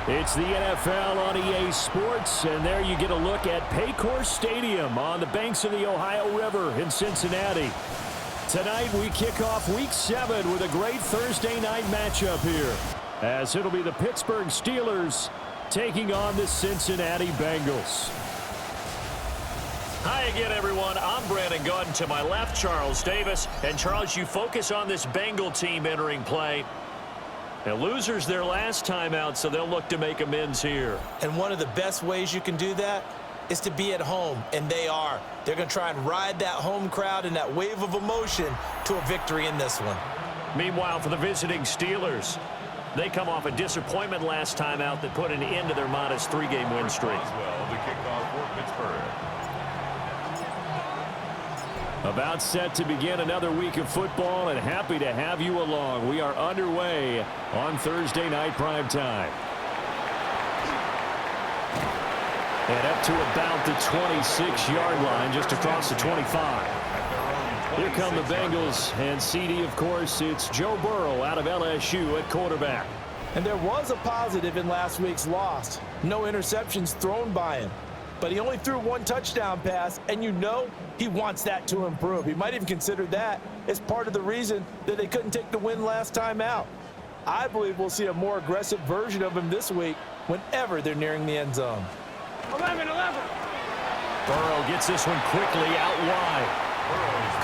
It's the NFL on EA Sports, and there you get a look at Paycor Stadium on the banks of the Ohio River in Cincinnati. Tonight we kick off Week 7 with a great Thursday night matchup here, as it'll be the Pittsburgh Steelers taking on the Cincinnati Bengals. Hi again, everyone. I'm Brandon Gautin. To my left, Charles Davis. And, Charles, you focus on this Bengal team entering play. Now, losers their last time out, so they'll look to make amends here. And one of the best ways you can do that is to be at home, and they are. They're going to try and ride that home crowd and that wave of emotion to a victory in this one. Meanwhile, for the visiting Steelers, they come off a disappointment last time out that put an end to their modest 3-game win streak. The kickoff for Pittsburgh. About set to begin another week of football, and happy to have you along. We are underway on Thursday night primetime. And up to about the 26-yard line, just across the 25. Here come the Bengals, and CD, of course, it's Joe Burrow out of LSU at quarterback. And there was a positive in last week's loss. No interceptions thrown by him. But he only threw one touchdown pass, and you know he wants that to improve. He might even consider that as part of the reason that they couldn't take the win last time out. I believe we'll see a more aggressive version of him this week whenever they're nearing the end zone. 11. Burrow gets this one quickly out wide.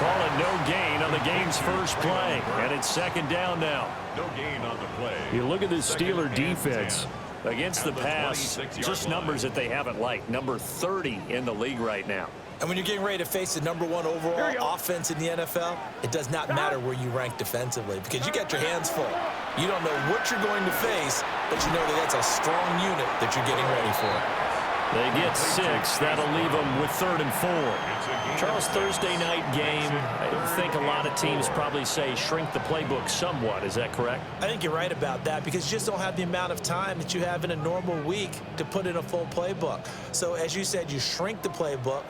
Call it no gain on the game's first play, and it's second down now. No gain on the play. You look at this Steeler defense. Against the pass, just numbers that they haven't liked. Number 30 in the league right now. And when you're getting ready to face the #1 overall offense in the NFL, it does not matter where you rank defensively because you got your hands full. You don't know what you're going to face, but you know that that's a strong unit that you're getting ready for. They get 6. That'll leave them with 3rd and 4. Charles, Thursday night game, I think a lot of teams probably say shrink the playbook somewhat. Is that correct? I think you're right about that because you just don't have the amount of time that you have in a normal week to put in a full playbook. So, as you said, you shrink the playbook,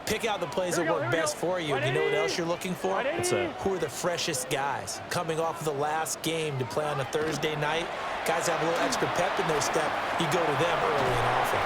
pick out the plays that work best for you. You know what else you're looking for? Who are the freshest guys coming off of the last game to play on a Thursday night? Guys have a little extra pep in their step. You go to them early and often.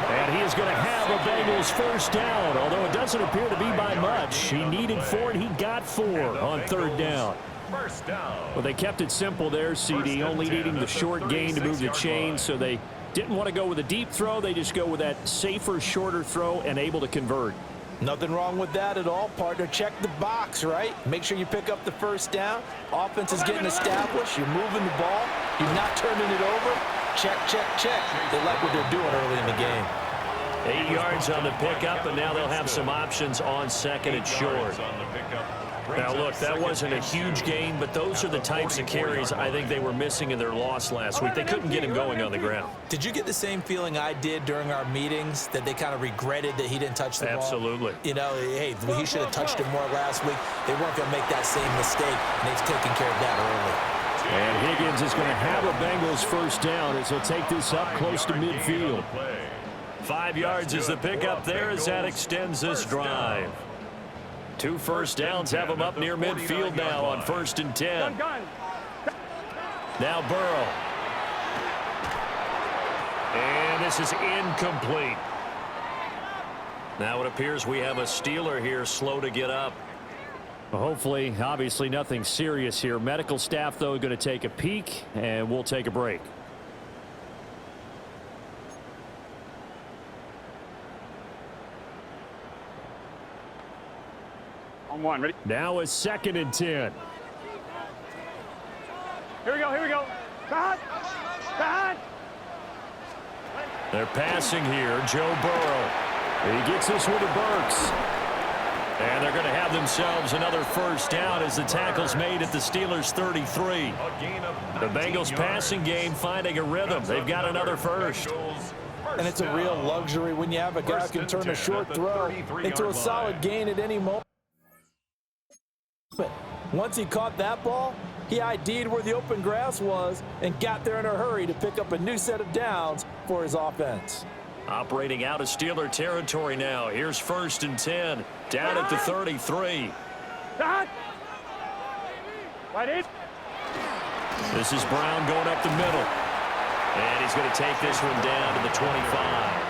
And he is going to have a Bengals first down, although it doesn't appear to be by much. He needed 4, and he got 4 on 3rd down. First down. Well, they kept it simple there, CD, only needing the short gain to move the chain, so they didn't want to go with a deep throw. They just go with that safer, shorter throw and able to convert. Nothing wrong with that at all, partner. Check the box, right? Make sure you pick up the first down. Offense is getting established. You're moving the ball. You're not turning it over. Check, check, check. They like what they're doing early in the game. 8 yards on the pickup, and now they'll have some options on 2nd and short. Now, look, that wasn't a huge gain, but those are the types of carries I think they were missing in their loss last week. They couldn't get him going on the ground. Did you get the same feeling I did during our meetings, that they kind of regretted that he didn't touch the ball? Absolutely. You know, hey, he should have touched it more last week. They weren't going to make that same mistake, and they've taken care of that early. And Higgins is going to have a Bengals first down as he'll take this up close to midfield. 5 yards is the pickup there as that extends this drive. 2 first downs have them up near midfield now on 1st and 10. Now Burrow. And this is incomplete. Now it appears we have a Steeler here slow to get up. Well, hopefully, obviously nothing serious here. Medical staff, though, going to take a peek, and we'll take a break. On 1, ready? Now it's 2nd and 10. Here we go. Cut! They're passing here. Joe Burrow. He gets this one to Burks. And they're going to have themselves another first down as the tackle's made at the Steelers' 33. The Bengals passing game finding a rhythm. They've got another first. And it's a real luxury when you have a guy who can turn a short throw into a solid gain at any moment. Once he caught that ball, he ID'd where the open grass was and got there in a hurry to pick up a new set of downs for his offense. Operating out of Steeler territory now. Here's 1st and 10. Down at the 33. This is Brown going up the middle. And he's going to take this one down to the 25.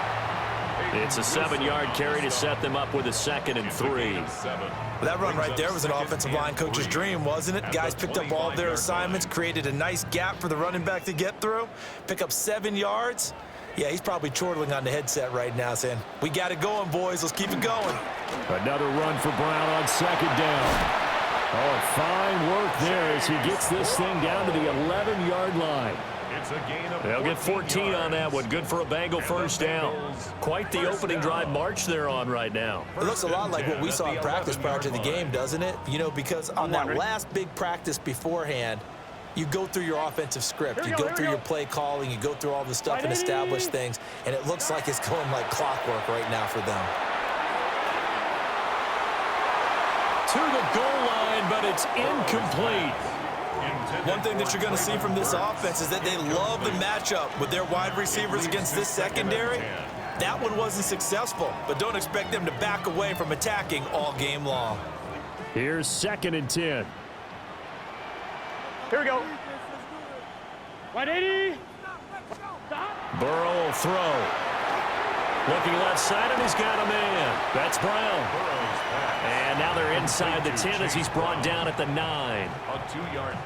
It's a 7-yard carry to set them up with a 2nd and 3. That run right there was an offensive line coach's dream, wasn't it? Guys picked up all their assignments, created a nice gap for the running back to get through, pick up 7 yards. Yeah, he's probably chortling on the headset right now saying, we got it going, boys. Let's keep it going. Another run for Brown on 2nd down. Oh, fine work there as he gets this thing down to the 11-yard line. They'll get 14 on that one. Good for a Bengal first down. Quite the opening drive march they're on right now. It looks a lot like what we saw in practice prior to the game, doesn't it? You know, because on that last big practice beforehand, you go through your offensive script. You go through your play calling. You go through all the stuff and establish things. And it looks like it's going like clockwork right now for them. To the goal line, but it's incomplete. One thing that you're going to see from this offense is that they love the matchup with their wide receivers against this secondary. That one wasn't successful, but don't expect them to back away from attacking all game long. Here's 2nd and 10. Here we go. 180. Burrow will throw. Looking left side, and he's got a man. That's Brown. And now they're inside the 10 as he's brought down at the 9.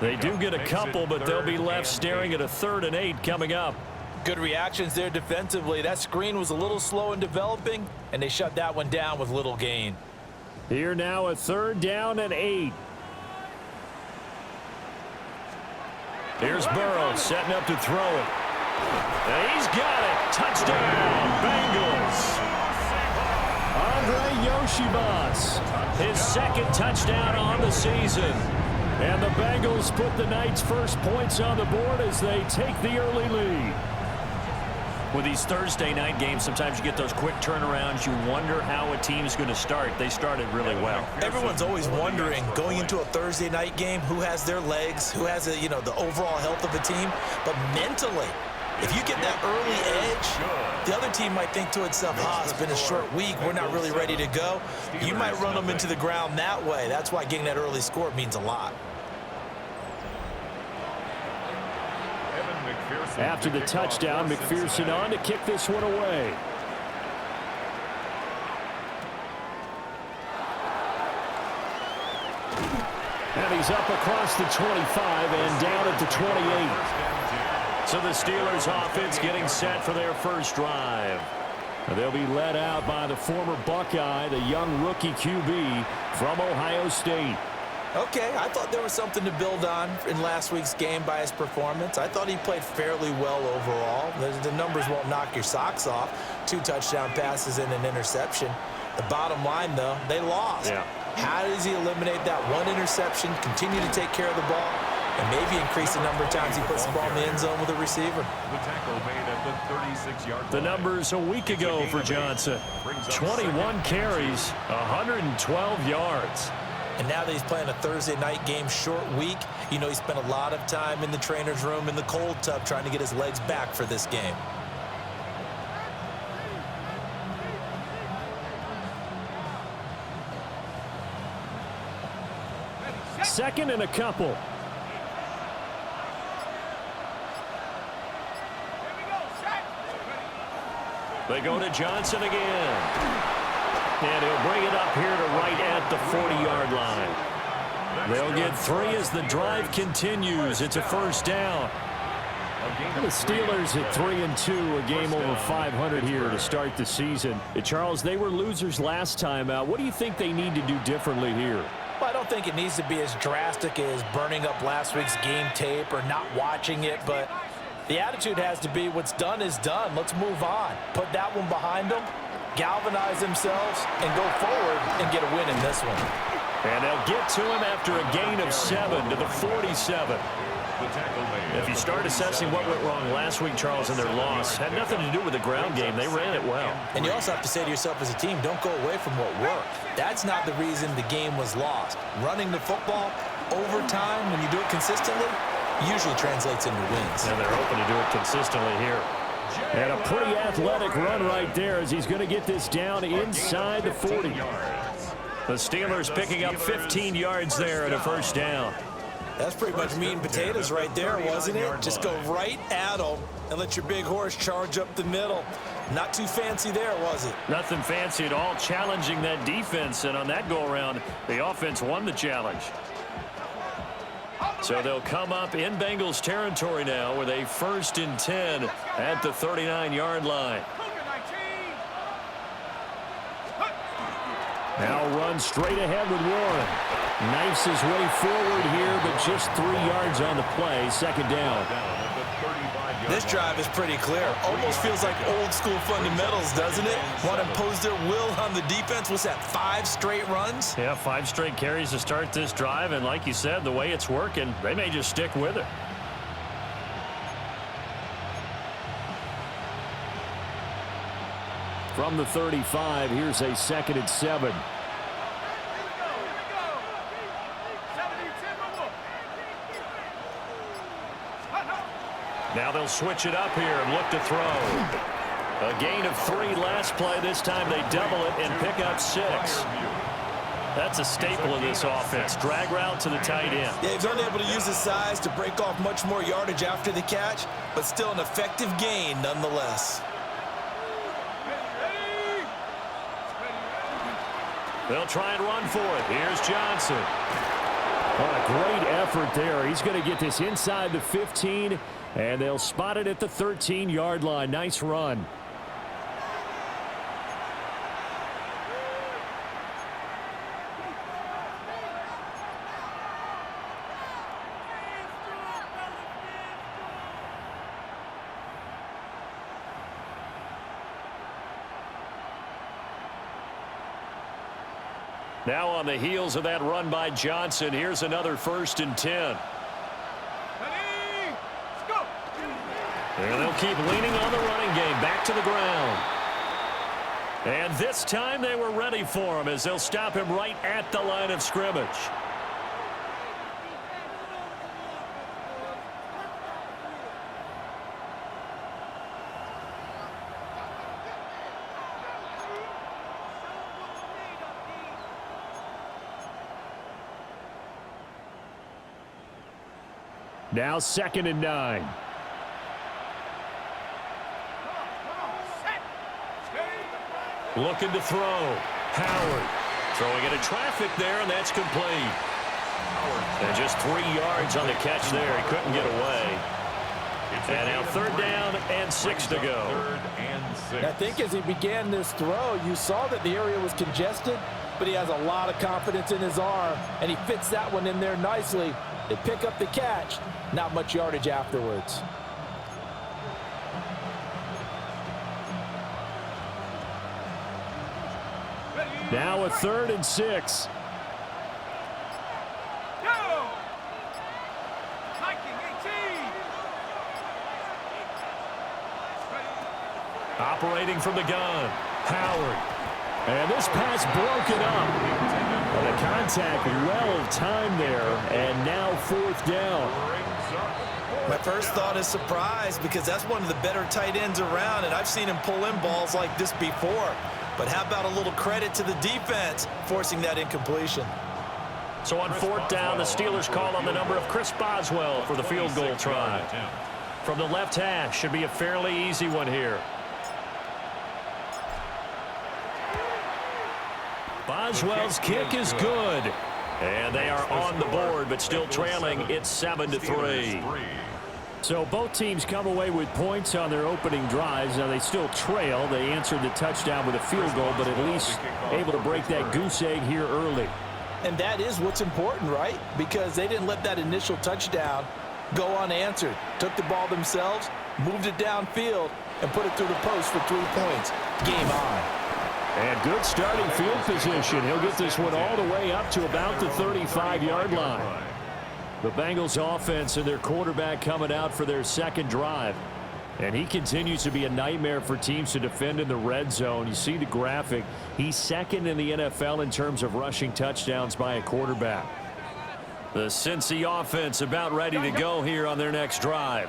They do get a couple, but they'll be left staring at a 3rd and 8 coming up. Good reactions there defensively. That screen was a little slow in developing, and they shut that one down with little gain. Here now a 3rd down and 8. Here's Burrow setting up to throw it. And he's got it. Touchdown, Bengals. Andre Yoshibas. His 2nd touchdown on the season. And the Bengals put the night's first points on the board as they take the early lead. With these Thursday night games, sometimes you get those quick turnarounds. You wonder how a team's going to start. They started really well. Everyone's always wondering, going into a Thursday night game, who has their legs, who has the overall health of the team. But mentally, if you get that early edge, the other team might think to itself, it's been a short week, we're not really ready to go. You might run them into the ground that way. That's why getting that early score means a lot. After the touchdown, McPherson on to kick this one away. And he's up across the 25 and down at the 28. So the Steelers offense getting set for their first drive. They'll be led out by the former Buckeye, the young rookie QB from Ohio State. Okay, I thought there was something to build on in last week's game by his performance. I thought he played fairly well overall. The numbers won't knock your socks off. 2 touchdown passes and an interception. The bottom line, though, they lost. Yeah. How does he eliminate that one interception, continue to take care of the ball, and maybe increase the number of times he puts the ball in the end zone with a receiver? The tackle made at the 36-yard line. The numbers a week ago for Johnson. 21 carries, 112 yards. And now that he's playing a Thursday night game, short week, he spent a lot of time in the trainer's room in the cold tub trying to get his legs back for this game. Second and a couple. They go to Johnson again. And he'll bring it up here to right at the 40-yard line. They'll get 3 as the drive continues. It's a first down. The Steelers at 3-2, a game over 500 here to start the season. Charles, they were losers last time out. What do you think they need to do differently here? Well, I don't think it needs to be as drastic as burning up last week's game tape or not watching it, but the attitude has to be what's done is done. Let's move on. Put that one behind them, galvanize themselves, and go forward and get a win in this one. And they'll get to him after a gain of 7 to the 47. If you start assessing what went wrong last week, Charles, and their loss, had nothing to do with the ground game. They ran it well. And you also have to say to yourself as a team, don't go away from what worked. That's not the reason the game was lost. Running the football over time, when you do it consistently, usually translates into wins. And they're hoping to do it consistently here. And a pretty athletic run right there as he's going to get this down inside the 40. The Steelers picking up 15 yards there at a first down. That's pretty much meat and potatoes right there, wasn't it? Just go right at them and let your big horse charge up the middle. Not too fancy there, was it? Nothing fancy at all, challenging that defense, and on that go-around, the offense won the challenge. So they'll come up in Bengals territory now with a 1st and 10 at the 39-yard line. Now run straight ahead with Warren. Knifes his way forward here, but just 3 yards on the play. 2nd down. This drive is pretty clear. Almost feels like old school fundamentals, doesn't it? Want to impose their will on the defense. What's that, 5 straight runs? Yeah, 5 straight carries to start this drive, and like you said, the way it's working, they may just stick with it. From the 35, here's a 2nd and 7. Now they'll switch it up here and look to throw. A gain of 3 last play. This time they double it and pick up 6. That's a staple of this offense. Drag route to the tight end. Yeah, he's unable to use his size to break off much more yardage after the catch, but still an effective gain nonetheless. They'll try and run for it. Here's Johnson. A great effort there. He's going to get this inside the 15, and they'll spot it at the 13-yard line. Nice run. Now on the heels of that run by Johnson, here's another 1st and 10. And they'll keep leaning on the running game. Back to the ground. And this time they were ready for him as they'll stop him right at the line of scrimmage. Now 2nd and 9. Looking to throw. Howard throwing into traffic there, and that's complete. And just 3 yards on the catch there. He couldn't get away. And now 3rd down and 6 to go. I think as he began this throw, you saw that the area was congested, but he has a lot of confidence in his arm, and he fits that one in there nicely. They pick up the catch. Not much yardage afterwards. Now a 3rd and 6. Operating from the gun. Howard. And this pass broken up. The contact well timed there, and now 4th down. My first thought is surprise, because that's one of the better tight ends around, and I've seen him pull in balls like this before. But how about a little credit to the defense forcing that incompletion? So on 4th down, the Steelers call on the number of Chris Boswell for the field goal try. From the left hash, should be a fairly easy one here. Boswell's kick is good. And they are on the board, but still trailing. It's 7-3. So both teams come away with points on their opening drives. Now they still trail. They answered the touchdown with a field goal, but at least able to break that goose egg here early. And that is what's important, right? Because they didn't let that initial touchdown go unanswered. Took the ball themselves, moved it downfield, and put it through the post for 3 points. Game on. And good starting field position. He'll get this one all the way up to about the 35-yard line. The Bengals offense and their quarterback coming out for their 2nd drive. And he continues to be a nightmare for teams to defend in the red zone. You see the graphic. He's 2nd in the NFL in terms of rushing touchdowns by a quarterback. The Cincy offense about ready to go here on their next drive.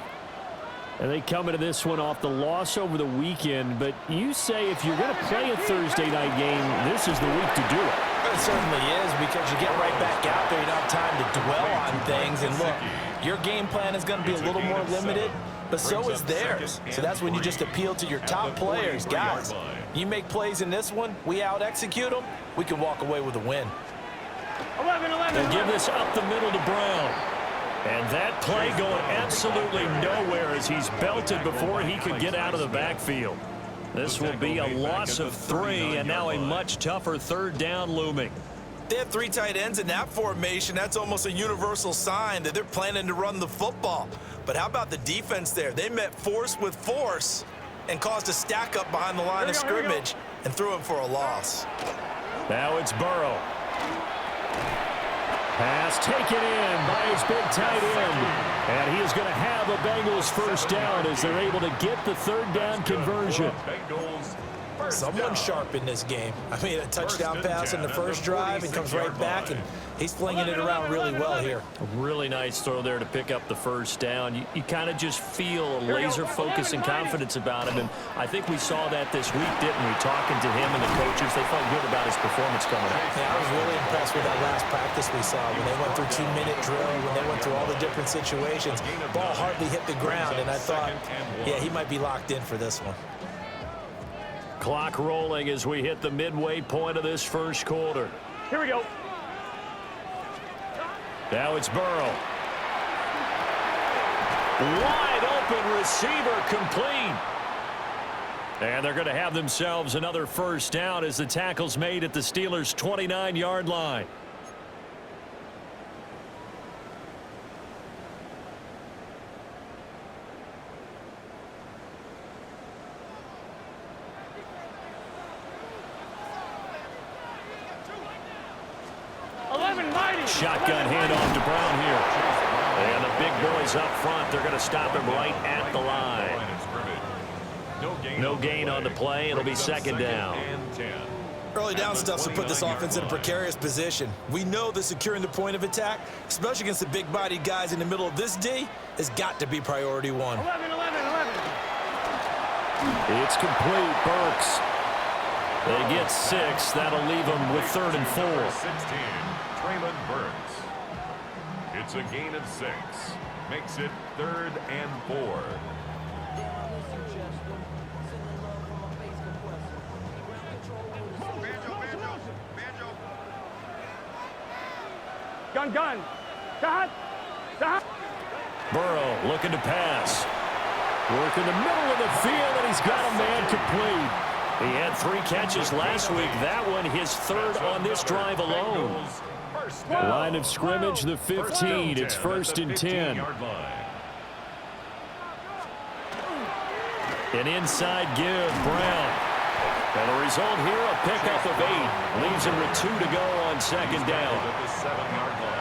And they come into this one off the loss over the weekend. But you say if you're going to play a Thursday night game, this is the week to do it. It certainly is, because you get right back out there. You don't have time to dwell on things. And look, your game plan is going to be a little more limited, but so is theirs. So that's when you just appeal to your top players. Guys, you make plays in this one, we out-execute them, we can walk away with a win. 11. They'll give this up the middle to Brown. And that play going absolutely nowhere as he's belted before he could get out of the backfield. This will be a loss of 3, and now a much tougher third down looming. They have 3 tight ends in that formation. That's almost a universal sign that they're planning to run the football. But how about the defense there? They met force with force and caused a stack up behind the line of scrimmage and threw him for a loss. Now it's Burrow. Pass taken in by his big tight end. And he is going to have a Bengals first down as they're able to get the third down conversion. Someone sharp in this game. I mean, a touchdown pass in the first drive and comes right back, and he's flinging it around really well here. A really nice throw there to pick up the first down. You kind of just feel a laser focus and confidence about him, and I think we saw that this week, didn't we? Talking to him and the coaches, they felt good about his performance coming up. Yeah, I was really impressed with that last practice we saw when they went through 2-minute drill, when they went through all the different situations. Ball hardly hit the ground, and I thought, yeah, he might be locked in for this one. Clock rolling as we hit the midway point of this first quarter. Here we go. Now it's Burrow. Wide open receiver complete. And they're going to have themselves another first down as the tackle's made at the Steelers' 29-yard line. Shotgun handoff to Brown here. And the big boys up front, they're going to stop him right at the line. No gain on the play. It'll be second down. Early down stuff to put this offense in a precarious position. We know that securing the point of attack, especially against the big-bodied guys in the middle of this D, has got to be priority 1. 11. It's complete. Burks. They get 6. That'll leave them with 3rd and 4. 16, Traylon Burks. It's a gain of 6. Makes it 3rd and 4. Gun. Cut. Burrow looking to pass. Work in the middle of the field, and he's got a man complete. He had 3 catches last week. That one his 3rd on this drive alone. Line of scrimmage, the 15. It's 1st and 10. An inside give, Brown. And the result here, a pickup of 8. Leaves him with 2 to go on second down.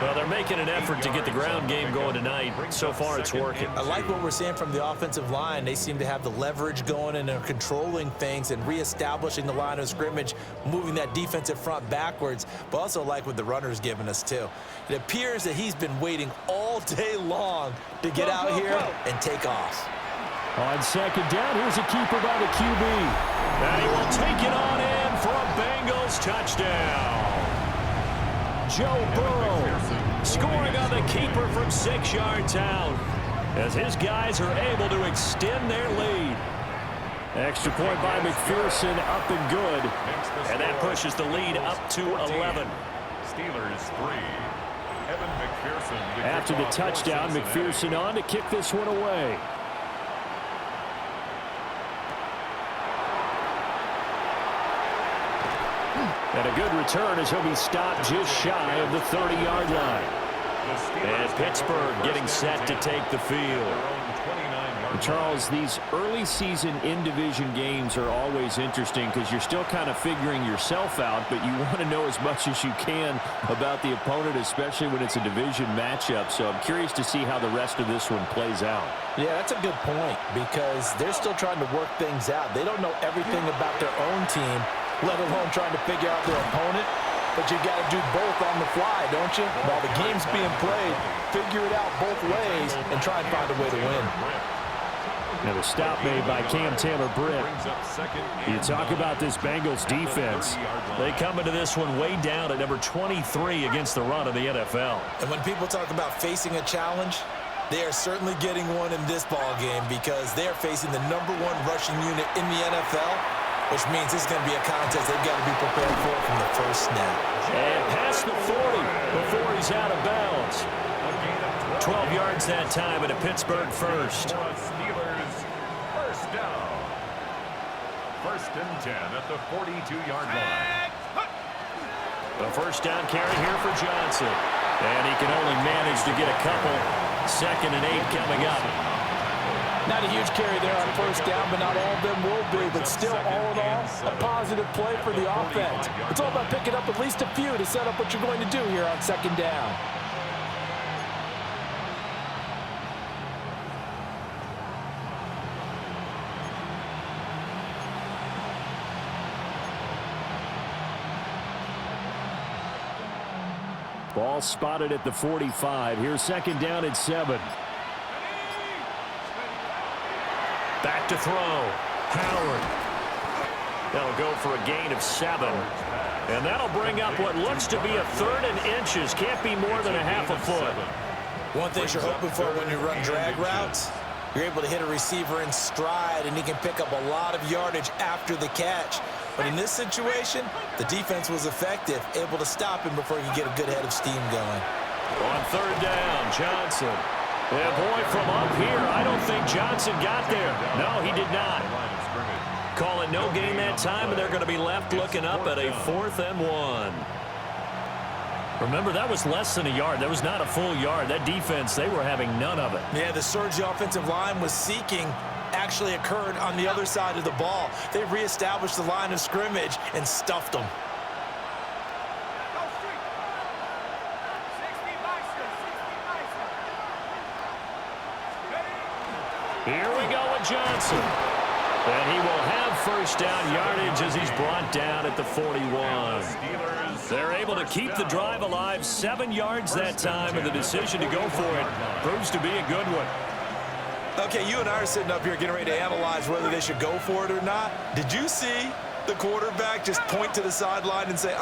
Well, they're making an effort to get the ground game going tonight. So far, it's working. I like what we're seeing from the offensive line. They seem to have the leverage going, and they're controlling things and reestablishing the line of scrimmage, moving that defensive front backwards, but also like what the runner's giving us, too. It appears that he's been waiting all day long to get out here and take off. On second down, here's a keeper by the QB. And he will take it on in for a Bengals touchdown. Joe Burrow scoring on the keeper from 6 yards out as his guys are able to extend their lead. Extra point by McPherson, up and good. And that pushes the lead up to 11. Steelers 3. Evan McPherson. After the touchdown, McPherson on to kick this one away. And a good return as he'll be stopped just shy of the 30-yard line. And Pittsburgh getting set to take the field. Charles, these early season in-division games are always interesting because you're still kind of figuring yourself out, but you want to know as much as you can about the opponent, especially when it's a division matchup. So I'm curious to see how the rest of this one plays out. Yeah, that's a good point because they're still trying to work things out. They don't know everything about their own team, let alone trying to figure out their opponent. But you got to do both on the fly, don't you? While the game's being played, figure it out both ways and try and find a way to win. And a stop made by Cam Taylor-Britt. You talk about this Bengals defense. They come into this one way down at number 23 against the run of the NFL. And when people talk about facing a challenge, they are certainly getting one in this ball game because they are facing the #1 rushing unit in the NFL, which means this is going to be a contest they've got to be prepared for from the first snap. And past the 40 before he's out of bounds. 12 yards that time and a Pittsburgh first. Steelers first down. 1st and 10 at the 42-yard line. A first down carry here for Johnson. And he can only manage to get a couple. 2nd and 8 coming up. Not a huge carry there on first down, but not all of them will be. But still, all in all, a positive play for the offense. It's all about picking up at least a few to set up what you're going to do here on 2nd down. Ball spotted at the 45. Here's 2nd down at 7. Back to throw. Howard. They'll go for a gain of 7. And that'll bring up what looks to be a 3rd and inches. Can't be more than a half a foot. One thing you're hoping for when you run drag routes, you're able to hit a receiver in stride, and he can pick up a lot of yardage after the catch. But in this situation, the defense was effective, able to stop him before he could get a good head of steam going. On 3rd down, Johnson. And boy, from up here, I don't think Johnson got there. No, he did not. Call it no gain that time, and they're going to be left looking up at a 4th and 1. Remember, that was less than a yard. That was not a full yard. That defense, they were having none of it. Yeah, the surge the offensive line was seeking actually occurred on the other side of the ball. They reestablished the line of scrimmage and stuffed them. Here we go with Johnson. And he will have first down yardage as he's brought down at the 41. They're able to keep the drive alive, 7 yards that time, and the decision to go for it proves to be a good one. Okay, you and I are sitting up here getting ready to analyze whether they should go for it or not. Did you see the quarterback just point to the sideline and say,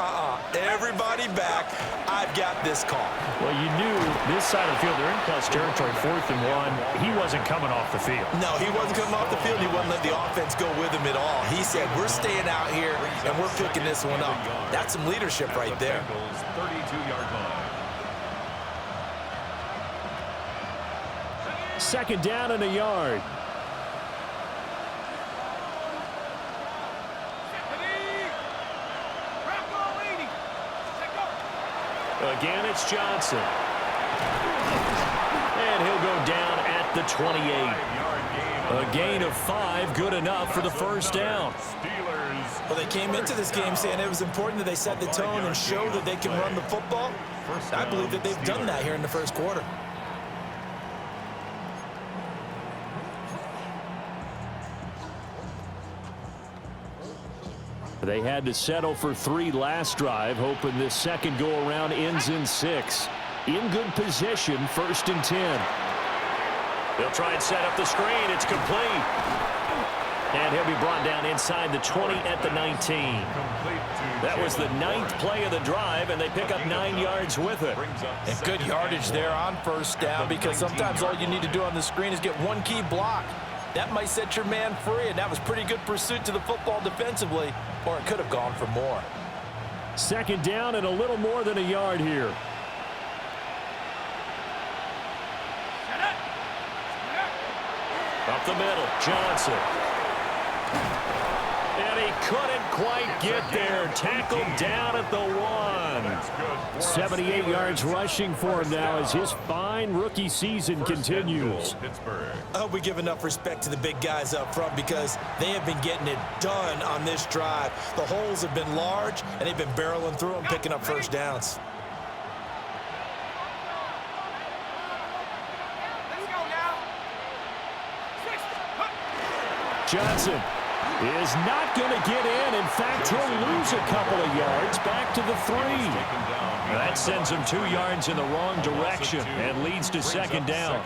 everybody back, I've got this call? Well, you knew this side of the field, they're in plus territory, 4th and 1. He wasn't coming off the field. No, he wasn't coming off the field. He wouldn't let the offense go with him at all. He said, we're staying out here, and we're picking this one up. That's some leadership right there. 32-yard line. 2nd down and a yard. Again, it's Johnson. And he'll go down at the 28. A gain of 5, good enough for the first down. Well, they came into this game saying it was important that they set the tone and show that they can run the football. I believe that they've done that here in the first quarter. They had to settle for 3 last drive, hoping this second go-around ends in 6. In good position, 1st and 10. They'll try and set up the screen. It's complete. And he'll be brought down inside the 20 at the 19. That was the 9th play of the drive, and they pick up 9 yards with it. And good yardage there on first down, because sometimes all you need to do on the screen is get one key block. That might set your man free, and that was pretty good pursuit to the football defensively, or it could have gone for more. 2nd down and a little more than a yard here. Up the middle, Johnson. And he couldn't quite get there. Tackled down at the 1. 78 yards rushing for him now as his fine rookie season continues. I hope we give enough respect to the big guys up front because they have been getting it done on this drive. The holes have been large, and they've been barreling through them, picking up first downs. Johnson is not going to get in. In fact, he'll lose a couple of yards back to the 3. That sends them 2 yards in the wrong direction and leads to second down.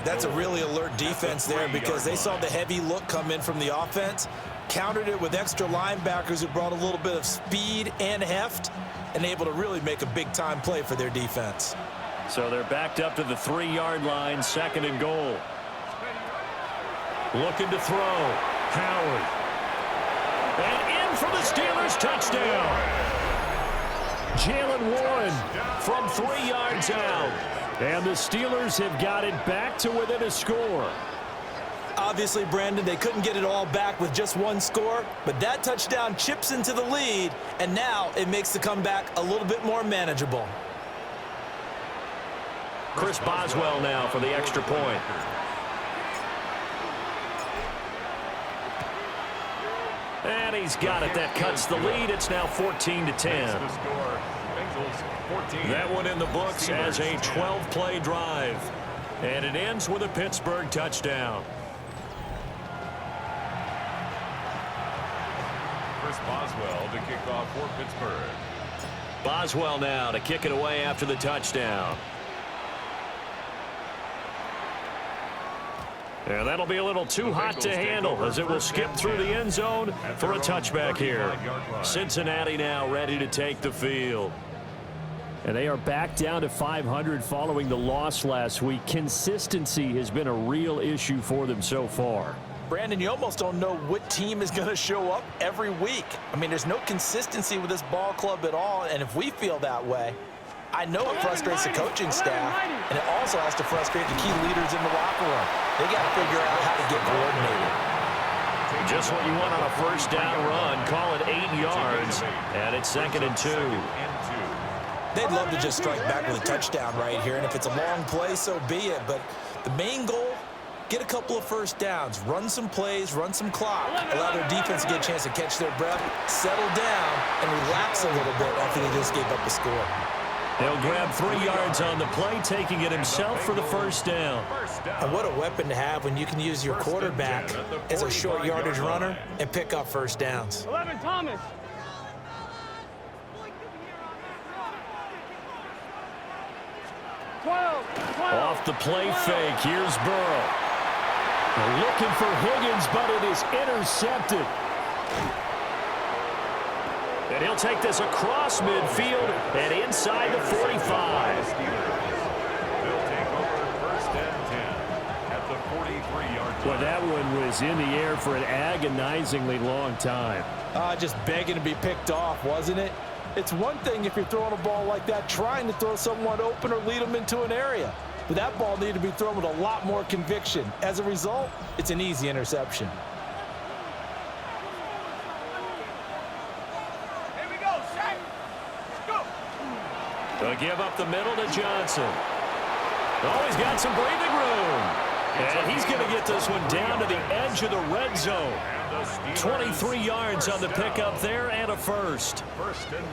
That's a really alert defense there because they saw the heavy look come in from the offense, countered it with extra linebackers who brought a little bit of speed and heft, and able to really make a big-time play for their defense. So they're backed up to the 3-yard line, second and goal. Looking to throw. Howard. And in for the Steelers, touchdown. Jalen Warren from 3 yards out. And the Steelers have got it back to within a score. Obviously, Brandon, they couldn't get it all back with just one score, but that touchdown chips into the lead, and now it makes the comeback a little bit more manageable. Chris Boswell now for the extra point. And he's got it. That cuts the lead. It's now 14-10. That one in the books as a 12-play drive. And it ends with a Pittsburgh touchdown. Chris Boswell to kick off for Pittsburgh. Boswell now to kick it away after the touchdown. And that'll be a little too hot to handle as it will skip through the end zone for a touchback here. Cincinnati now ready to take the field. And they are back down to 500 following the loss last week. Consistency has been a real issue for them so far. Brandon, you almost don't know what team is going to show up every week. I mean, there's no consistency with this ball club at all, and if we feel that way, I know it frustrates the coaching staff, and it also has to frustrate the key leaders in the locker room. They got to figure out how to get coordinated. Just what you want on a first down run. Call it 8 yards, and it's 2nd and 2. They'd love to just strike back with a touchdown right here, and if it's a long play, so be it. But the main goal, get a couple of first downs, run some plays, run some clock, allow their defense to get a chance to catch their breath, settle down, and relax a little bit after they just gave up a score. He'll grab 3 yards on the play, taking it himself for the first down. And what a weapon to have when you can use your quarterback as a short yardage runner and pick up first downs. 11, Thomas. Off the play fake, here's Burrow. They're looking for Higgins, but it is intercepted. And he'll take this across midfield and inside the 45. They'll take over first and 10 at the 43-yard line. Well, that one was in the air for an agonizingly long time. Just begging to be picked off, wasn't it? It's one thing if you're throwing a ball like that, trying to throw someone open or lead them into an area. But that ball needed to be thrown with a lot more conviction. As a result, it's an easy interception. Here we go, Shaq. Go. They'll give up the middle to Johnson. Oh, he's got some breathing room. And he's going to get this one down to the edge of the red zone. 23 yards on the pickup there and a first.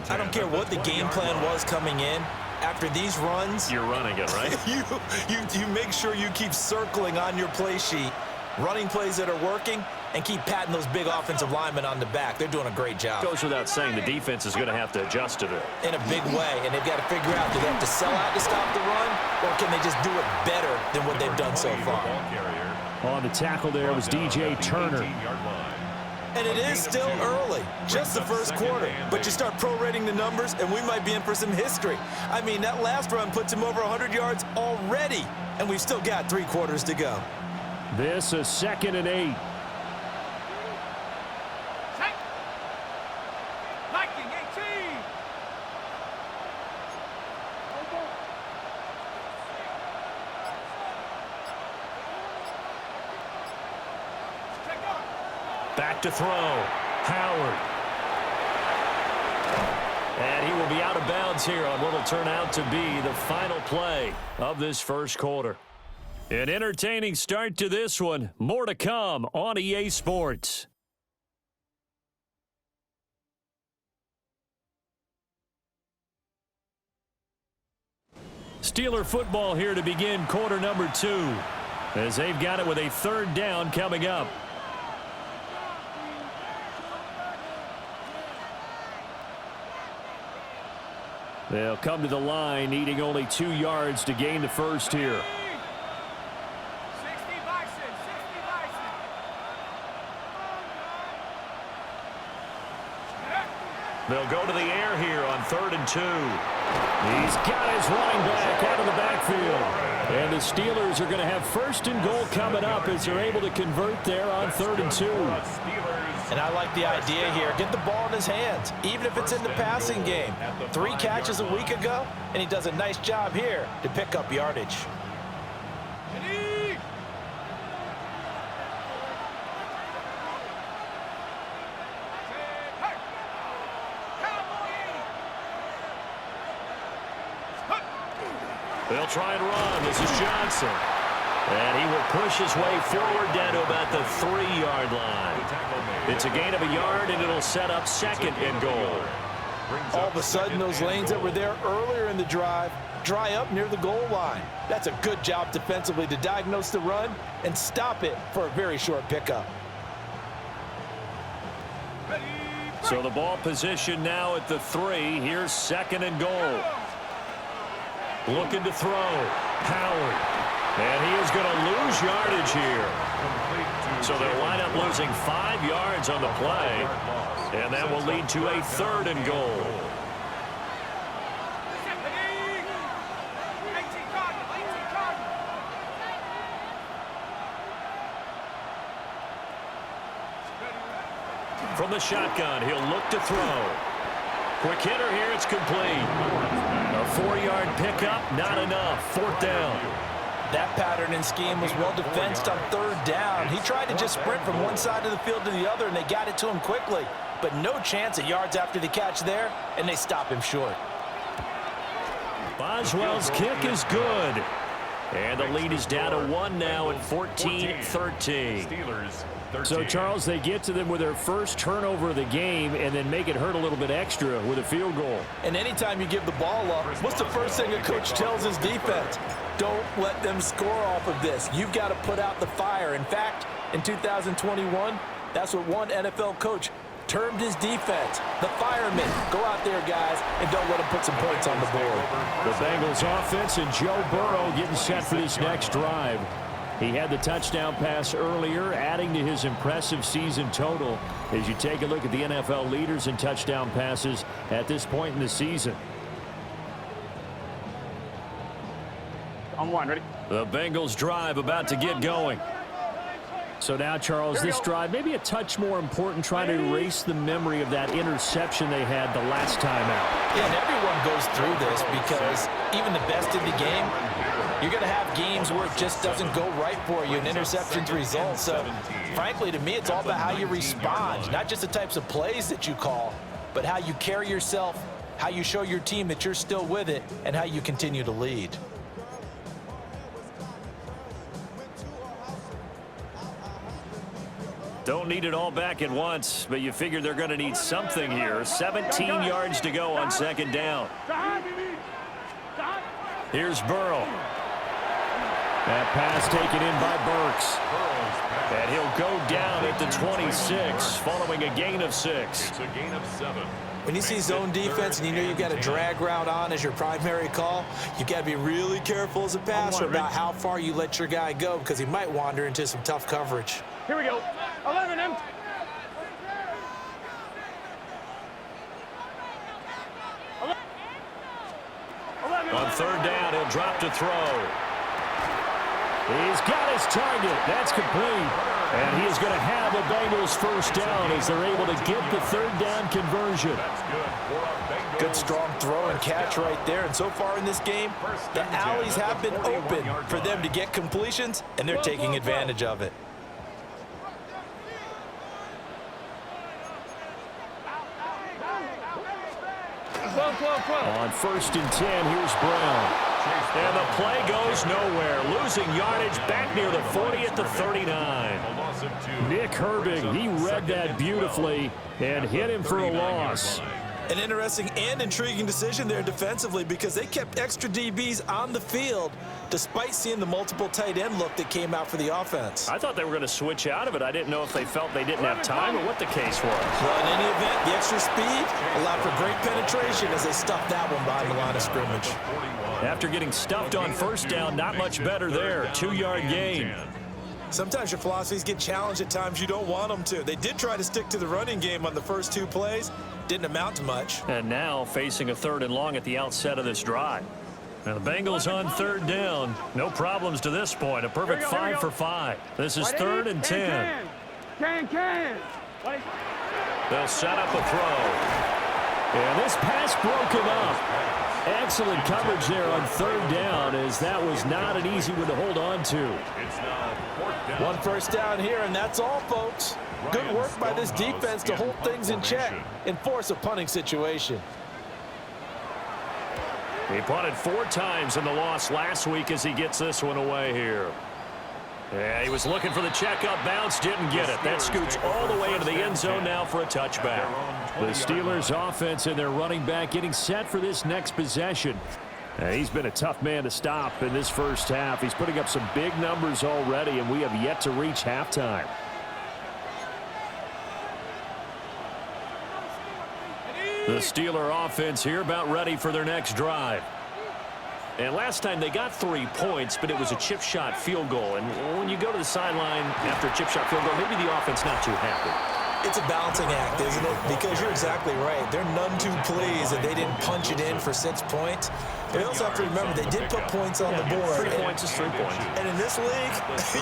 I don't care what the game plan was coming in. After these runs, You're running it, right? you make sure you keep circling on your play sheet, running plays that are working, and keep patting those big offensive linemen on the back. They're doing a great job. Goes without saying the defense is going to have to adjust to it. In a big way, and they've got to figure out, do they have to sell out to stop the run, or can they just do it better than what they've done so far? On the tackle there was DJ Turner. And it is still early, just the first quarter. But you start prorating the numbers, and we might be in for some history. I mean, that last run puts him over 100 yards already, and we've still got 3 quarters to go. This is 2nd and 8. Viking 18. Back to throw. Howard. And he will be out of bounds here on what will turn out to be the final play of this first quarter. An entertaining start to this one. More to come on EA Sports. Steeler football here to begin quarter number 2 as they've got it with a 3rd down coming up. They'll come to the line, needing only 2 yards to gain the first here. 60 Bison, 60 Bison. They'll go to the air here on 3rd and 2. He's got his running back out of the backfield. And the Steelers are going to have 1st and goal coming up as they're able to convert there on 3rd and 2. And I like the idea here. Get the ball in his hands, even if it's in the passing game. 3 catches a week ago, and he does a nice job here to pick up yardage. They'll try and run. This is Johnson. And he will push his way forward down to about the 3-yard line. It's a gain of a yard, and it'll set up 2nd and goal. All of a sudden, those lanes that were there earlier in the drive dry up near the goal line. That's a good job defensively to diagnose the run and stop it for a very short pickup. So the ball position now at the 3. Here's 2nd and goal. Looking to throw. Howard. And he is going to lose yardage here. So they'll wind up losing 5 yards on the play. And that will lead to a 3rd and goal. From the shotgun, he'll look to throw. Quick hitter here, it's complete. A 4-yard pickup, not enough. 4th down. That pattern and scheme was well defensed on 3rd down. He tried to just sprint from one side of the field to the other, and they got it to him quickly. But no chance at yards after the catch there, and they stop him short. Boswell's kick is good. And the lead is down to 1 now at 14-13. So, Charles, they get to them with their first turnover of the game and then make it hurt a little bit extra with a field goal. And anytime you give the ball up, what's the first thing a coach tells his defense? Don't let them score off of this. You've got to put out the fire. In fact, in 2021, that's what one NFL coach termed his defense, the firemen. Go out there, guys, and don't let them put some points on the board. The Bengals offense and Joe Burrow getting set for this next drive. He had the touchdown pass earlier, adding to his impressive season total as you take a look at the NFL leaders in touchdown passes at this point in the season. On 1, ready? The Bengals drive about to get going. So now, Charles, this drive maybe a touch more important, trying to erase the memory of that interception they had the last time out. Yeah, and everyone goes through this because even the best in the game, you're going to have games where it just doesn't go right for you, and interceptions result. So, frankly, to me, it's all about how you respond, not just the types of plays that you call, but how you carry yourself, how you show your team that you're still with it, and how you continue to lead. Don't need it all back at once, but you figure they're going to need something here. 17 yards to go on 2nd down. Here's Burrow. That pass taken in by Burks. And he'll go down at the 26, following a gain of 6. It's a gain of 7. When you see zone defense and you know you've got a drag route on as your primary call, you've got to be really careful as a passer about how far you let your guy go because he might wander into some tough coverage. Here we go. 11 him. On 3rd down, he'll drop to throw. He's got his target. That's complete. And he is going to have the Bengals first down as they're able to get the 3rd down conversion. Good strong throw and catch right there. And so far in this game, the alleys have been open for them to get completions, and they're taking advantage of it. On 1st and 10, here's Brown. And the play goes nowhere. Losing yardage back near the 40 at the 39. Nick Herbig, he read that beautifully and hit him for a loss. An interesting and intriguing decision there defensively because they kept extra DBs on the field despite seeing the multiple tight end look that came out for the offense. I thought they were going to switch out of it. I didn't know if they felt they didn't have time or what the case was. Well, in any event, the extra speed allowed for great penetration as they stuffed that one behind the line of scrimmage. After getting stuffed on first down, not much better there. 2-yard gain. Sometimes your philosophies get challenged at times you don't want them to. They did try to stick to the running game on the first 2 plays. Didn't amount to much. And now facing a 3rd and long at the outset of this drive. Now the Bengals on 3rd down. No problems to this point. A perfect 5 for 5. This is 3rd and 10. They'll set up a throw. And this pass broken up. Excellent coverage there on 3rd down, as that was not an easy one to hold on to. It's now 4th down. 1 first down here, and that's all, folks. Good work by this defense to hold things in check and force a punting situation. He punted 4 times in the loss last week as he gets this one away here. Yeah, he was looking for the checkup bounce, didn't get it. That scoots all the way into the end zone now for a touchback. The Steelers offense and their running back getting set for this next possession. He's been a tough man to stop in this first half. He's putting up some big numbers already, and we have yet to reach halftime. The Steeler offense here about ready for their next drive. And last time they got 3 points, but it was a chip shot field goal. And when you go to the sideline after a chip shot field goal, maybe the offense not too happy. It's a balancing act, isn't it? Because you're exactly right. They're none too pleased that they didn't punch it in for 6 points. But you also have to remember they did put points on the board. 3 points is 3 points. And in this league,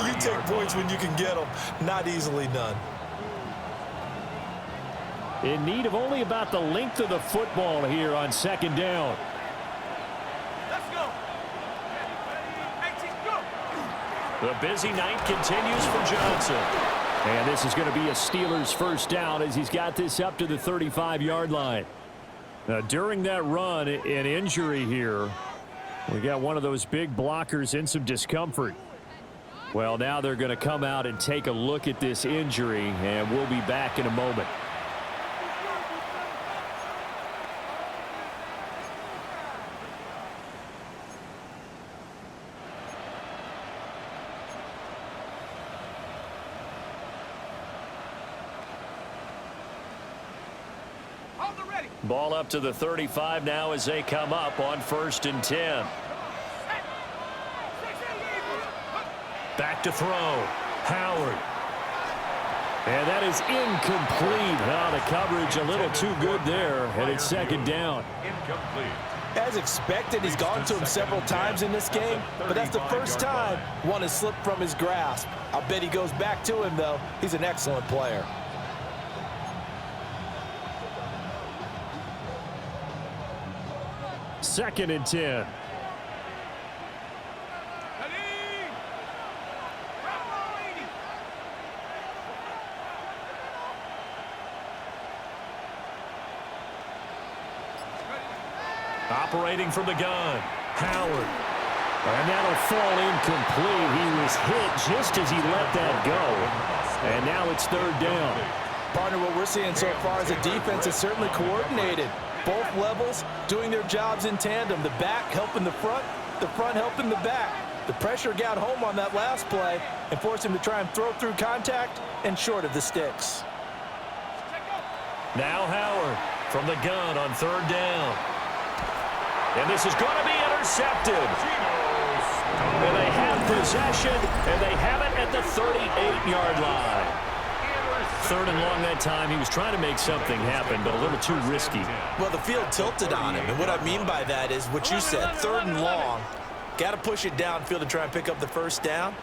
you take points when you can get them. Not easily done. In need of only about the length of the football here on 2nd down. The busy night continues for Johnson. And this is going to be a Steelers first down as he's got this up to the 35-yard line. Now, during that run, an injury here. We got one of those big blockers in some discomfort. Well, now they're going to come out and take a look at this injury, and we'll be back in a moment. Ball up to the 35 now as they come up on 1st and 10. Back to throw. Howard. And that is incomplete. Oh, the coverage a little too good there, and it's 2nd down. Incomplete. As expected, he's gone to him several times in this game, but that's the first time one has slipped from his grasp. I bet he goes back to him, though. He's an excellent player. 2nd and 10. Operating from the gun. Howard. And that'll fall incomplete. He was hit just as he let that go. And now it's 3rd down. Partner, what we're seeing so far is the defense is certainly coordinated. Both levels doing their jobs in tandem. The back helping the front helping the back. The pressure got home on that last play and forced him to try and throw through contact and short of the sticks. Now Howard from the gun on 3rd down. And this is going to be intercepted. And they have possession, and they have it at the 38-yard line. 3rd and long that time. He was trying to make something happen, but a little too risky. Well, the field tilted on him, and what I mean by that is what you said, 3rd and long. Got to push it downfield to try and pick up the first down.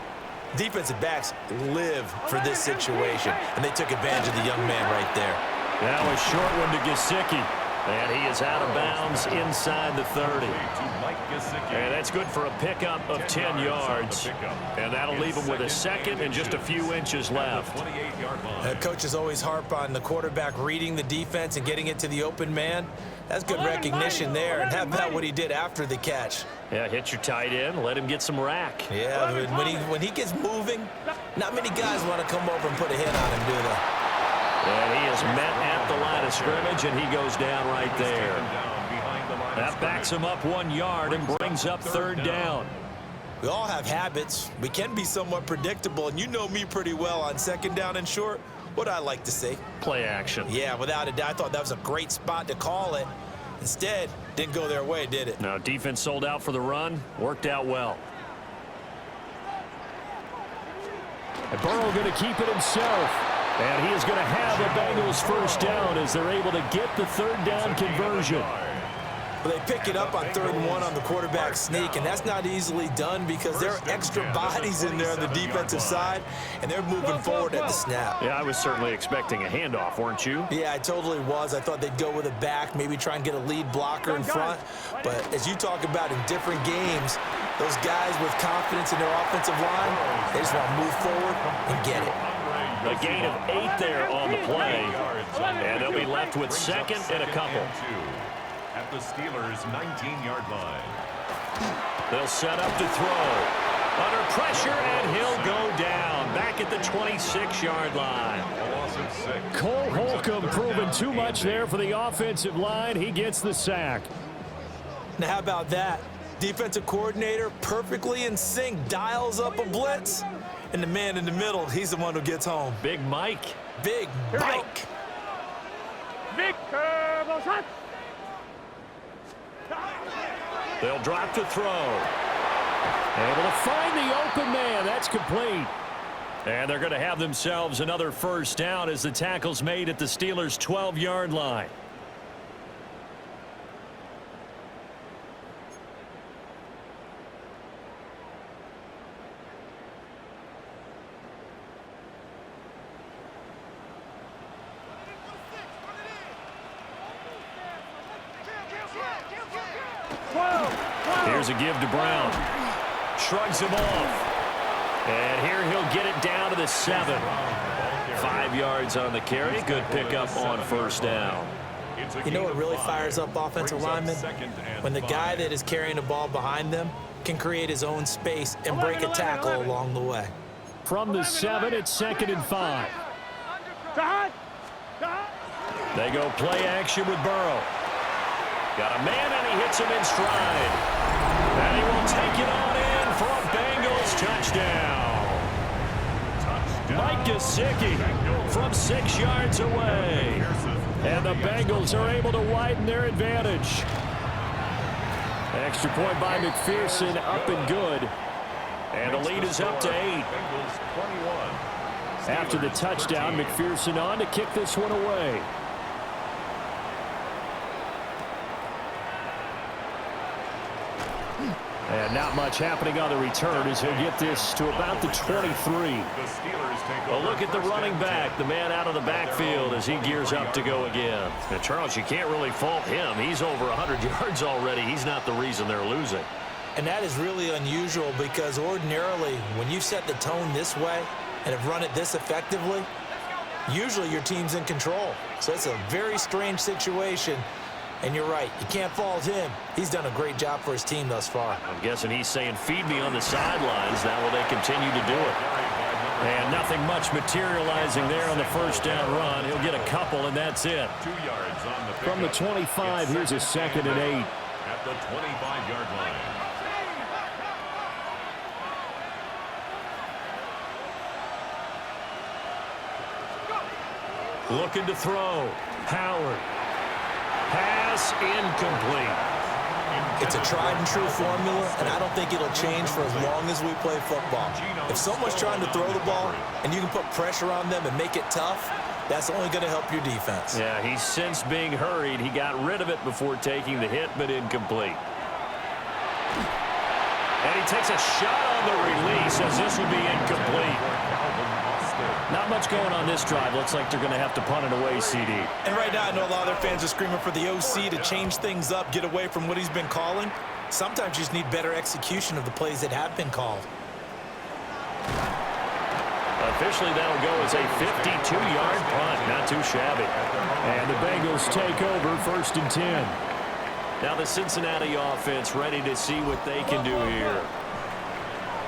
Defensive backs live for this situation, and they took advantage of the young man right there. That was a short one to Gesicki. And he is out of bounds inside the 30. And that's good for a pickup of 10 yards. And that'll leave him with a 2nd and just a few inches left. Coaches always harp on the quarterback reading the defense and getting it to the open man. That's good recognition there. And how about what he did after the catch? Yeah, hit your tight end, let him get some rack. Yeah, when he gets moving, not many guys want to come over and put a hit on him, do they? And he is met at the line of scrimmage, and he goes down right there. That backs him up 1 yard and brings up third down. We all have habits. We can be somewhat predictable, and you know me pretty well on second down and short. What I like to see? Play action. Yeah, without a doubt. I thought that was a great spot to call it. Instead, didn't go their way, did it? Now, defense sold out for the run. Worked out well. And Burrow going to keep it himself. And he is going to have the Bengals first down as they're able to get the third down conversion. Well, they pick it up on 3rd and 1 on the quarterback sneak, and that's not easily done because there are extra bodies in there on the defensive side, and they're moving forward at the snap. Yeah, I was certainly expecting a handoff, weren't you? Yeah, I totally was. I thought they'd go with a back, maybe try and get a lead blocker in front. But as you talk about in different games, those guys with confidence in their offensive line, they just want to move forward and get it. A gain of 8 there on the play, and they'll be left with second and a couple. At the Steelers' 19-yard line. They'll set up to throw. Under pressure, and he'll go down. Back at the 26-yard line. A loss of 6. Cole Holcomb proving too much there for the offensive line. He gets the sack. Now, how about that? Defensive coordinator perfectly in sync, dials up a blitz, and the man in the middle, he's the one who gets home. Big Mike. Big Mike. Big shot. They'll drop to throw. Able to find the open man. That's complete. And they're going to have themselves another first down as the tackle's made at the Steelers' 12-yard line. Here's a give to Brown. Shrugs him off. And here he'll get it down to the 7. 5 yards on the carry. Good pickup on first down. You know what really fires up offensive linemen? When the guy that is carrying the ball behind them can create his own space and break a tackle along the way. From the 7, it's 2nd and 5. They go play action with Burrow. Got a man, and he hits him in stride. And he will take it on in for a Bengals touchdown. Mike Gesicki from 6 yards away. And the Bengals are able to widen their advantage. Extra point by McPherson, up and good. And the lead is up to 8. After the touchdown, McPherson on to kick this one away. And not much happening on the return as he'll get this to about the 23. A look at the running back, the man out of the backfield as he gears up to go again. Now, Charles, you can't really fault him. He's over 100 yards already. He's not the reason they're losing. And that is really unusual because ordinarily when you set the tone this way and have run it this effectively, usually your team's in control. So it's a very strange situation. And you're right, you can't fault him. He's done a great job for his team thus far. I'm guessing he's saying, feed me on the sidelines. Now will they continue to do it? And nothing much materializing there on the first down run. He'll get a couple, and that's it. 2 yards on the From the 25, here's a 2nd and 8. At the 25-yard line. Looking to throw. Howard. Pass incomplete. It's a tried and true formula, and I don't think it'll change for as long as we play football. If someone's trying to throw the ball and you can put pressure on them and make it tough, that's only going to help your defense. Yeah, he's since being hurried. He got rid of it before taking the hit, but incomplete. And he takes a shot on the release as this will be incomplete. Not much going on this drive. Looks like they're going to have to punt it away, CD. And right now, I know a lot of their fans are screaming for the OC to change things up, get away from what he's been calling. Sometimes you just need better execution of the plays that have been called. Officially, that'll go as a 52-yard punt. Not too shabby. And the Bengals take over 1st and 10. Now the Cincinnati offense ready to see what they can do here.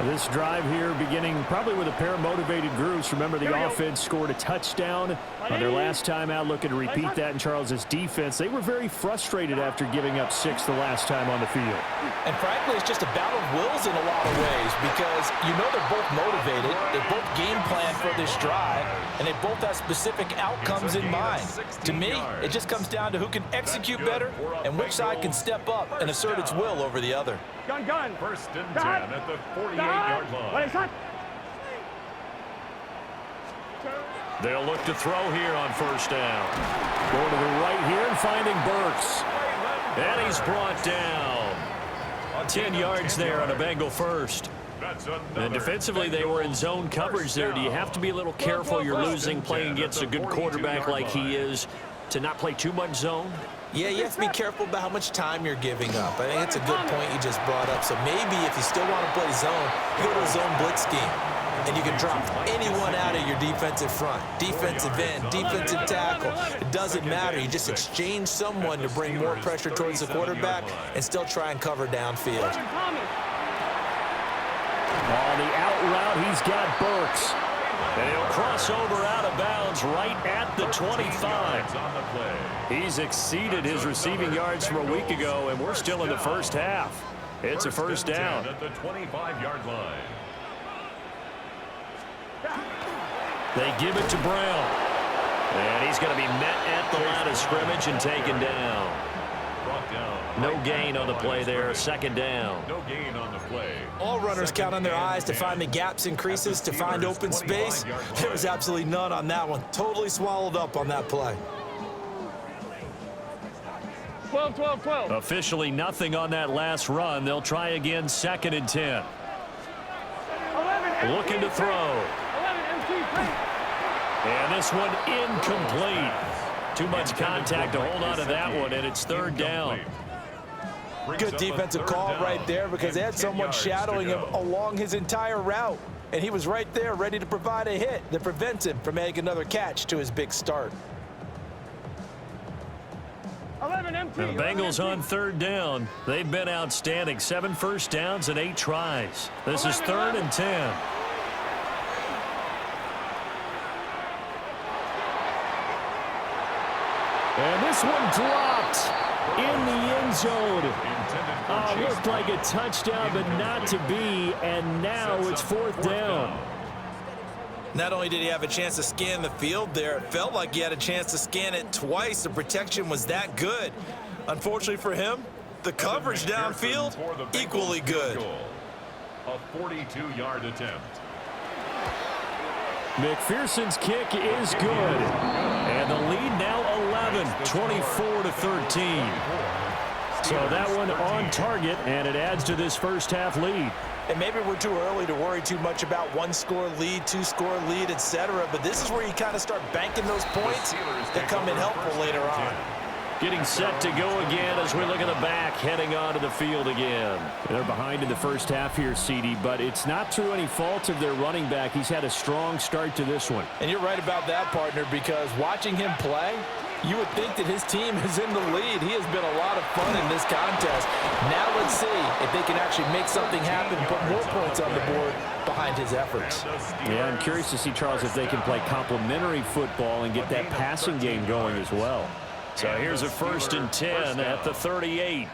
This drive here beginning probably with a pair of motivated groups. Remember, the offense scored a touchdown on their last time out. Looking to repeat that in Charles's defense. They were very frustrated after giving up 6 the last time on the field. And frankly, it's just a battle of wills in a lot of ways because you know they're both motivated. They both game plan for this drive, and they both have specific outcomes in mind. To me, it just comes down to who can execute better and which side can step up and assert its will over the other. Gun. First and 10 at the 48-yard line. They'll look to throw here on first down. Going to the right here and finding Burks. And he's brought down. 10 yards there on a Bengal first. And defensively, they were in zone coverage there. Do you have to be a little careful? You're losing playing against a good quarterback like he is to not play too much zone? Yeah, you have to be careful about how much time you're giving up. I think it's a good point you just brought up. So maybe if you still want to play zone, you go to a zone blitz scheme. And you can drop anyone out of your defensive front, defensive end, defensive tackle. It doesn't matter. You just exchange someone to bring more pressure towards the quarterback and still try and cover downfield. On the out route, he's got Burks. And he'll cross over out of bounds right at the 25. He's exceeded his receiving yards from a week ago, and we're still in the first half. It's a first down. At the 25-yard line. They give it to Brown. And he's going to be met at the line of scrimmage and taken down. No gain on the play there. Second down. No gain on the play. All runners count on their eyes to find the gaps and creases, to find open space. There was absolutely none on that one. Totally swallowed up on that play. 12. Officially nothing on that last run. They'll try again, second and 10. Looking to throw. And this one incomplete. Too much contact to hold on to that one, and it's third down. Good defensive call right there because they had someone shadowing him along his entire route. And he was right there ready to provide a hit that prevents him from making another catch to his big start. And the Bengals on third down. They've been outstanding. 7 first downs and 8 tries. This is third and 10. And this one dropped in the end zone. Looked like a touchdown, but not to be. And now it's fourth down. Not only did he have a chance to scan the field there, it felt like he had a chance to scan it twice. The protection was that good. Unfortunately for him, the coverage downfield, equally good. A 42-yard attempt. McPherson's kick is good. And the lead now 11, 24-13. So that one on target, and it adds to this first half lead. And maybe we're too early to worry too much about 1-score lead, 2-score lead, etc. But this is where you kind of start banking those points that come in helpful later on. Getting set to go again as we look at the back, heading onto the field again. They're behind in the first half here, CD, but it's not through any fault of their running back. He's had a strong start to this one. And you're right about that, partner, because watching him play, you would think that his team is in the lead. He has been a lot of fun in this contest. Now let's see if they can actually make something happen, put more points on the board behind his efforts. Yeah, I'm curious to see, Charles, if they can play complementary football and get that passing game going as well. So here's a first and 10 at the 38.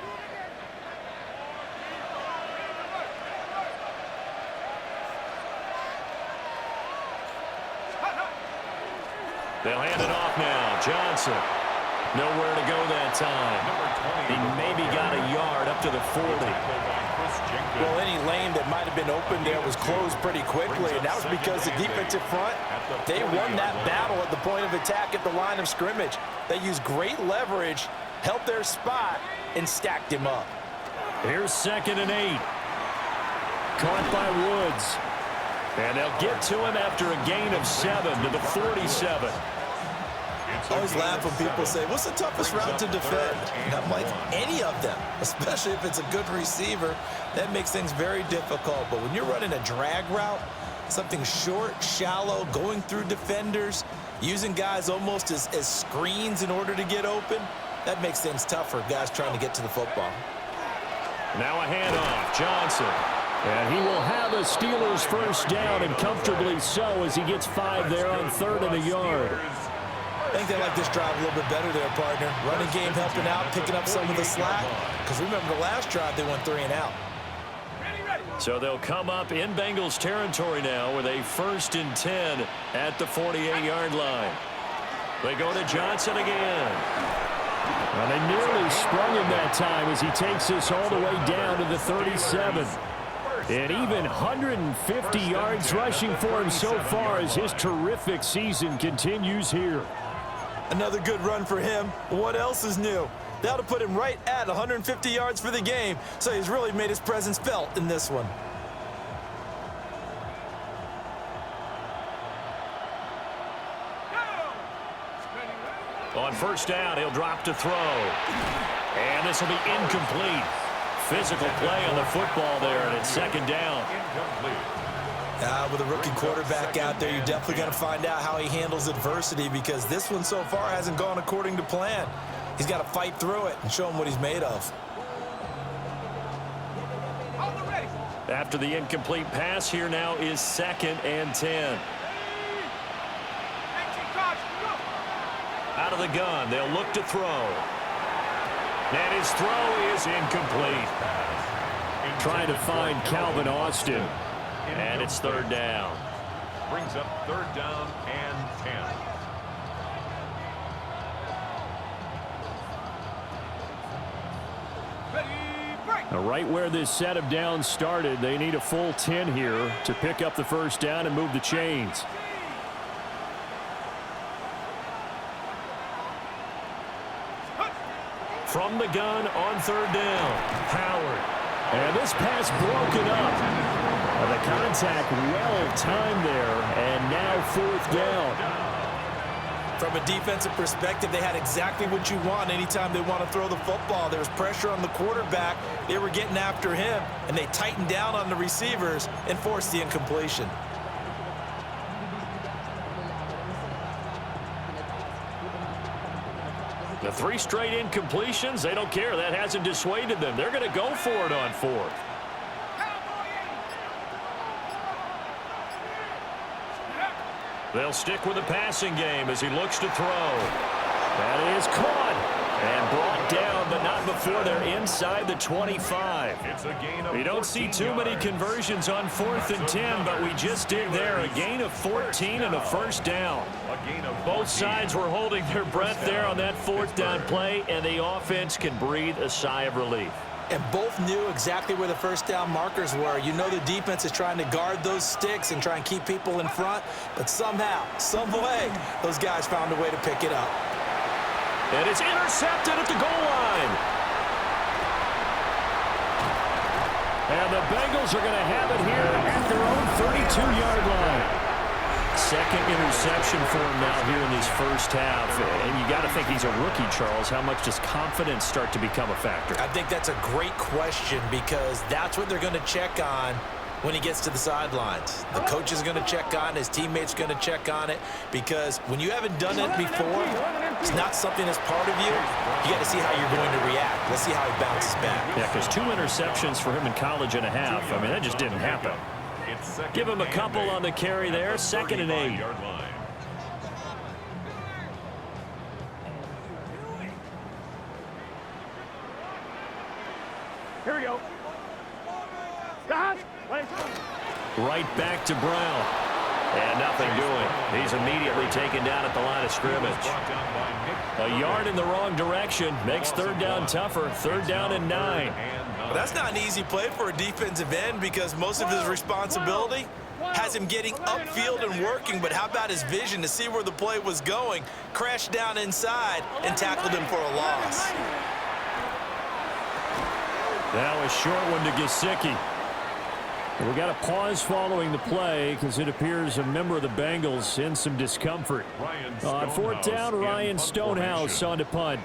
They'll hand it off now. Johnson. Nowhere to go that time. He maybe got a yard up to the 40. Well, any lane that might have been open there was closed pretty quickly, and that was because the defensive front, they won that battle at the point of attack at the line of scrimmage. They used great leverage, held their spot, and stacked him up. Here's second and 8. Caught by Woods. And they'll get to him after a gain of 7 to the 47. I always laugh when people say, what's the toughest route to defend? And I'm like, any of them, especially if it's a good receiver. That makes things very difficult. But when you're running a drag route, something short, shallow, going through defenders, using guys almost as screens in order to get open, that makes things tough for guys trying to get to the football. Now a handoff. Johnson And he will have a Steelers first down, and comfortably so, as he gets 5 there on 3rd and a yard. I think they like this drive a little bit better there, partner. Running game helping out, picking up some of the slack. Because remember, the last drive they went 3 and out. So they'll come up in Bengals territory now with a 1st and 10 at the 48-yard line. They go to Johnson again. Well, they nearly sprung him that time as he takes this all the way down to the 37. And even 150 yards rushing for him so far as his terrific season continues here. Another good run for him. What else is new? That'll put him right at 150 yards for the game, so he's really made his presence felt in this one. On 1st down, he'll drop to throw. And this will be incomplete. Physical play on the football there, and it's 2nd down. With a rookie quarterback out there, you're definitely going to find out how he handles adversity, because this one so far hasn't gone according to plan. He's got to fight through it and show him what he's made of. After the incomplete pass, here now is 2nd and 10. Out of the gun, they'll look to throw. And his throw is incomplete. Trying to find Calvin Austin. And it's 3rd down. Brings up 3rd down and 10. Now, right where this set of downs started, they need a full 10 here to pick up the first down and move the chains. From the gun on 3rd down, Howard. And this pass broken up. The contact well timed there, and now 4th down. From a defensive perspective, they had exactly what you want anytime they want to throw the football. There was pressure on the quarterback. They were getting after him, and they tightened down on the receivers and forced the incompletion. The 3 straight incompletions, they don't care. That hasn't dissuaded them. They're going to go for it on 4th. They'll stick with the passing game as he looks to throw. That is caught And brought down, but not before they're inside the 25. You don't see too many conversions on 4th and 10, but we just did there. A gain of 14 and a first down. Both sides were holding their breath there on that 4th down play, and the offense can breathe a sigh of relief. And both knew exactly where the first down markers were. You know the defense is trying to guard those sticks and try and keep people in front, but somehow, some way, those guys found a way to pick it up. And it's intercepted at the goal line. And the Bengals are going to have it here at their own 32-yard line. Second interception for him now here in this first half. And you got to think he's a rookie, Charles. How much does confidence start to become a factor? I think that's a great question, because that's what they're going to check on when he gets to the sidelines. The coach is going to check on it. His teammates going to check on it, because when you haven't done it before, it's not something that's part of you. You got to see how you're going to react. Let's see how he bounces back. Yeah, because 2 interceptions for him in college and a half. I mean, that just didn't happen. Give him a couple on the carry there. 2nd and 8. Here we go. Stop. Right back to Brown. And nothing doing. He's immediately taken down at the line of scrimmage. A yard in the wrong direction makes 3rd down tougher. 3rd down and 9. Well, that's not an easy play for a defensive end, because most of his responsibility has him getting upfield and working, but how about his vision to see where the play was going, crashed down inside, and tackled him for a loss. Now a short one to Gesicki. We got a pause following the play, because it appears a member of the Bengals in some discomfort. On 4th down, Ryan Stonehouse on to punt.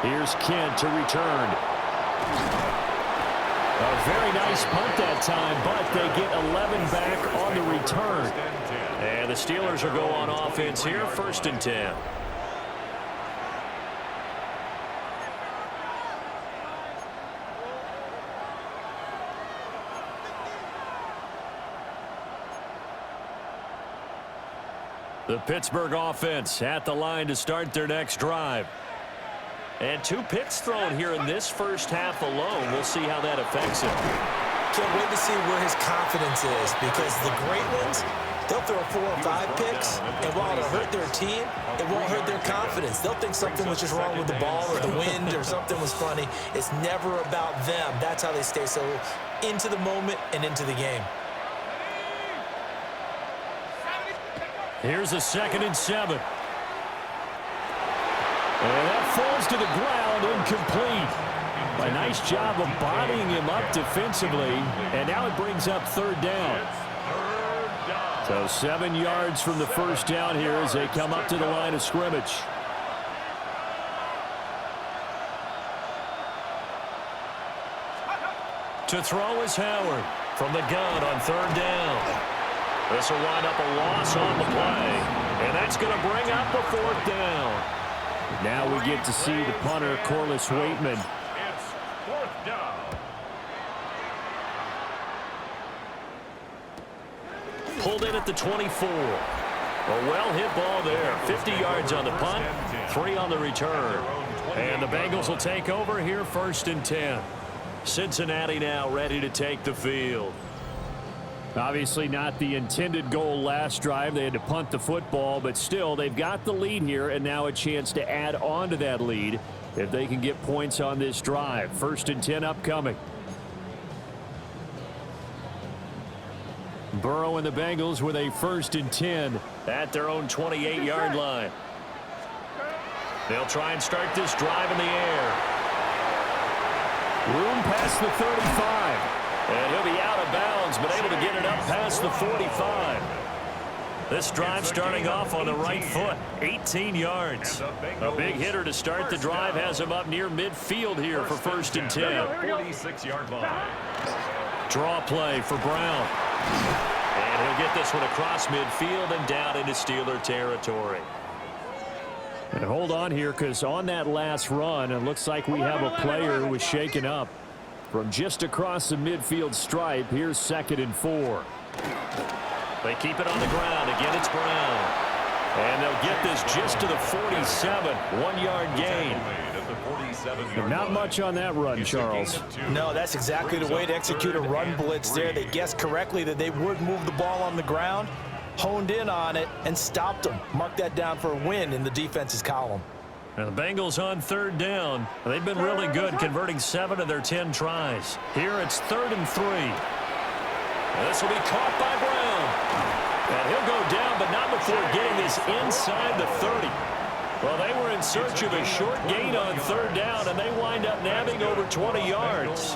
Here's Kent to return. A very nice punt that time, but they get 11 back on the return. And the Steelers will go on offense here, 1st and 10. The Pittsburgh offense at the line to start their next drive. And 2 picks thrown here in this first half alone. We'll see how that affects him. Can't wait to see where his confidence is, because the great ones, they'll throw 4 or 5 picks, and while it'll hurt their team, it won't hurt their confidence. They'll think something was just wrong with the ball or the wind or something was funny. It's never about them. That's how they stay so into the moment and into the game. Here's a 2nd and 7. And that falls to the ground, incomplete. A nice job of bodying him up defensively, and now it brings up 3rd down. So 7 yards from the first down here as they come up to the line of scrimmage. To throw is Howard from the gun on 3rd down. This will wind up a loss on the play, and that's going to bring up a 4th down. Now we get to see the punter, Corliss Waitman. It's 4th down. Pulled in at the 24. A well-hit ball there. 50 yards on the punt, 3 on the return. And the Bengals will take over here, 1st and 10. Cincinnati now ready to take the field. Obviously not the intended goal last drive. They had to punt the football, but still they've got the lead here, and now a chance to add on to that lead if they can get points on this drive. 1st and 10 upcoming. Burrow and the Bengals with a 1st and 10 at their own 28-yard line. They'll try and start this drive in the air. Room past the 35. And he'll be out of bounds, but able to get it up past the 45. This drive starting off on the right foot, 18 yards. A big hitter to start the drive has him up near midfield here for 1st and 10. 46-yard line. Draw play for Brown. And he'll get this one across midfield and down into Steeler territory. And hold on here, because on that last run, it looks like we have a player who was shaken up. From just across the midfield stripe, here's 2nd and 4. They keep it on the ground. Again, it's Brown. And they'll get this just to the 47. 1-yard gain. Not much on that run, Charles. No, that's exactly the way to execute a run blitz there. They guessed correctly that they would move the ball on the ground, honed in on it, and stopped them. Mark that down for a win in the defense's column. Now the Bengals on 3rd down. They've been really good, converting 7 of their 10 tries. Here it's 3rd and 3. This will be caught by Brown. And he'll go down, but not before getting this inside the 30. Well, they were in search of a short gain on 3rd down, and they wind up nabbing over 20 yards.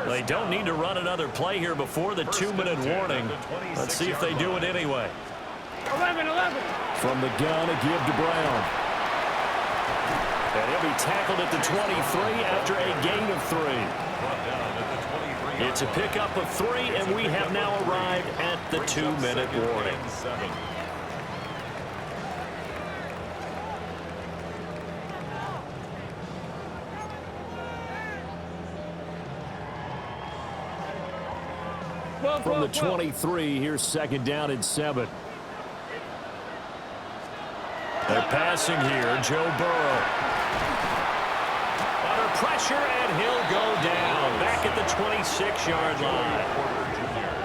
They don't need to run another play here before the 2-minute warning. Let's see if they do it anyway. 11. From the gun, a give to Brown. And he'll be tackled at the 23 after a gain of 3. It's a pickup of 3, and we have now arrived at the 2-minute warning. From the 23, here's 2nd down and 7. They're passing here, Joe Burrow. Under pressure, and he'll go down. Back at the 26-yard line.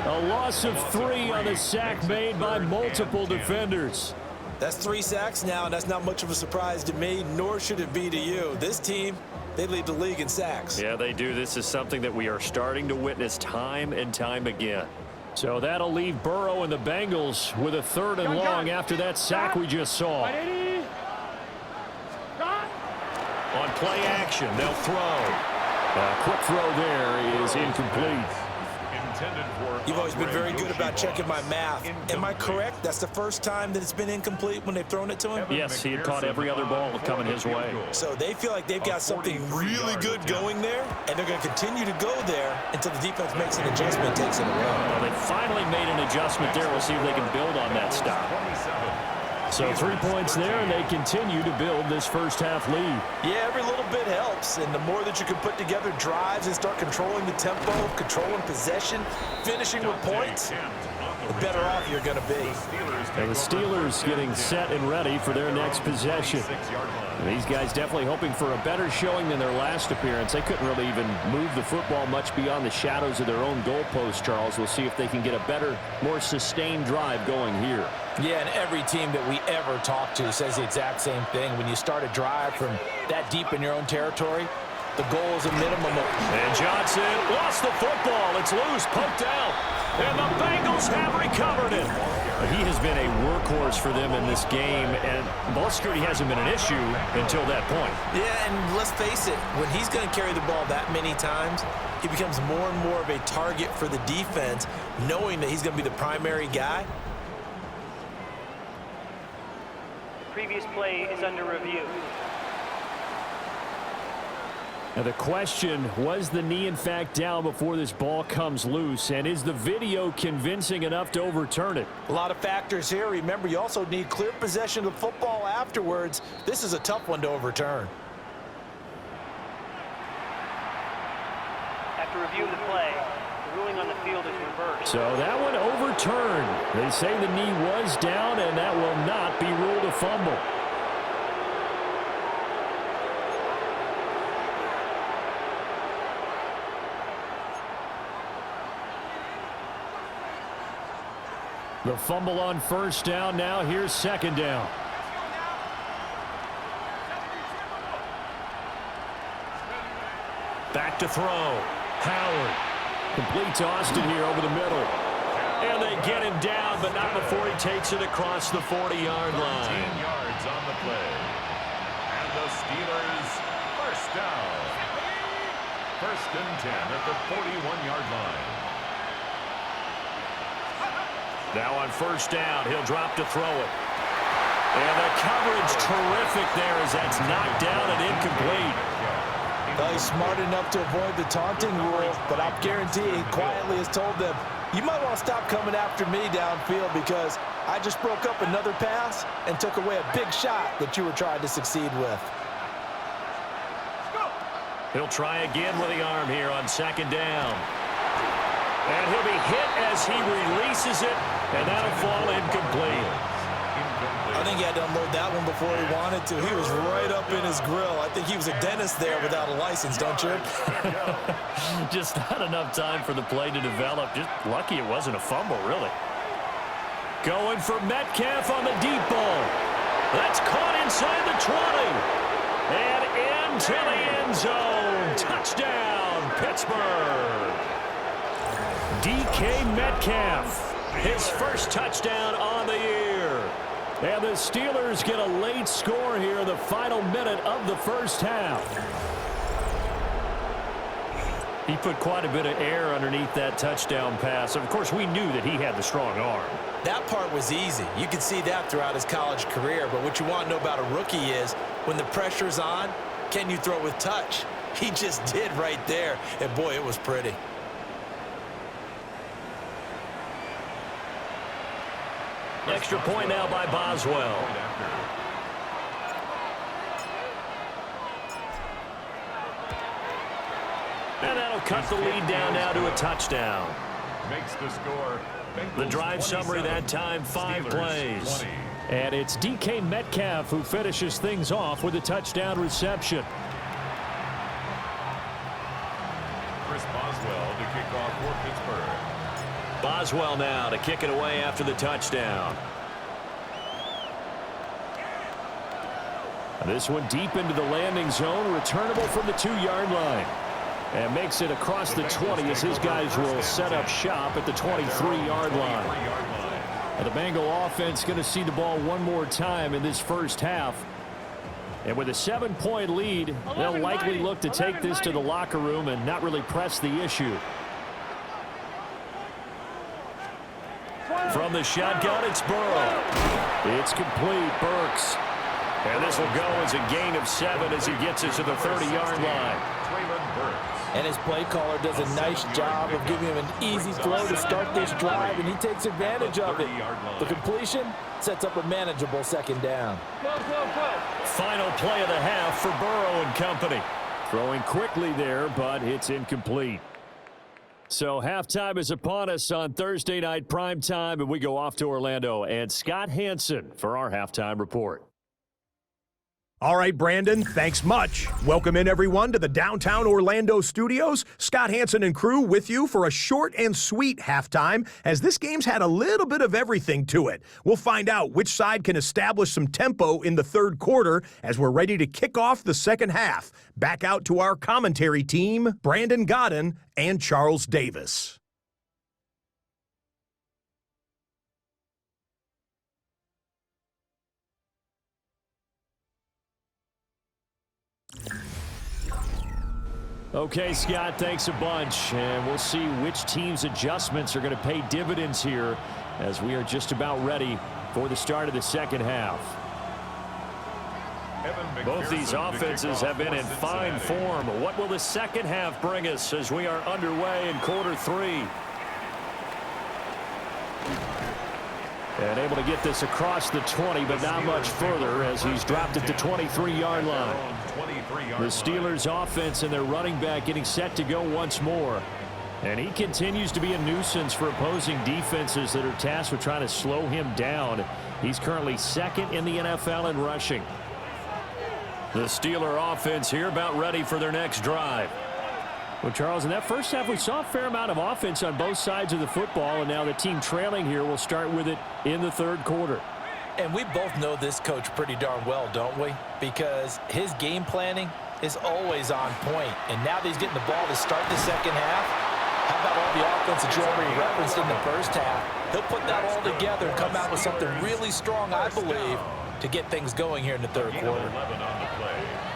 A loss of 3 on the sack made by multiple defenders. That's 3 sacks now, and that's not much of a surprise to me, nor should it be to you. This team, they lead the league in sacks. Yeah, they do. This is something that we are starting to witness time and time again. So that'll leave Burrow and the Bengals with a 3rd and long after that sack we just saw. On play action, they'll throw. A quick throw there is incomplete. You've always been very good about checking my math. Am I correct? That's the first time that it's been incomplete when they've thrown it to him? Yes, he had caught every other ball coming his way. So they feel like they've got something really good going there, and they're going to continue to go there until the defense makes an adjustment and takes it away. Well, they finally made an adjustment there. We'll see if they can build on that stop. So 3 points there, and they continue to build this first half lead. Yeah, every little bit helps, and the more that you can put together drives and start controlling the tempo, controlling possession, finishing with points, the better off you're going to be. And the Steelers getting set and ready for their next possession. These guys definitely hoping for a better showing than their last appearance. They couldn't really even move the football much beyond the shadows of their own goalpost, Charles. We'll see if they can get a better, more sustained drive going here. Yeah, and every team that we ever talk to says the exact same thing. When you start a drive from that deep in your own territory, the goal is a minimum of... And Johnson lost the football. It's loose, poked out. And the Bengals have recovered it. He has been a workhorse for them in this game, and ball security hasn't been an issue until that point. Yeah, and let's face it, when he's going to carry the ball that many times, he becomes more and more of a target for the defense, knowing that he's going to be the primary guy. Previous play is under review. Now the question, was the knee in fact down before this ball comes loose, and is the video convincing enough to overturn it? A lot of factors here. Remember, you also need clear possession of the football afterwards. This is a tough one to overturn. After reviewing the play, the ruling on the field is reversed. So that one overturned. They say the knee was down, and that will not be ruled a fumble. The fumble on first down. Now here's second down. Back to throw. Howard. Complete to Austin here over the middle. And they get him down, but not before he takes it across the 40-yard line. 13 yards on the play. And the Steelers first down. First and 10 at the 41-yard line. Now on first down, he'll drop to throw it. And the coverage terrific there as that's knocked down and incomplete. Well, he's smart enough to avoid the taunting rule, but I'm guaranteeing quietly has told them, you might want to stop coming after me downfield because I just broke up another pass and took away a big shot that you were trying to succeed with. He'll try again with the arm here on second down. And he'll be hit as he releases it, and that'll fall incomplete. I think he had to unload that one before he wanted to. He was right up in his grill. I think he was a dentist there without a license, don't you? Just not enough time for the play to develop. Just lucky it wasn't a fumble, really. Going for Metcalf on the deep ball. That's caught inside the 20. And into the end zone. Touchdown, Pittsburgh. DK Metcalf, his first touchdown on the year. And the Steelers get a late score here in the final minute of the first half. He put quite a bit of air underneath that touchdown pass. Of course, we knew that he had the strong arm. That part was easy. You could see that throughout his college career. But what you want to know about a rookie is when the pressure's on, can you throw with touch? He just did right there. And, boy, it was pretty. Extra point now by Boswell. And that'll cut the lead down now to a touchdown. Makes the score. The drive summary that time, 5 plays. And it's DK Metcalf who finishes things off with a touchdown reception. Chris Boswell to kick off for Pittsburgh. Boswell now to kick it away after the touchdown. This one deep into the landing zone, returnable from the 2-yard line. And makes it across the 20 as his guys will set up shop at the 23-yard line. And the Bengal offense going to see the ball one more time in this first half. And with a 7-point lead, they'll likely look to take this to the locker room and not really press the issue. From the shotgun, it's Burrow. It's complete. Burks. And this will go as a gain of 7 as he gets it to the 30-yard line. And his play caller does a nice job of giving him an easy throw to start this drive, and he takes advantage of it. The completion sets up a manageable second down. Final play of the half for Burrow and company. Throwing quickly there, but it's incomplete. So halftime is upon us on Thursday night primetime, and we go off to Orlando. And Scott Hansen for our halftime report. All right, Brandon, thanks much. Welcome in, everyone, to the downtown Orlando studios. Scott Hansen and crew with you for a short and sweet halftime, as this game's had a little bit of everything to it. We'll find out which side can establish some tempo in the third quarter as we're ready to kick off the second half. Back out to our commentary team, Brandon Godden and Charles Davis. Okay, Scott, thanks a bunch. And we'll see which team's adjustments are going to pay dividends here as we are just about ready for the start of the second half. Both these offenses have been in fine form. What will the second half bring us as we are underway in quarter three? And able to get this across the 20, but not much further as he's dropped at the 23-yard line. The Steelers offense and their running back getting set to go once more. And he continues to be a nuisance for opposing defenses that are tasked with trying to slow him down. He's currently second in the NFL in rushing. The Steeler offense here about ready for their next drive. Well, Charles, in that first half, we saw a fair amount of offense on both sides of the football, and now the team trailing here will start with it in the third quarter. And we both know this coach pretty darn well, don't we? Because his game planning is always on point. And now that he's getting the ball to start the second half, how about all the offense that you already referenced in the first half? He'll put that all together and come out with something really strong, I believe, to get things going here in the third quarter.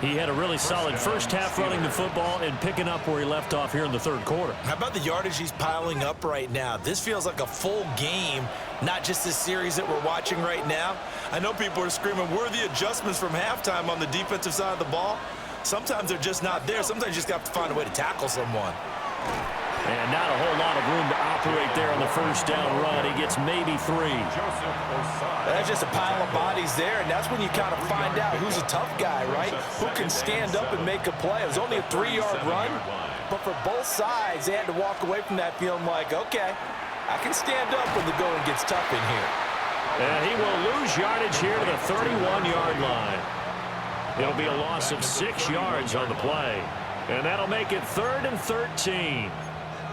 He had a really solid first half running the football and picking up where he left off here in the third quarter. How about the yardage he's piling up right now? This feels like a full game, not just this series that we're watching right now. I know people are screaming, where are the adjustments from halftime on the defensive side of the ball? Sometimes they're just not there. Sometimes you just have to find a way to tackle someone. And not a whole lot of room to operate there on the first down run. He gets maybe 3. That's just a pile of bodies there, and that's when you kind of find out who's a tough guy, right? Who can stand up and make a play. It was only a 3-yard run, but for both sides, they had to walk away from that feeling like, okay, I can stand up when the going gets tough in here. And he will lose yardage here to the 31-yard line. It'll be a loss of 6 yards on the play, and that'll make it 3rd and 13.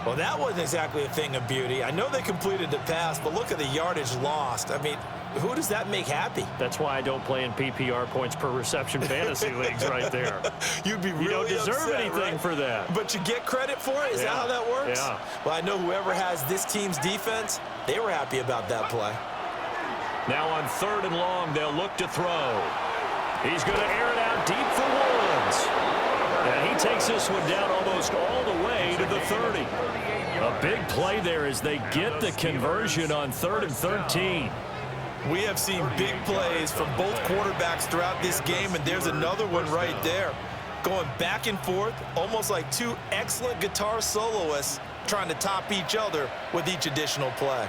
Well, that wasn't exactly a thing of beauty. I know they completed the pass, but look at the yardage lost. I mean, who does that make happy? That's why I don't play in PPR points per reception fantasy leagues right there. You'd be really You don't deserve upset, anything right? for that. But you get credit for it? Is that how that works? Yeah. Well, I know whoever has this team's defense, they were happy about that play. Now on 3rd and long, they'll look to throw. He's going to air it out deep for Woods. And he takes this one down almost all the way to the 30. A big play there as they get the conversion on 3rd and 13. We have seen big plays from both quarterbacks throughout this game, and there's another one right there. Going back and forth, almost like two excellent guitar soloists trying to top each other with each additional play.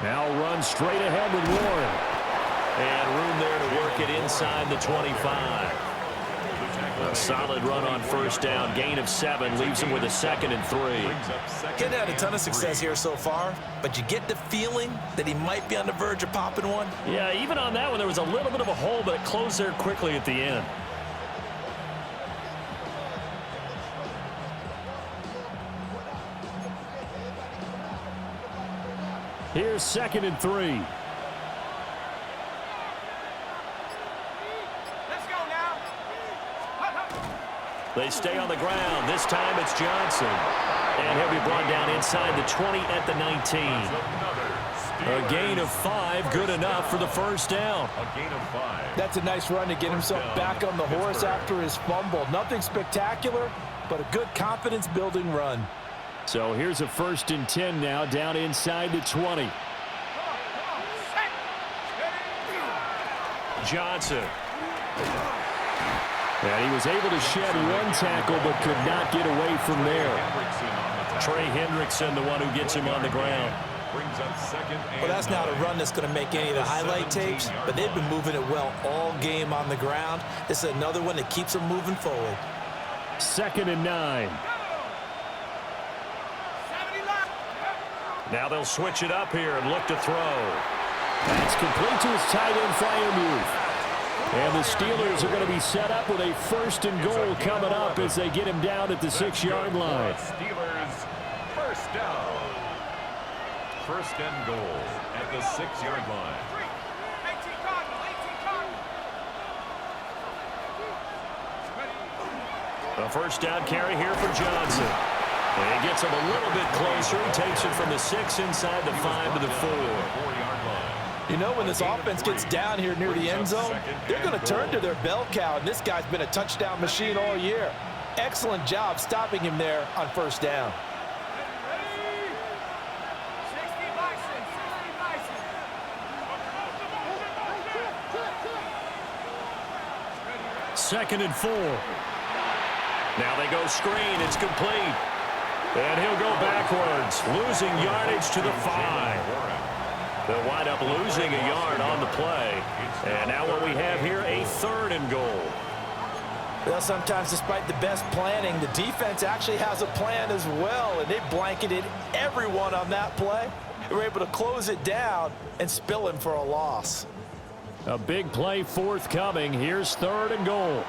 Now run straight ahead with Warren. And room there to work it inside the 25. A solid run on first down. Gain of 7 leaves him with a 2nd and 3. Hadn't had a ton of success here so far, but you get the feeling that he might be on the verge of popping one. Yeah, even on that one, there was a little bit of a hole, but it closed there quickly at the end. Here's 2nd and 3. They stay on the ground. This time it's Johnson. And he'll be brought down inside the 20 at the 19. A gain of 5, good enough for the first down. A gain of 5. That's a nice run to get himself back on the horse after his fumble. Nothing spectacular, but a good confidence-building run. So here's a 1st and 10 now, down inside the 20. Johnson. And he was able to shed one tackle, but could not get away from there. Trey Hendrickson, the one who gets him on the ground. brings up second and Well, that's not a run that's going to make any of the highlight tapes, but they've been moving it well all game on the ground. This is another one that keeps them moving forward. 2nd and 9. Now they'll switch it up here and look to throw. That's complete to his tight end, Freiermuth. And the Steelers are going to be set up with a 1st and goal coming up as they get him down at the 6-yard line. Steelers first down. 1st and goal at the 6-yard line. A 1st down carry here for Johnson. And he gets him a little bit closer. He takes it from the 6 inside the 5 to the 4. You know, when this offense gets down here near the end zone, they're going to turn to their bell cow, and this guy's been a touchdown machine all year. Excellent job stopping him there on 1st down. Second and 4. Now they go screen. It's complete. And he'll go backwards, losing yardage to the 5. They'll wind up losing a yard on the play. And now what we have here, a 3rd and goal. Well, sometimes despite the best planning, the defense actually has a plan as well, and they blanketed everyone on that play. They were able to close it down and spill him for a loss. A big play forthcoming. Here's 3rd and goal.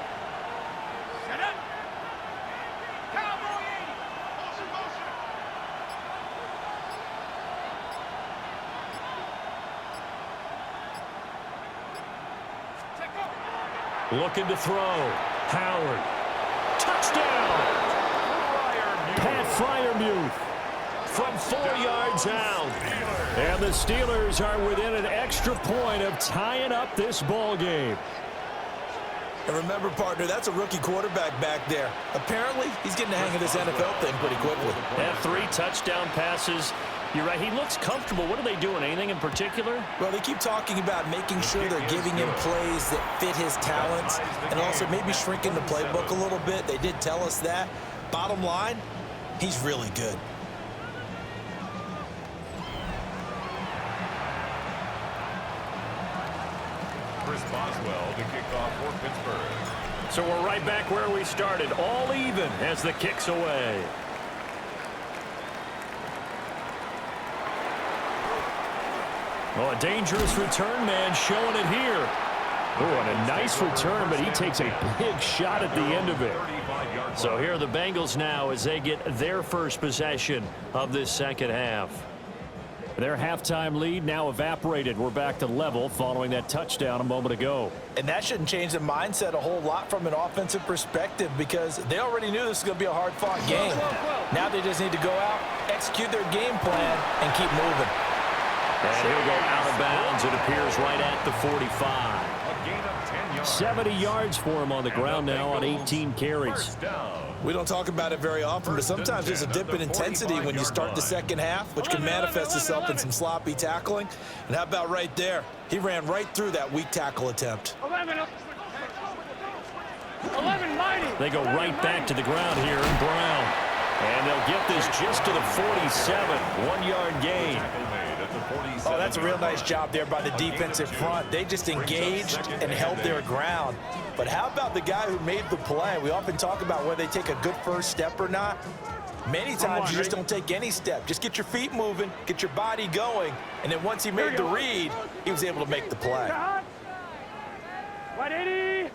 Looking to throw. Howard. Touchdown! Pat Freiermuth From 4 yards out. And the Steelers are within an extra point of tying up this ball game. And remember, partner, that's a rookie quarterback back there. Apparently, he's getting the hang of this NFL thing pretty quickly. Had 3 touchdown passes. You're right, he looks comfortable. What are they doing? Anything in particular? Well, they keep talking about making sure they're giving him plays that fit his talents and also maybe shrinking the playbook a little bit. They did tell us that. Bottom line, he's really good. Chris Boswell to kick off for Pittsburgh. So we're right back where we started, all even as the kick's away. Oh, a dangerous return man showing it here. Oh, and a nice return, but he takes a big shot at the end of it. So here are the Bengals now as they get their first possession of this second half. Their halftime lead now evaporated. We're back to level following that touchdown a moment ago. And that shouldn't change the mindset a whole lot from an offensive perspective because they already knew this was going to be a hard-fought game. Now they just need to go out, execute their game plan, and keep moving. And he'll go out of bounds. It appears right at the 45. A gain of 10 yards. 70 yards for him on the ground now on 18 carries. First down. We don't talk about it very often, but sometimes there's a dip in intensity when you start the second half, which can manifest itself in some sloppy tackling. And how about right there? He ran right through that weak tackle attempt. 11 mighty. They go right back to the ground here in Brown. And they'll get this just to the 47. 1-yard gain. Oh, that's a real nice job there by the defensive front. They just engaged and held their ground. But how about the guy who made the play? We often talk about whether they take a good first step or not. Many times you just don't take any step. Just get your feet moving, get your body going, and then once he made the read, he was able to make the play. 180.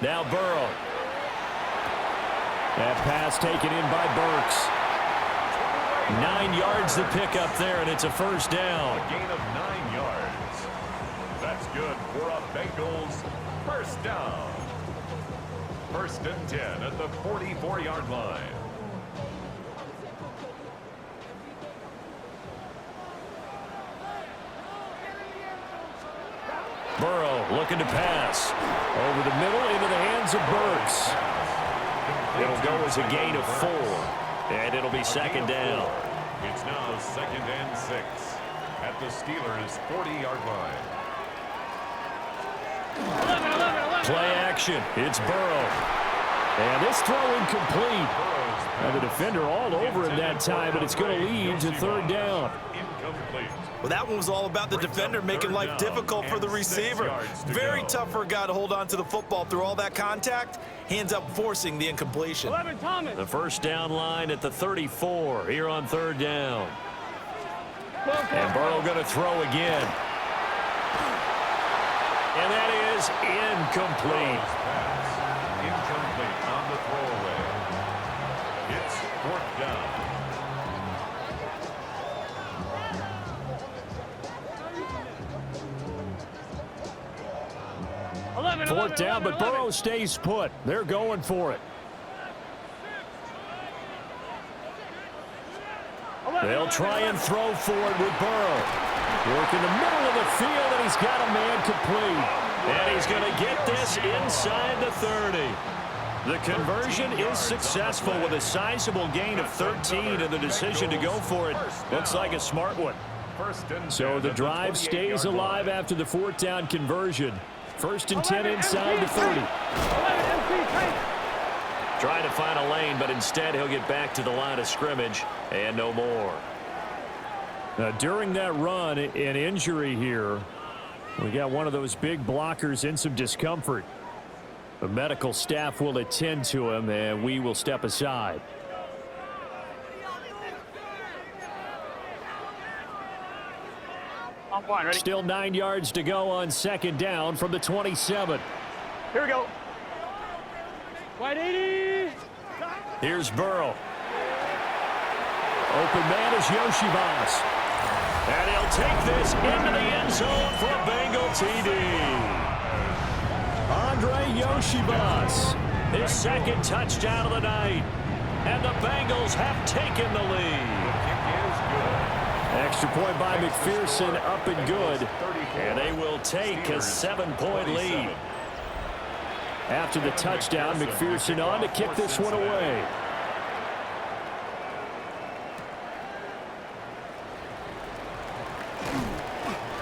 Now Burrow. That pass taken in by Burks. 9 yards to pick up there, and it's a first down. A gain of 9 yards. That's good for a Bengals first down. 1st and 10 at the 44-yard line. Burrow looking to pass. Over the middle into the hands of Burks. It'll go as a gain of 4, and it'll be second down. It's now 2nd and 6 at the Steelers' 40-yard line. 11. Play action. It's Burrow. And this throw incomplete. Burrow's The defender all over him that time, but it's going to lead to third down. Well, that one was all about the defender making life difficult for the receiver. Very tough for a guy to hold on to the football through all that contact. He ends up forcing the incompletion. The first down line at the 34 here on third down. And Burrow going to throw again. And that is incomplete. Incomplete on the throwaway. It's fourth down. Fourth down, but Burrow stays put. They're going for it. They'll try and throw for it with Burrow. Work in the middle of the field, and he's got a man complete. And he's going to get this inside the 30. The conversion is successful with a sizable gain of 13, and the decision to go for it looks like a smart one. So the drive stays alive after the fourth down conversion. First and 10 inside the 30. Trying to find a lane, but instead he'll get back to the line of scrimmage and no more. Now, during that run, an injury here. We got one of those big blockers in some discomfort. The medical staff will attend to him, and we will step aside. Still 9 yards to go on second down from the 27. Here we go. Wide 80. Here's Burrow. Open man is Yoshibas. And he'll take this into the end zone for a Bengal TD. Andre Yoshibas. His second touchdown of the night. And the Bengals have taken the lead. Extra point by McPherson, up and good. And they will take a 7-point lead. After the touchdown, McPherson on to kick this one away.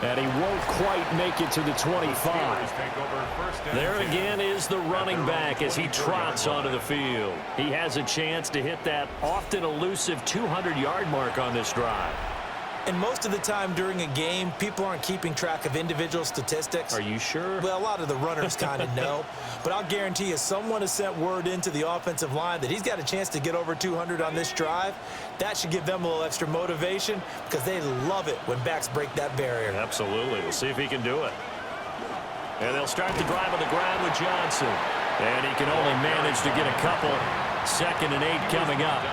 And he won't quite make it to the 25. There again is the running back as he trots onto the field. He has a chance to hit that often elusive 200-yard mark on this drive. And most of the time during a game, people aren't keeping track of individual statistics. Are you sure? Well, a lot of the runners kind of know. But I'll guarantee you, someone has sent word into the offensive line that he's got a chance to get over 200 on this drive. That should give them a little extra motivation because they love it when backs break that barrier. Absolutely. We'll see if he can do it. And they'll start the drive on the ground with Johnson. And he can only manage to get a couple. 2nd and 8 coming up.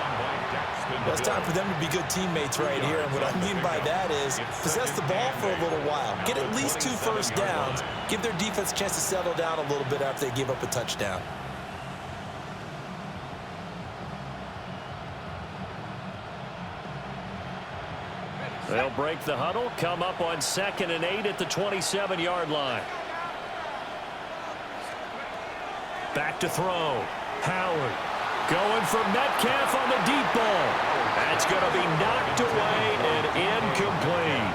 Well, it's time for them to be good teammates right here. And what I mean by that is possess the ball for a little while. Get at least 2 first downs. Give their defense a chance to settle down a little bit after they give up a touchdown. They'll break the huddle, come up on 2nd and 8 at the 27-yard line. Back to throw. Howard. Going for Metcalf on the deep ball. That's going to be knocked away and incomplete.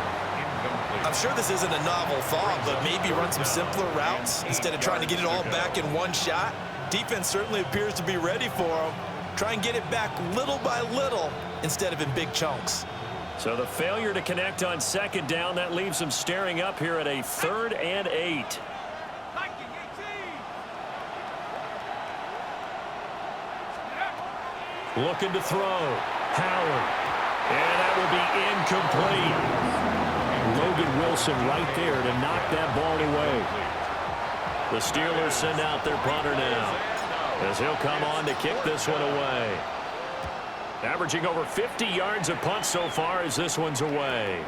I'm sure this isn't a novel thought, but maybe run some simpler routes instead of trying to get it all back in one shot. Defense certainly appears to be ready for them. Try and get it back little by little instead of in big chunks. So the failure to connect on 2nd down, that leaves them staring up here at a 3rd and 8. Looking to throw. Howard. And that will be incomplete. Logan Wilson right there to knock that ball away. The Steelers send out their punter now as he'll come on to kick this one away. Averaging over 50 yards a punt so far as this one's away.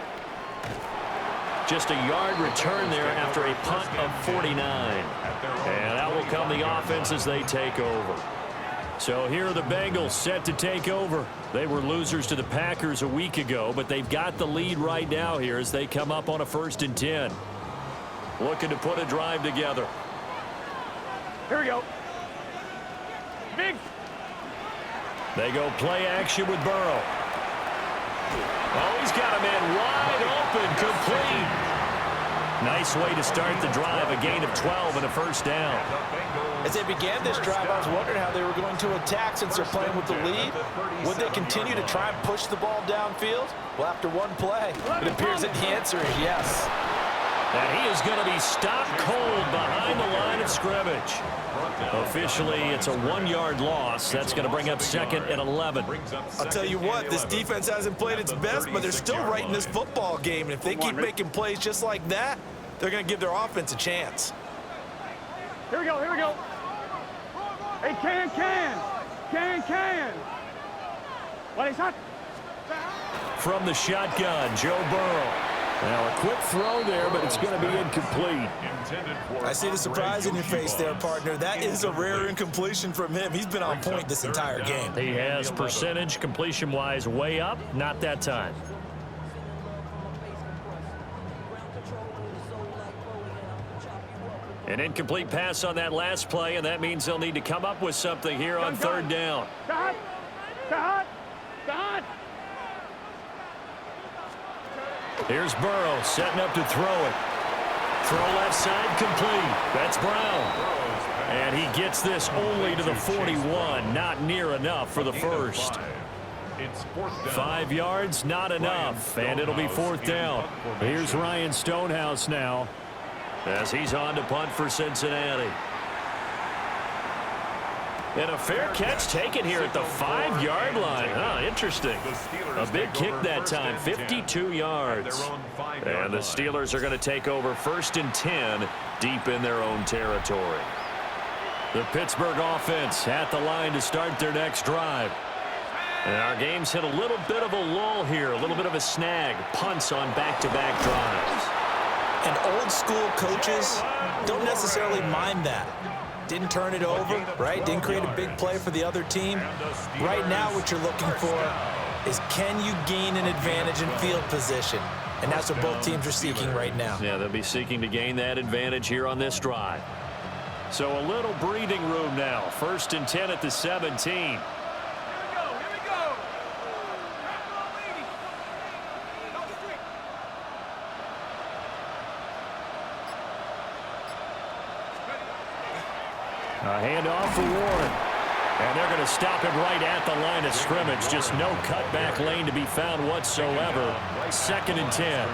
Just a yard return there after a punt of 49. And out will come the offense as they take over. So here are the Bengals set to take over. They were losers to the Packers a week ago, but they've got the lead right now here as they come up on a 1st and 10. Looking to put a drive together. Here we go. Big. They go play action with Burrow. Oh, he's got a man wide open, complete. Nice way to start the drive, a gain of 12 and a first down. As they began this drive, I was wondering how they were going to attack since they're playing with the lead. Would they continue to try and push the ball downfield? Well, after one play, it appears that the answer is yes. And he is going to be stopped cold behind the line of scrimmage. Officially, it's a 1-yard loss. That's going to bring up second and 11. I'll tell you what, this defense hasn't played its best, but they're still right in this football game. And if they keep making plays just like that, they're going to give their offense a chance. Here we go, here we go. Hey, can. What is that? From the shotgun, Joe Burrow. Now, a quick throw there, but it's going to be incomplete. I see the surprise in your face there, partner. That is a rare incompletion from him. He's been on point this entire game. He has percentage completion-wise way up, not that time. An incomplete pass on that last play, and that means they'll need to come up with something here on third down. Cut. Here's Burrow setting up to throw it. Throw left side complete. That's Brown. And he gets this only to the 41. Not near enough for the first. 5 yards, not enough. And it'll be fourth down. Here's Ryan Stonehouse now. As he's on to punt for Cincinnati. And a fair catch taken here at the 5-yard line. Interesting. A big kick that time, 52 yards. And the Steelers are going to take over 1st and 10 deep in their own territory. The Pittsburgh offense at the line to start their next drive. And our game's hit a little bit of a lull here, a little bit of a snag. Punts on back-to-back drives. And old school coaches don't necessarily mind that. Didn't turn it over, right? Didn't create a big play for the other team. Right now what you're looking for is, can you gain an advantage in field position? And that's what both teams are seeking right now. Yeah, they'll be seeking to gain that advantage here on this drive. So a little breathing room now. 1st and 10 at the 17. A handoff for Warren. And they're going to stop him right at the line of scrimmage. Just no cutback lane to be found whatsoever. 2nd and 10.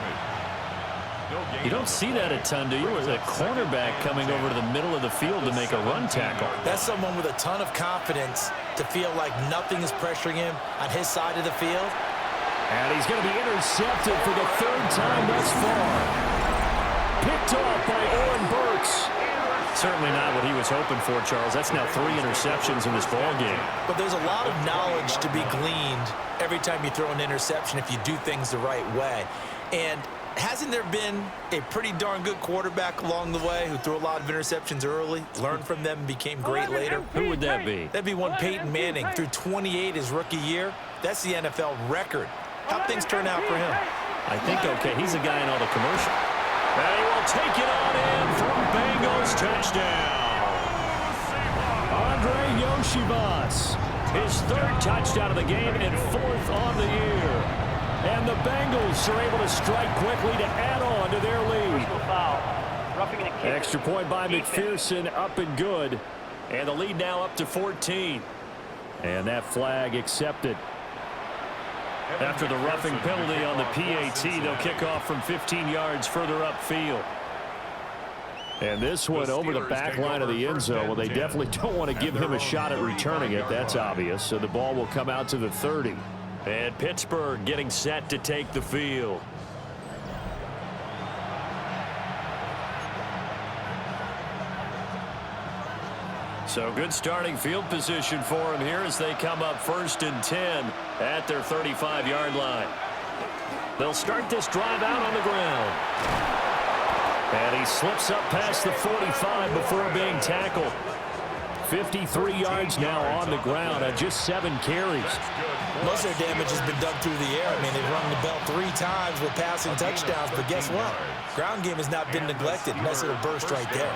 You don't see that a ton, do you? With a cornerback coming over to the middle of the field to make a run tackle. That's someone with a ton of confidence to feel like nothing is pressuring him on his side of the field. And he's going to be intercepted for the 3rd time thus far. Picked off by Oren Burks. Certainly not what he was hoping for, Charles. That's now 3 interceptions in this ball game. But there's a lot of knowledge to be gleaned every time you throw an interception if you do things the right way. And hasn't there been a pretty darn good quarterback along the way who threw a lot of interceptions early, learned from them, and became great later? Who would that be? That'd be one Peyton Manning. Threw 28 his rookie year. That's the NFL record. How'd things turn out for him? I think, okay, he's a guy in all the commercials. And he will take it on in from Bengals touchdown. Andre Yoshibas. His 3rd touchdown of the game and 4th on the year. And the Bengals are able to strike quickly to add on to their lead. Extra point by McPherson, up and good. And the lead now up to 14. And that flag accepted. After the roughing penalty on the PAT, they'll kick off from 15 yards further upfield. And this one over the back line of the end zone. Well, they definitely don't want to give him a shot at returning it. That's obvious. So the ball will come out to the 30. And Pittsburgh getting set to take the field. So good starting field position for him here as they come up 1st and 10 at their 35-yard line. They'll start this drive out on the ground. And he slips up past the 45 before being tackled. 53 yards now on the ground on just 7 carries. Most of their damage has been done through the air. I mean, they've rung the bell 3 times with passing touchdowns, but guess what? Ground game has not been neglected. Nice little burst right there.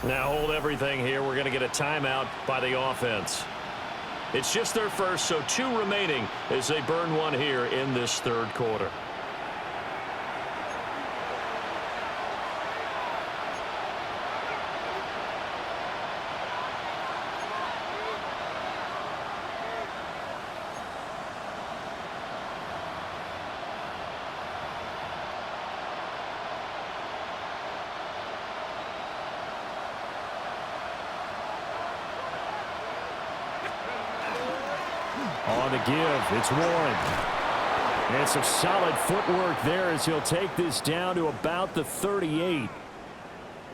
Now hold everything here. We're going to get a timeout by the offense. It's just their first, so 2 remaining as they burn one here in this third quarter. On the give, it's Warren. And some solid footwork there as he'll take this down to about the 38.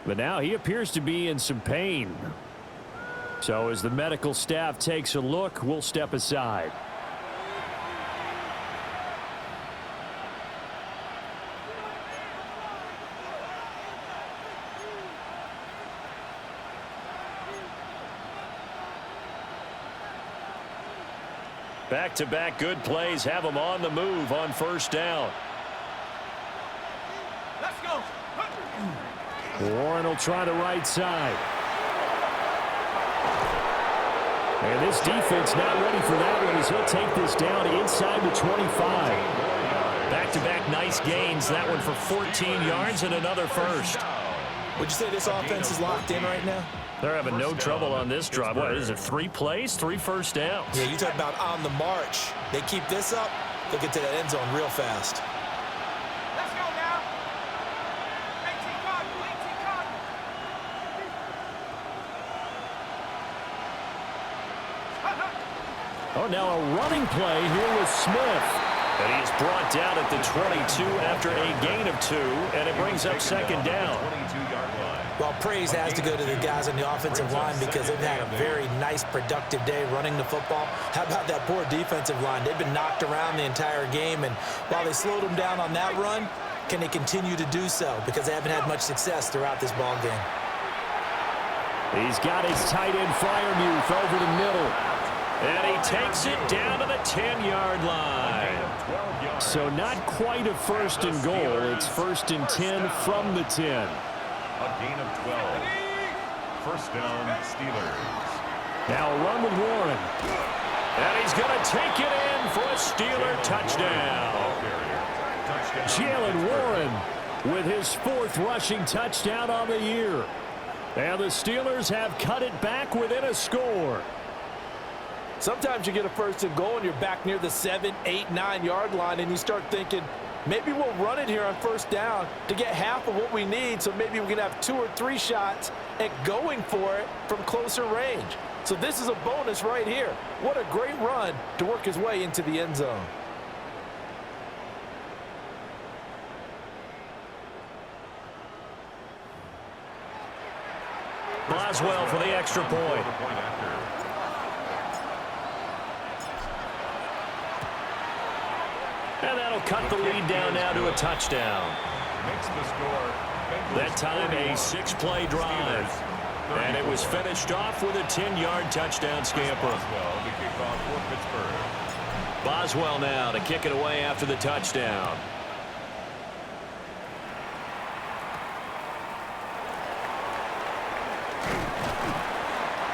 But now he appears to be in some pain. So as the medical staff takes a look, we'll step aside. Back-to-back good plays have them on the move on first down. Let's go. Warren will try the right side. And this defense not ready for that one as he'll take this down inside the 25. Back-to-back nice gains. That one for 14 yards and another first. Would you say this offense is locked in right now? They're having no trouble on this drive. What is it, 3 plays, 3 first downs? Yeah, you talk about on the march. They keep this up, they'll get to that end zone real fast. Let's go now. 18 card. Oh, now a running play here with Smith. And he is brought down at the 22 after a gain of 2, and it brings up second down. Well, praise has to go to the guys on the offensive line because they've had a very nice, productive day running the football. How about that poor defensive line? They've been knocked around the entire game, and while they slowed them down on that run, can they continue to do so? Because they haven't had much success throughout this ball game. He's got his tight end Fryermuth over the middle. And he takes it down to the 10-yard line. So not quite a first and goal. It's first and 10 from the 10. A gain of 12. First down, Steelers. Now a run with Warren. And he's going to take it in for a Steeler touchdown. Jalen Warren with his 4th rushing touchdown on the year. And the Steelers have cut it back within a score. Sometimes you get a first and goal and you're back near the 7, 8, 9 yard line and you start thinking, maybe we'll run it here on first down to get half of what we need, so maybe we can have 2 or 3 shots at going for it from closer range. So this is a bonus right here. What a great run to work his way into the end zone. Boswell for the extra point. And that'll cut the lead down now to a touchdown. Makes the score. That time a 6-play drive. And it was finished off with a 10-yard touchdown scamper. Boswell, the kickoff for Pittsburgh. Boswell now to kick it away after the touchdown.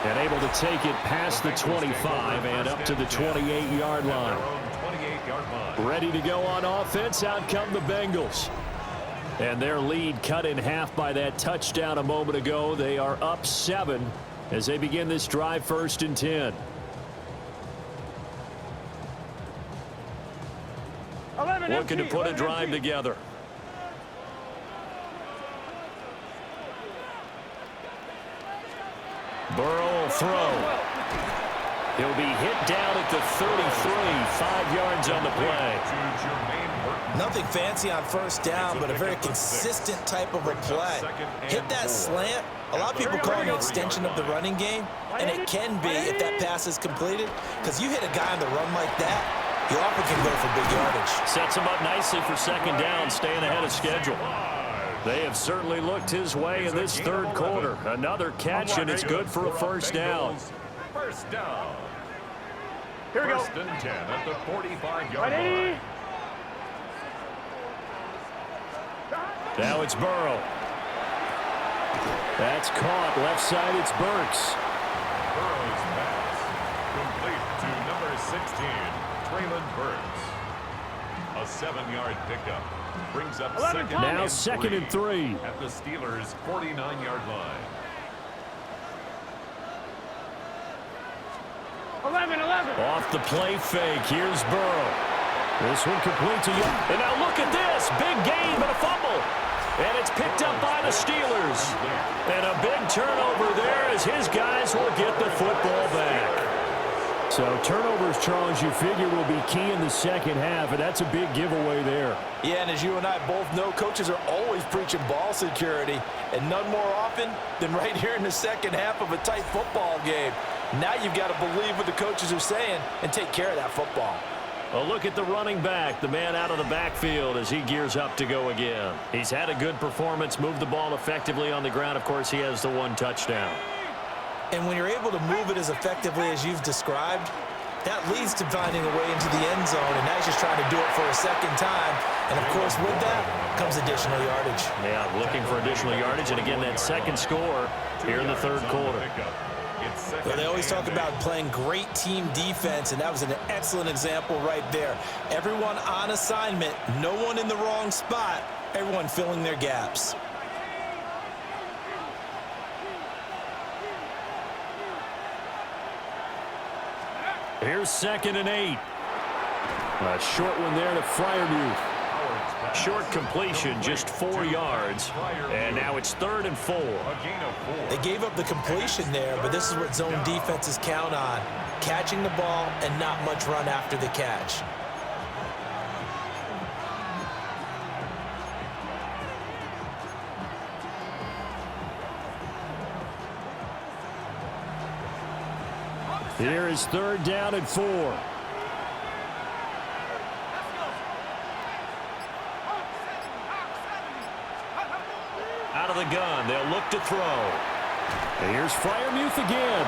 And able to take it past the 25 and up to the 28-yard line. Ready to go on offense. Out come the Bengals. And their lead cut in half by that touchdown a moment ago. They are up 7 as they begin this drive, first and 10. 11 Looking to empty, put a 11 drive empty. together. Burrow will throw. He'll be hit down at the 33, 5 yards on the play. Nothing fancy on first down, but a very consistent type of a play. Hit that slant. A lot of people call it an extension of the running game, and it can be if that pass is completed, because you hit a guy on the run like that, he often can go for big yardage. Sets him up nicely for second down, staying ahead of schedule. They have certainly looked his way in this third quarter. Another catch, and it's good for a first down. First down. Here we go. First and 10 at the 45-yard Ready? line. Now it's Burrow. That's caught. Left side, it's Burks. Burrow's pass. Complete to number 16, Traylon Burks. A 7-yard pickup. Brings up second now and second and 3. at the Steelers' 49-yard line. 11. Off the play fake. Here's Burrow. This one complete to Young. And now look at this. Big gain, but a fumble. And it's picked up by the Steelers. And a big turnover there as his guys will get the football back. So turnovers, Charles, you figure will be key in the second half, and that's a big giveaway there. Yeah, and as you and I both know, coaches are always preaching ball security, and none more often than right here in the second half of a tight football game. Now you've got to believe what the coaches are saying and take care of that football. Well, look at the running back, the man out of the backfield as he gears up to go again. He's had a good performance, moved the ball effectively on the ground. Of course, he has the 1 touchdown. And when you're able to move it as effectively as you've described, that leads to finding a way into the end zone, and now he's just trying to do it for a second time. And, of course, with that comes additional yardage. Yeah, looking for additional yardage, and again, that second score here in the third quarter. Well, they always talk about playing great team defense, and that was an excellent example right there. Everyone on assignment, no one in the wrong spot, everyone filling their gaps. Here's 2nd and 8. A short one there to Freiermuth. Short completion, just 4 yards. And now it's 3rd and 4. They gave up the completion there, but this is what zone defenses count on. Catching the ball and not much run after the catch. Here is 3rd down and 4. Out of the gun, they'll look to throw. And here's Freiermuth again.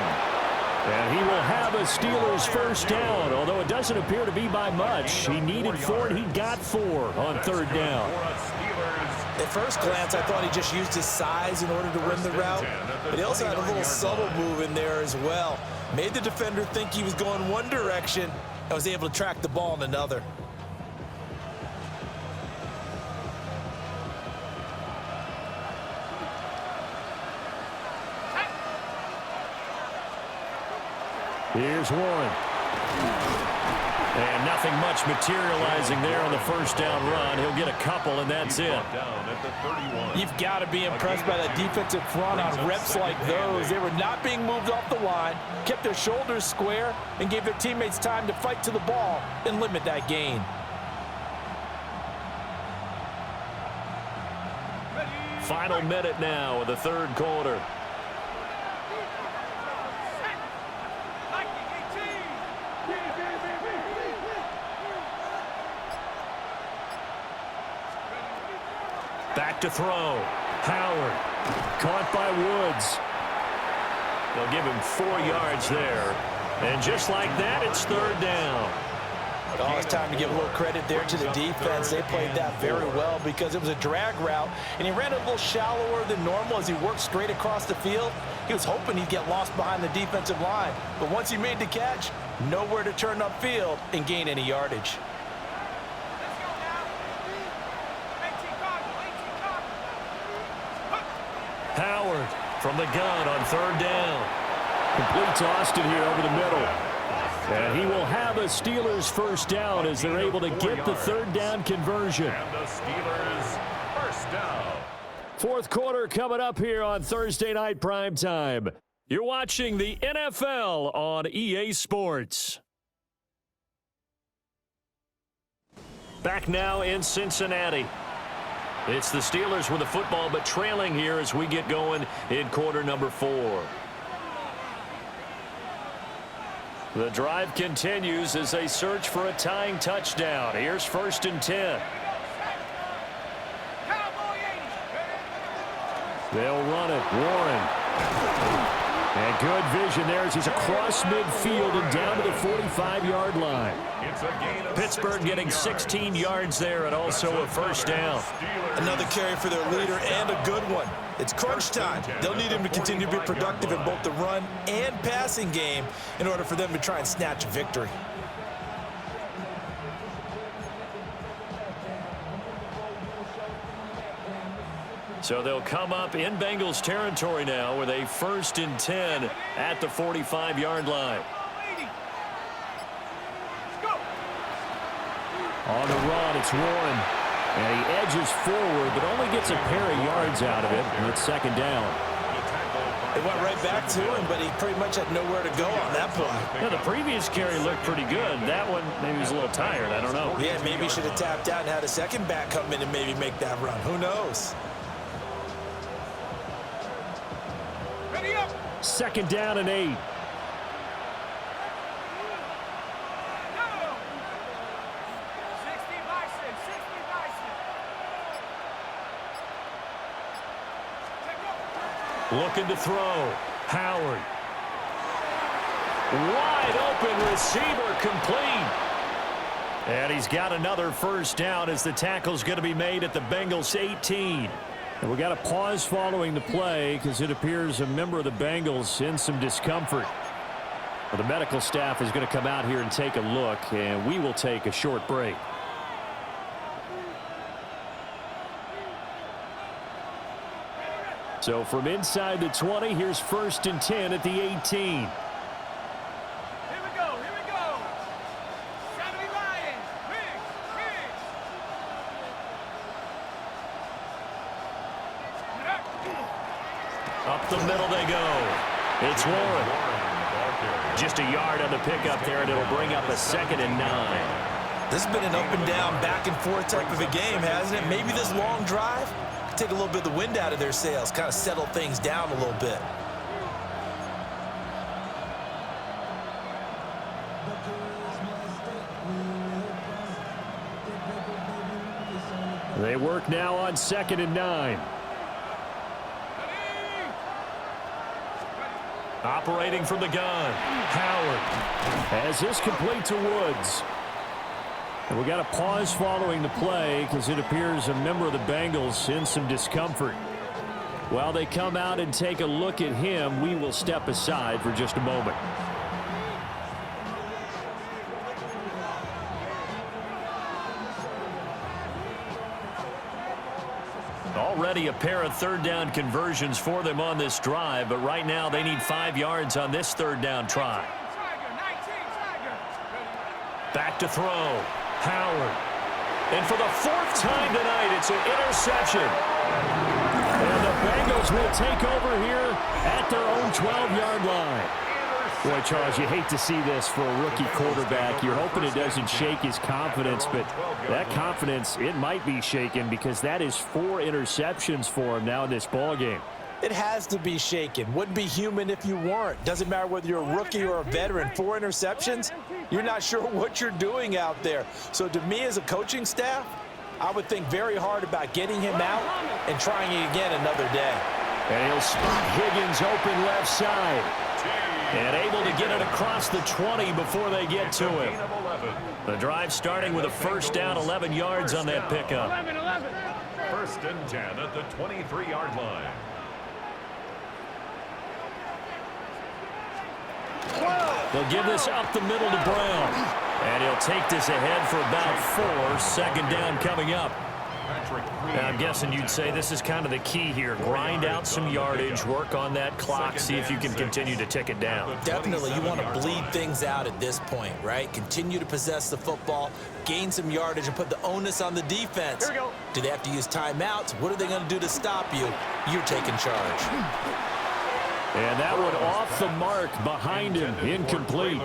And he will have a Steelers first down, although it doesn't appear to be by much. He needed 4, and he got 4 on 3rd down. At first glance, I thought he just used his size in order to win the route, but he also had a little subtle move in there as well. Made the defender think he was going one direction and was able to track the ball in another. Here's Warren. And nothing much materializing there on the first down run. He'll get a couple, and that's it. You've got to be impressed by that defensive front on reps like those. They were not being moved off the line, kept their shoulders square, and gave their teammates time to fight to the ball and limit that gain. Final minute now of the third quarter. Back to throw. Howard. Caught by Woods. They'll give him 4 yards there. And just like that, it's 3rd down. Oh, it's time to give a little credit there to the defense. They played that very well because it was a drag route, and he ran a little shallower than normal as he worked straight across the field. He was hoping he'd get lost behind the defensive line, but once he made the catch, nowhere to turn upfield and gain any yardage. Howard from the gun on 3rd down. Completes Austin here over the middle. And he will have a Steelers first down as they're able to get the 3rd down conversion. And the Steelers first down. Fourth quarter coming up here on Thursday Night Primetime. You're watching the NFL on EA Sports. Back now in Cincinnati. It's the Steelers with the football, but trailing here as we get going in quarter number 4. The drive continues as they search for a tying touchdown. Here's 1st and 10. They'll run it. Warren. And good vision there as he's across midfield and down to the 45-yard line. Pittsburgh getting 16 yards there and also a first down. Another carry for their leader and a good one. It's crunch time. They'll need him to continue to be productive in both the run and passing game in order for them to try and snatch a victory. So they'll come up in Bengals territory now with a 1st and 10 at the 45-yard line. On the run, it's Warren. And he edges forward, but only gets a pair of yards out of it. And it's 2nd down. It went right back to him, but he pretty much had nowhere to go on that play. Yeah, the previous carry looked pretty good. That one, maybe he was a little tired. I don't know. Yeah, maybe he should have tapped out and had a second back come in and maybe make that run. Who knows? 2nd down and 8. Looking to throw. Howard. Wide open receiver, complete. And he's got another first down as the tackle's going to be made at the Bengals 18. And we got a pause following the play because it appears a member of the Bengals in some discomfort. Well, the medical staff is going to come out here and take a look, and we will take a short break. So from inside the 20, here's 1st and 10 at the 18. Here we go. 70 Lions. Up the middle they go. It's Warren. Just a yard on the pickup there, and it'll bring up a 2nd and 9. This has been an up and down, back and forth type of a game, hasn't it? Maybe this long drive could take a little bit of the wind out of their sails, kind of settle things down a little bit. They work now on 2nd and 9. Operating from the gun, Howard. As this complete to Woods. And we got a pause following the play because it appears a member of the Bengals in some discomfort. While they come out and take a look at him, we will step aside for just a moment. Already a pair of 3rd down conversions for them on this drive, but right now they need 5 yards on this 3rd down try. Back to throw. Howard. And for the 4th time tonight, it's an interception. And the Bengals will take over here at their own 12-yard line. Boy, Charles, you hate to see this for a rookie quarterback. You're hoping it doesn't shake his confidence, but that confidence, it might be shaken because that is 4 interceptions for him now in this ballgame. It has to be shaken. Wouldn't be human if you weren't. Doesn't matter whether you're a rookie or a veteran. 4 interceptions, you're not sure what you're doing out there. So to me as a coaching staff, I would think very hard about getting him out and trying it again another day. And he'll spot Higgins open left side. And able to get it across the 20 before they get to him. The drive starting with a first down, 11 yards on that pickup. 1st and 10 at the 23-yard line. They'll give this up the middle to Brown. And he'll take this ahead for about 4. 2nd down coming up. Now, I'm guessing you'd say this is kind of the key here. Grind out some yardage, work on that clock, see if you can continue to tick it down. Definitely, you want to bleed things out at this point, right? Continue to possess the football, gain some yardage, and put the onus on the defense. Here we go. Do they have to use timeouts? What are they going to do to stop you? You're taking charge. And that one off the mark behind him, incomplete.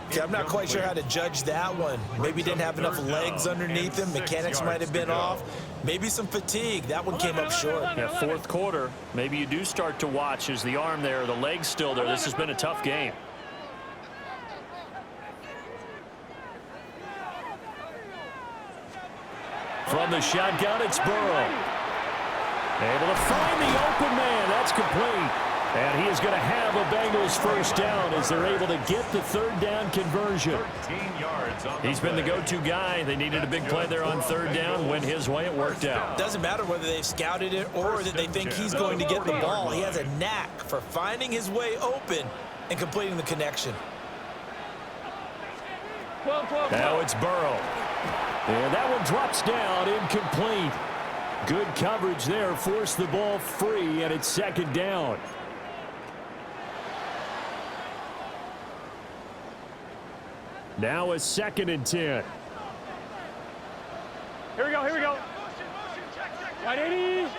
Okay, I'm not quite sure how to judge that one. Maybe didn't have enough legs underneath him. Mechanics might have been off. Maybe some fatigue. That one came up short. Yeah, 4th quarter, maybe you do start to watch as the arm there, the leg's still there. This has been a tough game. From the shotgun, it's Burrow. Able to find the open man. That's complete. And he is going to have a Bengals first down as they're able to get the third down conversion. 13 yards on the He's been the go-to guy. They needed a big play there on third down. Went his way, it worked out. Doesn't matter whether they've scouted it or that they think he's going to get the ball. He has a knack for finding his way open and completing the connection. Now it's Burrow. And that one drops down, incomplete. Good coverage there, forced the ball free, and it's second down. Now a 2nd and 10. Here we go, here we go. 180.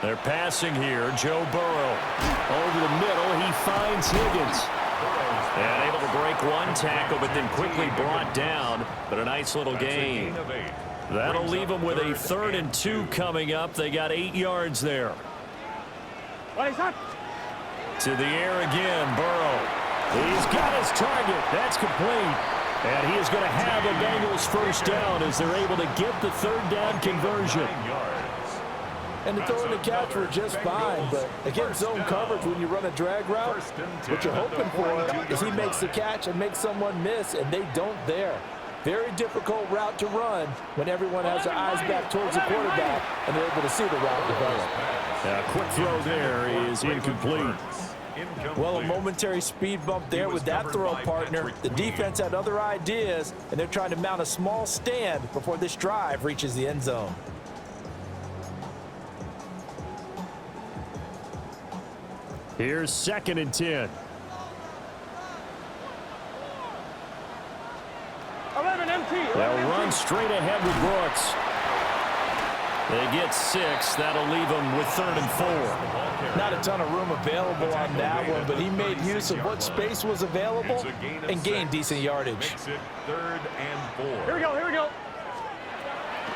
They're passing here. Joe Burrow over the middle. He finds Higgins. And able to break one tackle, but then quickly brought down. But a nice little gain. That'll leave them with a 3rd and 2 coming up. They got 8 yards there. To the air again, Burrow. He's got his target. That's complete. And he is going to have a Bengals first down as they're able to get the 3rd down conversion. And the throw and the catch were just fine, but against zone coverage when you run a drag route, what you're hoping for is he makes the catch and makes someone miss, and they don't there. Very difficult route to run when everyone has their eyes back towards the quarterback and they're able to see the route develop. A quick throw there is incomplete. Well, a momentary speed bump there with that throw partner. The defense had other ideas, and they're trying to mount a small stand before this drive reaches the end zone. Here's 2nd and 10. 11 MT. They'll run straight ahead with Brooks. They get 6. That'll leave them with 3rd and 4. Not a ton of room available on that one, but he made use of what space was available and gained decent yardage. Makes it 3rd and 4. Here we go, here we go.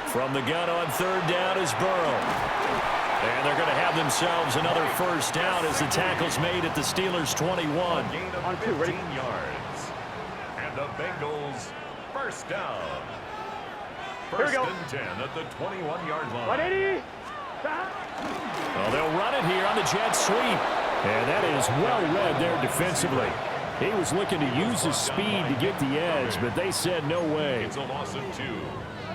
From the gun on 3rd down is Burrow. And they're going to have themselves another first down as the tackle's made at the Steelers' 21. Gain of 15 yards. And the Bengals first down. Here we First go. and 10 at the 21-yard line. 180. Well, they'll run it here on the jet sweep. And that is well read there defensively. He was looking to use his speed to get the edge, but they said no way. It's a loss of 2.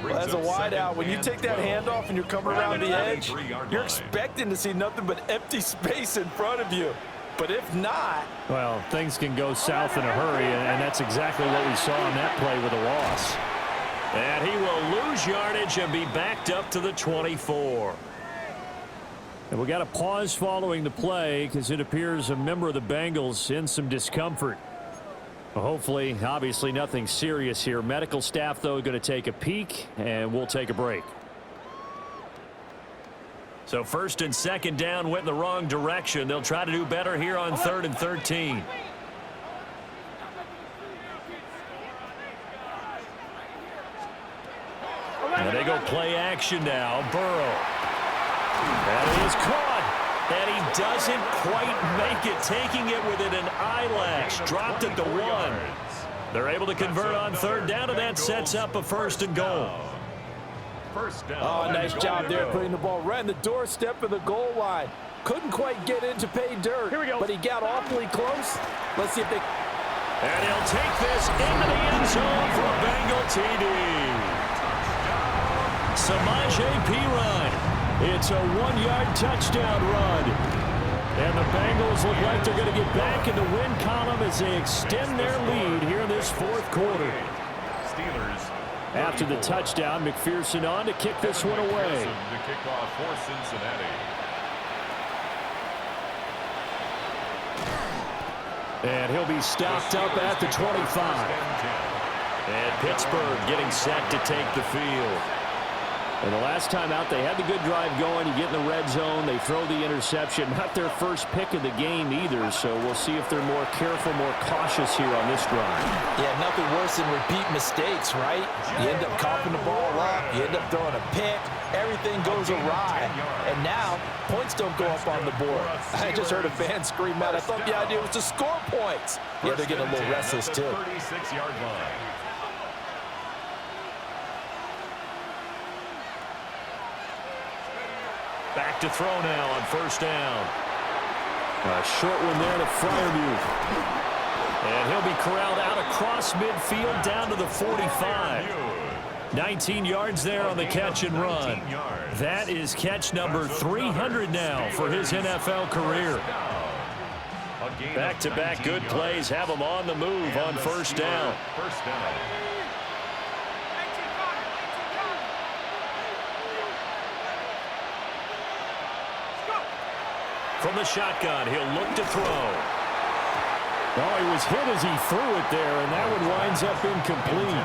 Well, as a wideout, when you take that handoff and you're coming around the edge, you're expecting to see nothing but empty space in front of you. But if not... Well, things can go south in a hurry, and that's exactly what we saw on that play with a loss. And he will lose yardage and be backed up to the 24. And we got a pause following the play because it appears a member of the Bengals in some discomfort. Well, hopefully, obviously nothing serious here. Medical staff, though, going to take a peek, and we'll take a break. So 1st and 2nd down went in the wrong direction. They'll try to do better here on 3rd and 13. And they go play action now. Burrow. And it is caught. And he doesn't quite make it, taking it within an eyelash. Dropped at the 1. They're able to convert on 3rd down, and that sets up a 1st and goal. First down. Oh, nice job there putting the ball right in the doorstep of the goal line. Couldn't quite get in to pay dirt, Here we go. but he got awfully close. Let's see if they... And he'll take this into the end zone for a Bengal TD. Samaje Perine. It's a 1-yard touchdown run. And the Bengals look like they're going to get back in the win column as they extend their lead here in this 4th quarter. Steelers. After the touchdown, McPherson on to kick this one away. To kick off for Cincinnati. And he'll be stopped up at the 25. And Pittsburgh getting set to take the field. And the last time out, they had the good drive going. You get in the red zone, they throw the interception. Not their first pick of the game either, so we'll see if they're more careful, more cautious here on this drive. Yeah, nothing worse than repeat mistakes, right? You end up coughing the ball up, you end up throwing a pick, everything goes awry. And now, points don't go up on the board. I just heard a fan scream out, I thought the idea was to score points. Yeah, they're getting a little restless too. 36-yard line. Back to throw now on first down. A short one there to Freiermuth. And he'll be corralled out across midfield down to the 45. 19 yards there on the catch and run. That is catch number 300 now for his NFL career. Back-to-back good plays have him on the move on first down. From the shotgun, he'll look to throw. Oh, he was hit as he threw it there, and that one winds up incomplete.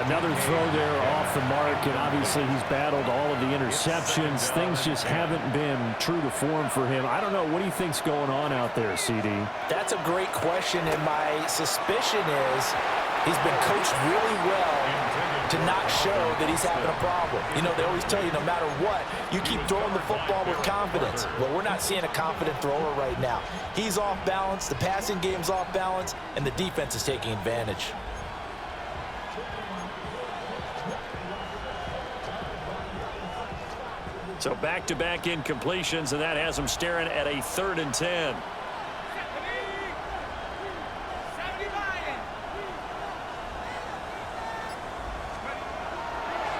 Another throw there off the mark, and obviously he's battled all of the interceptions. Things just haven't been true to form for him. I don't know. What do you think's going on out there, CD? That's a great question, and my suspicion is he's been coached really well to not show that he's having a problem. You know, they always tell you no matter what, you keep throwing the football with confidence. Well, we're not seeing a confident thrower right now. He's off balance, the passing game's off balance, and the defense is taking advantage. So back-to-back incompletions, and that has him staring at a 3rd and 10.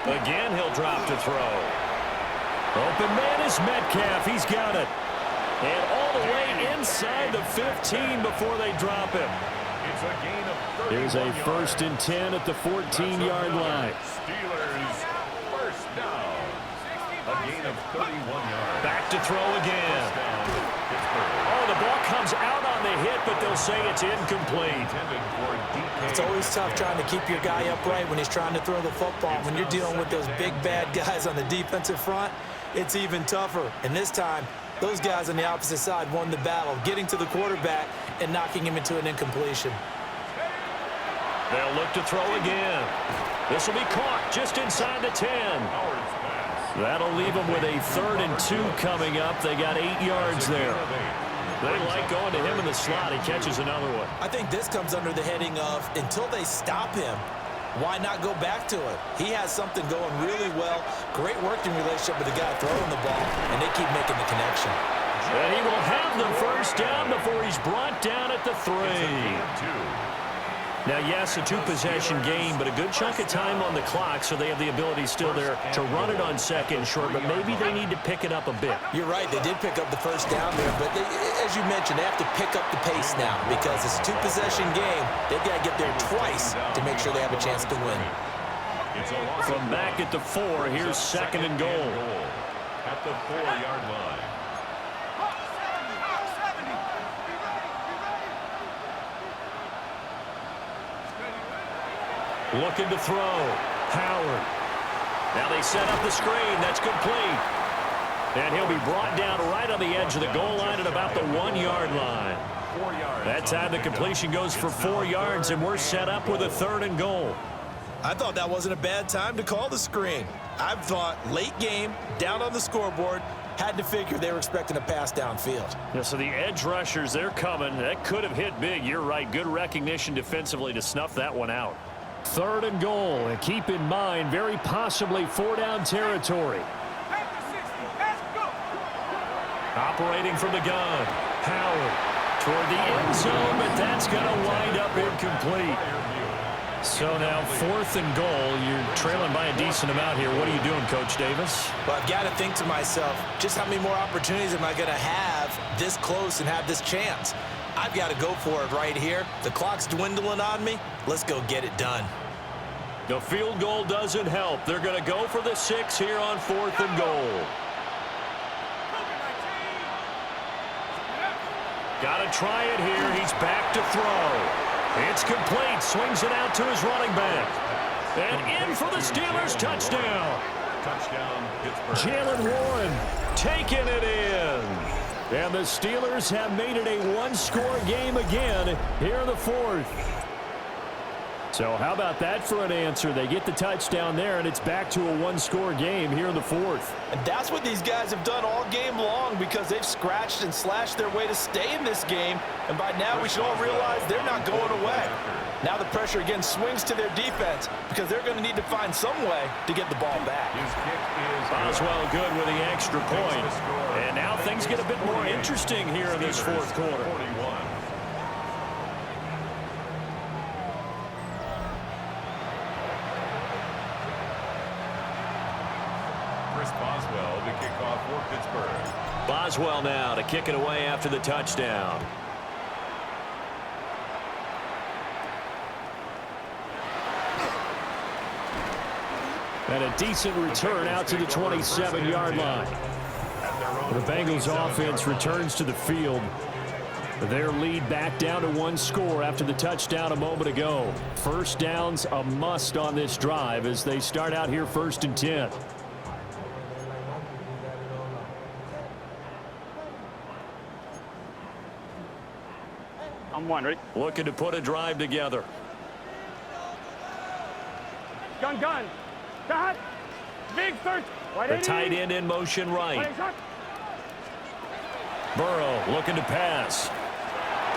Again, he'll drop to throw. Open man is Metcalf. He's got it. And all the way inside the 15 before they drop him. It's a gain of 31 Here's a yards. 1st and 10 at the 14-yard line. Steelers first down. A gain of 31 yards. Back to throw again. Oh, the ball comes out on the hit, but they'll say it's incomplete. It's always tough trying to keep your guy upright when he's trying to throw the football. When you're dealing with those big, bad guys on the defensive front, it's even tougher. And this time, those guys on the opposite side won the battle, getting to the quarterback and knocking him into an incompletion. They'll look to throw again. This will be caught just inside the 10. That'll leave them with a 3rd and 2 coming up. They got 8 yards there. They like going to him in the slot. He catches another one. I think this comes under the heading of until they stop him, why not go back to it? He has something going really well. Great working relationship with the guy throwing the ball, and they keep making the connection. And he will have the first down before he's brought down at the 3. Now, yes, a 2-possession game, but a good chunk of time on the clock, so they have the ability still there to run it on 2nd and short, but maybe they need to pick it up a bit. You're right. They did pick up the first down there, but as you mentioned, they have to pick up the pace now because it's a 2-possession game. They've got to get there twice to make sure they have a chance to win. From back at the 4, here's 2nd and goal. At the 4-yard line. Looking to throw. Howard. Now they set up the screen. That's complete. And he'll be brought down right on the edge of the goal line at about the 1-yard line. 4 yards. That time the completion goes for 4 yards, and we're set up with a 3rd and goal. I thought that wasn't a bad time to call the screen. I thought late game, down on the scoreboard, had to figure they were expecting a pass downfield. Yeah, so the edge rushers, they're coming. That could have hit big. You're right. Good recognition defensively to snuff that one out. 3rd and goal, and keep in mind, very possibly 4-down territory. Operating from the gun. Howard toward the end zone, but that's going to wind up incomplete. So now 4th and goal. You're trailing by a decent amount here. What are you doing, Coach Davis? Well, I've got to think to myself, just how many more opportunities am I going to have this close and have this chance? I've got to go for it right here. The clock's dwindling on me. Let's go get it done. The field goal doesn't help. They're going to go for the 6 here on 4th and goal. Got to try it here. He's back to throw. It's complete. Swings it out to his running back. And in for the Steelers touchdown. Touchdown, Pittsburgh. Jalen Warren. Taking it in. And the Steelers have made it a 1-score game again here in the 4th. So how about that for an answer? They get the touchdown there, and it's back to a one-score game here in the fourth. And that's what these guys have done all game long because they've scratched and slashed their way to stay in this game. And by now we should all realize they're not going away. Now the pressure again swings to their defense because they're going to need to find some way to get the ball back. Boswell good with the extra point. And now things get a bit more interesting here in this fourth quarter. Boswell to kick off for Pittsburgh. Boswell now to kick it away after the touchdown. And a decent return out to the 27-yard line. The Bengals offense returns to the field. Their lead back down to one score after the touchdown a moment ago. First down's a must on this drive as they start out here 1st and 10. I'm one, ready? Looking to put a drive together. Gun. Shot. Big third. The tight end in motion right. Burrow looking to pass.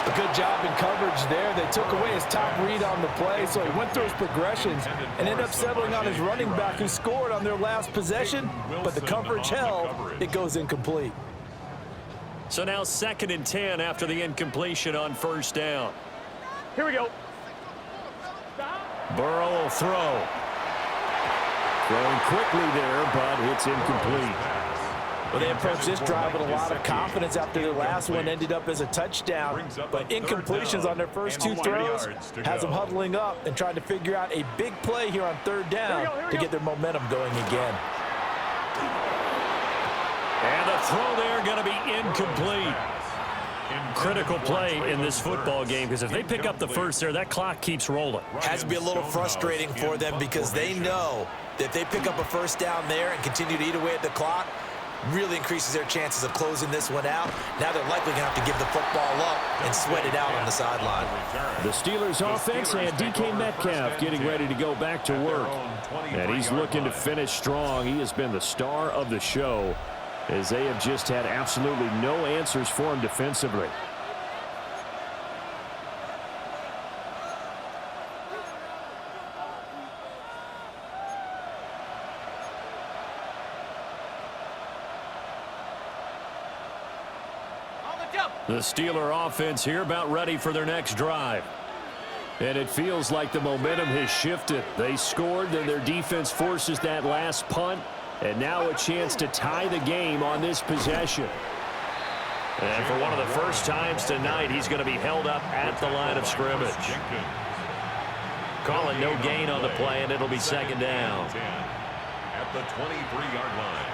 A good job in coverage there. They took away his top read on the play, so he went through his progressions and ended up settling on his running back who scored on their last possession, but the coverage held. It goes incomplete. So now 2nd and 10 after the incompletion on first down. Here we go. Burrow will throw. Throwing quickly there, but it's incomplete. Well, they approached this drive with a lot of confidence after their last one ended up as a touchdown. But incompletions on their first two throws has them huddling up and trying to figure out a big play here on 3rd down to get their momentum going again. And the throw there going to be incomplete. Critical play in this football game because if they pick up the first there, that clock keeps rolling. Has to be a little frustrating for them because they know that if they pick up a first down there and continue to eat away at the clock, really increases their chances of closing this one out. Now they're likely going to have to give the football up and sweat it out on the sideline. The Steelers offense and DK Metcalf getting ready to go back to work. And he's looking to finish strong. He has been the star of the show as they have just had absolutely no answers for him defensively. The Steeler offense here about ready for their next drive. And it feels like the momentum has shifted. They scored, then their defense forces that last punt. And now a chance to tie the game on this possession. And for one of the first times tonight, he's going to be held up at the line of scrimmage. Calling no gain on the play, and it'll be 2nd down. At the 23-yard line.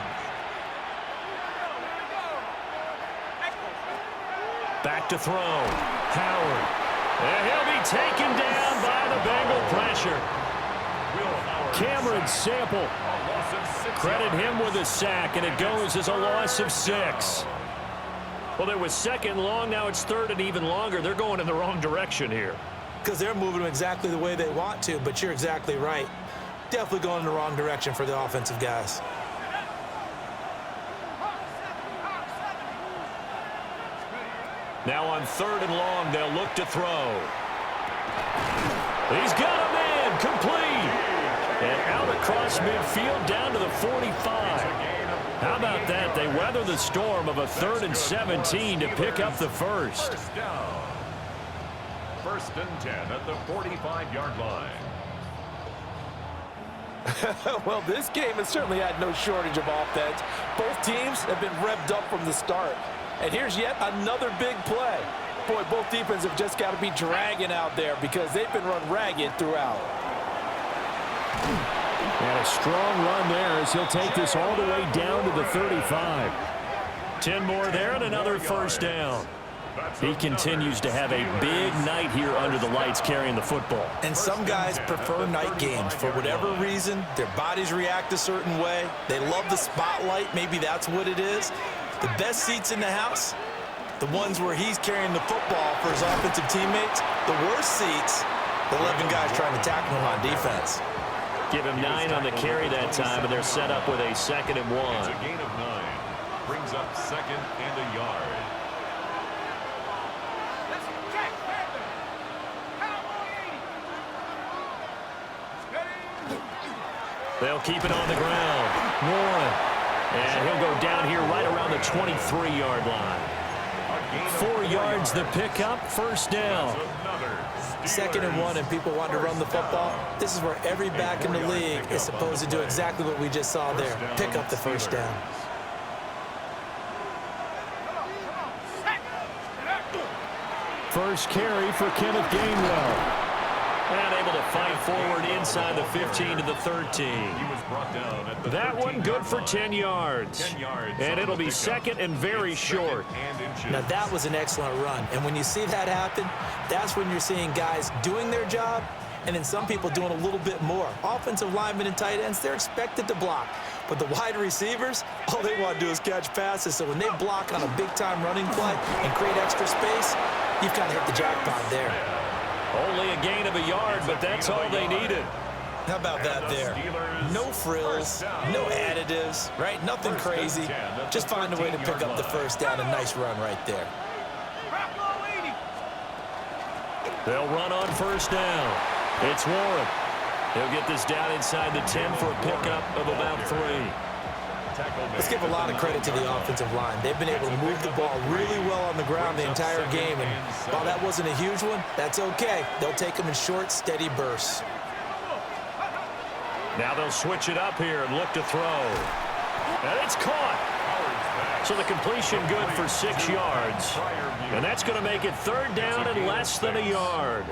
Back to throw. Howard. And he'll be taken down by the Bengal pressure. Cameron Sample. Credit him with a sack, and it goes as a loss of 6. Well, there was 2nd long. Now it's 3rd and even longer. They're going in the wrong direction here. Because they're moving them exactly the way they want to, but you're exactly right. Definitely going in the wrong direction for the offensive guys. Now on 3rd and long, they'll look to throw. He's got a man, complete. And out across midfield down to the 45. How about that? They weather the storm of a 3rd and 17 to pick up the first. 1st and 10 at the 45-yard line. Well, this game has certainly had no shortage of offense. Both teams have been revved up from the start. And here's yet another big play. Boy, both defenses have just got to be dragging out there because they've been run ragged throughout. And a strong run there as he'll take this all the way down to the 35. 10 more there and another first down. He continues to have a big night here under the lights carrying the football. And some guys prefer night games. For whatever reason, their bodies react a certain way. They love the spotlight. Maybe that's what it is. The best seats in the house, the ones where he's carrying the football for his offensive teammates. The worst seats, 11 guys trying to tackle him on defense. Give him 9 on the carry that time, and they're set up with a 2nd and 1. It's a gain of 9. Brings up 2nd and a yard. They'll keep it on the ground. Warren. And he'll go down here right around the 23-yard line. 4 yards the pickup, 1st down. 2nd and 1, and people want to run the football. This is where every back in the league is supposed to do exactly what we just saw there. Pick up the 1st down. First carry for Kenneth Gainwell. And able to fight forward inside the 15 to the 13. That one good for 10 yards. And it'll be 2nd and very short. Now that was an excellent run. And when you see that happen, that's when you're seeing guys doing their job and then some people doing a little bit more. Offensive linemen and tight ends, they're expected to block. But the wide receivers, all they want to do is catch passes. So when they block on a big-time running play and create extra space, you've kind of hit the jackpot there. Only a gain of a yard, but that's all they needed. How about that there? No frills, no additives, right? Nothing crazy. Just find a way to pick up the 1st down. A nice run right there. They'll run on 1st down. It's Warren. He'll get this down inside the 10 for a pickup of about 3. Let's give a lot of credit to the offensive line. They've been able to move the ball really well on the ground the entire game. And while that wasn't a huge one, that's okay. They'll take them in short, steady bursts. Now they'll switch it up here and look to throw. And it's caught. So the completion good for 6 yards. And that's going to make it 3rd down and less than a yard.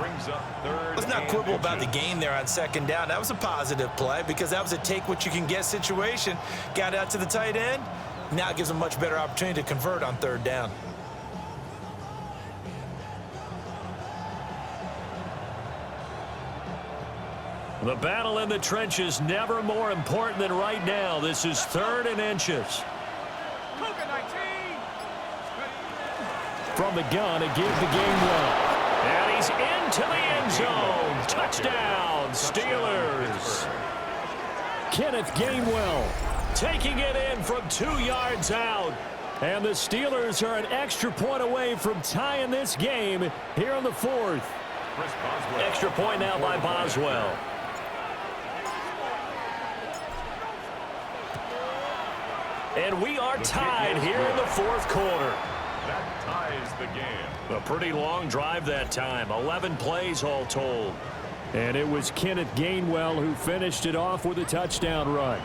Let's not quibble about the gain there on 2nd down. That was a positive play because that was a take-what-you-can-get situation. Got out to the tight end. Now it gives them a much better opportunity to convert on 3rd down. The battle in the trenches never more important than right now. This is 3rd and inches. From the gun, a give to Gainwell. And he's into the end zone. Touchdown, Steelers. Kenneth Gainwell. Taking it in from 2 yards out. And the Steelers are an extra point away from tying this game here in the 4th. Extra point now by Boswell. And we are tied here in the 4th quarter. That ties the game. A pretty long drive that time. 11 plays all told. And it was Kenneth Gainwell who finished it off with a touchdown run.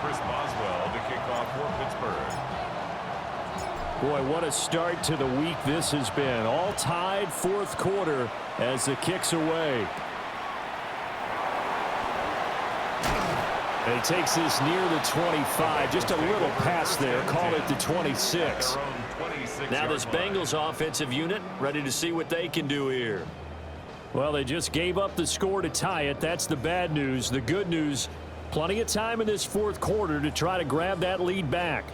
Chris Boswell to kick off for Pittsburgh. Boy, what a start to the week this has been. All tied 4th quarter as the kick's away. And he takes this near the 25. Just a little pass there. Call it the 26. Now this Bengals offensive unit ready to see what they can do here. Well, they just gave up the score to tie it. That's the bad news. The good news, plenty of time in this 4th quarter to try to grab that lead back.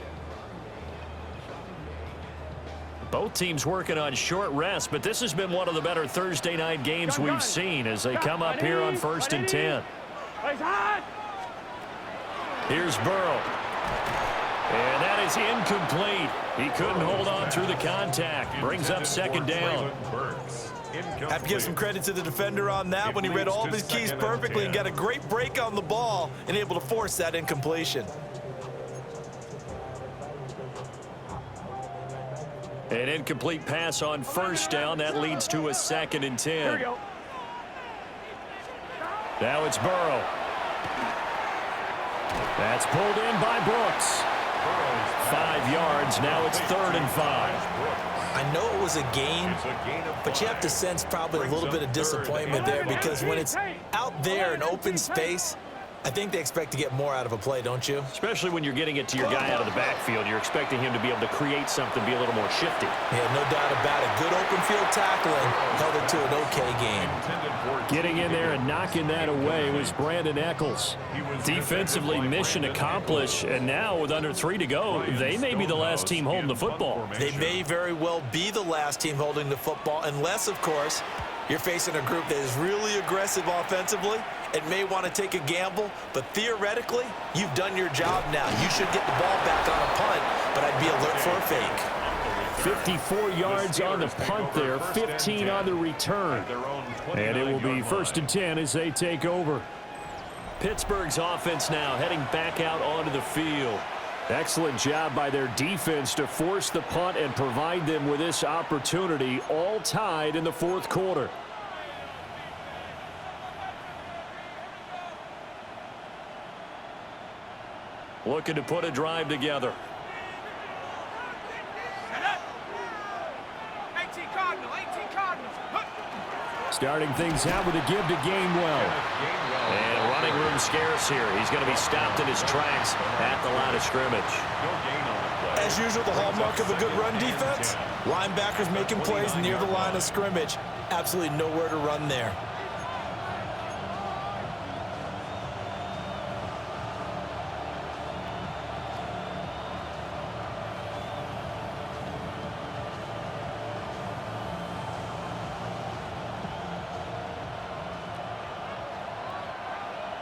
Both teams working on short rest, but this has been one of the better Thursday night games we've seen as they come up here on 1st and 10. Here's Burrow. And that is incomplete. He couldn't hold on through the contact. Brings up 2nd down. Have to give some credit to the defender on that when he read all of his keys perfectly and got a great break on the ball and able to force that incompletion. An incomplete pass on 1st down. That leads to a 2nd and 10. Now it's Burrow. That's pulled in by Brooks. 5 yards. Now it's 3rd and 5. I know it was a gain, but you have to sense probably a little bit of disappointment there because when it's out there in open space, I think they expect to get more out of a play, don't you? Especially when you're getting it to your guy out of the backfield. You're expecting him to be able to create something, be a little more shifty. Yeah, no doubt about it. Good open field tackling. Held it to an okay game. Getting in there and knocking that away was Brandon Eccles. Defensively, mission accomplished, and now with under 3 to go, they may be the last team holding the football. They may very well be the last team holding the football, unless, of course, you're facing a group that is really aggressive offensively and may want to take a gamble, but theoretically, you've done your job now. You should get the ball back on a punt, but I'd be alert for a fake. 54 yards on the punt there, 15 on the return. And it will be 1st and 10 as they take over. Pittsburgh's offense now heading back out onto the field. Excellent job by their defense to force the punt and provide them with this opportunity, all tied in the 4th quarter. Looking to put a drive together. Starting things out with a give to Gainwell. And running room scarce here. He's going to be stopped in his tracks at the line of scrimmage. As usual, the hallmark of a good run defense, linebackers making plays near the line of scrimmage. Absolutely nowhere to run there.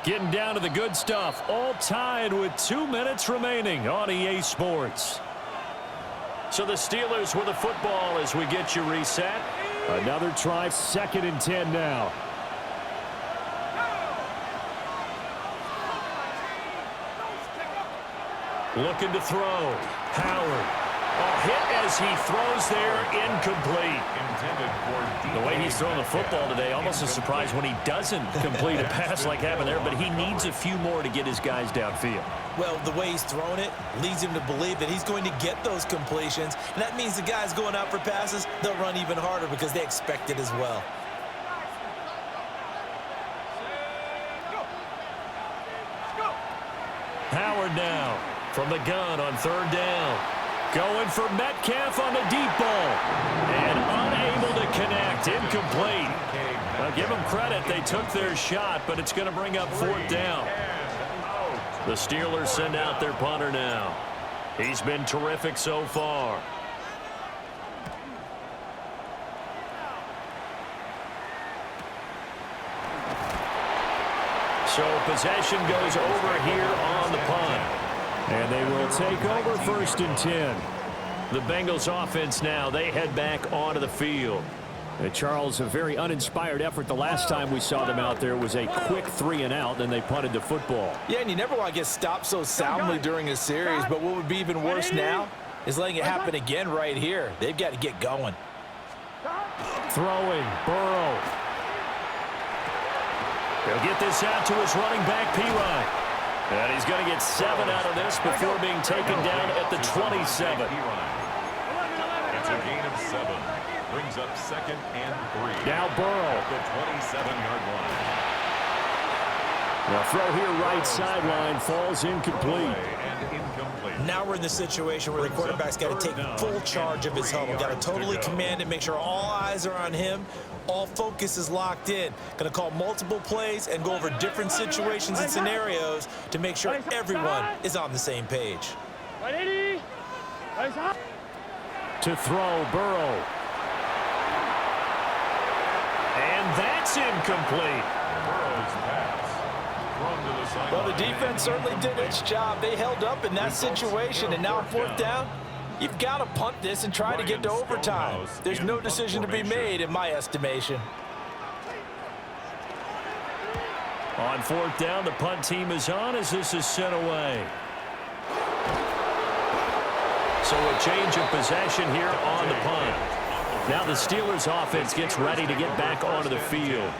Getting down to the good stuff, all tied with 2 minutes remaining on EA Sports. So the Steelers with the football as we get you reset. Another try, 2nd and 10 now. Looking to throw. Howard. A hit as he throws there, incomplete. The way he's throwing the football today, almost a surprise when he doesn't complete a pass like happened there, but he needs a few more to get his guys downfield. Well, the way he's thrown it leads him to believe that he's going to get those completions, and that means the guys going out for passes, they'll run even harder because they expect it as well. Howard now from the gun on 3rd down. Going for Metcalf on the deep ball. And unable to connect. Incomplete. Now give them credit. They took their shot, but it's going to bring up 4th down. The Steelers send out their punter now. He's been terrific so far. So possession goes over here on the punt. And they will take over 1st and 10. The Bengals offense now, they head back onto the field. Charles, a very uninspired effort. The last time we saw them out there was a quick 3 and out, then they punted the football. Yeah, and you never want to get stopped so soundly during a series, but what would be even worse now is letting it happen again right here. They've got to get going. Throwing, Burrow. He'll get this out to his running back, P-Ryan. And he's going to get 7 out of this before being taken down at the 27. It's a gain of 7. Brings up 2nd and 3. Now Burrow. At the 27-yard line. Now throw here right sideline falls incomplete. Now we're in the situation where the quarterback's got to take full charge of his huddle. Got to totally command it, make sure all eyes are on him. All focus is locked in. Going to call multiple plays and go over different situations and scenarios to make sure everyone is on the same page. To throw, Burrow. And that's incomplete. Well, the defense certainly did its job. They held up in that situation, and now 4th down, you've got to punt this and try to get to overtime. There's no decision to be made, in my estimation. On 4th down, the punt team is on as this is sent away. So a change of possession here on the punt. Now the Steelers offense gets ready to get back onto the field.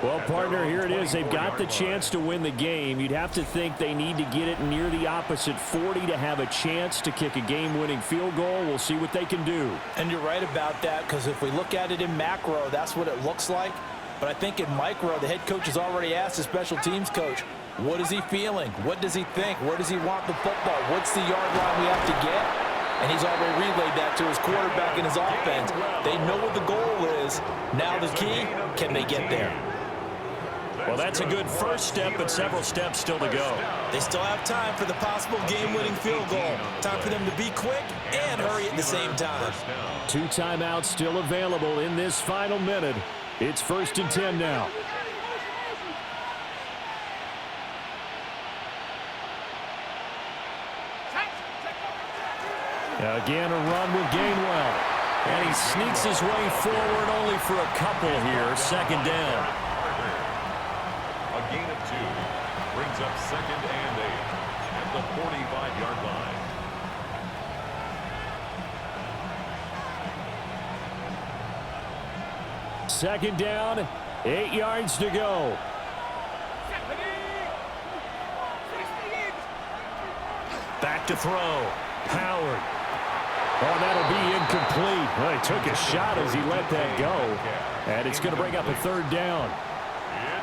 Well, partner, here it is. They've got the chance to win the game. You'd have to think they need to get it near the opposite 40 to have a chance to kick a game-winning field goal. We'll see what they can do. And you're right about that, because if we look at it in macro, that's what it looks like. But I think in micro, the head coach has already asked the special teams coach, What is he feeling? What does he think? Where does he want the football? What's the yard line we have to get? And he's already relayed that to his quarterback and his offense. They know what the goal is. Now the key, can they get there? Well, that's a good first step, but several steps still to go. They still have time for the possible game-winning field goal. Time for them to be quick and hurry at the same time. 2 timeouts still available in this final minute. It's 1st and 10 now. Again, a run with Gainwell. And he sneaks his way forward only for a couple here. 2nd down. A gain of 2 brings up 2nd and 8 at the 45-yard line. Second down, 8 yards to go. Back to throw. Howard. Oh, that'll be incomplete. Well, he took a shot as he let that go. And it's going to bring up a 3rd down.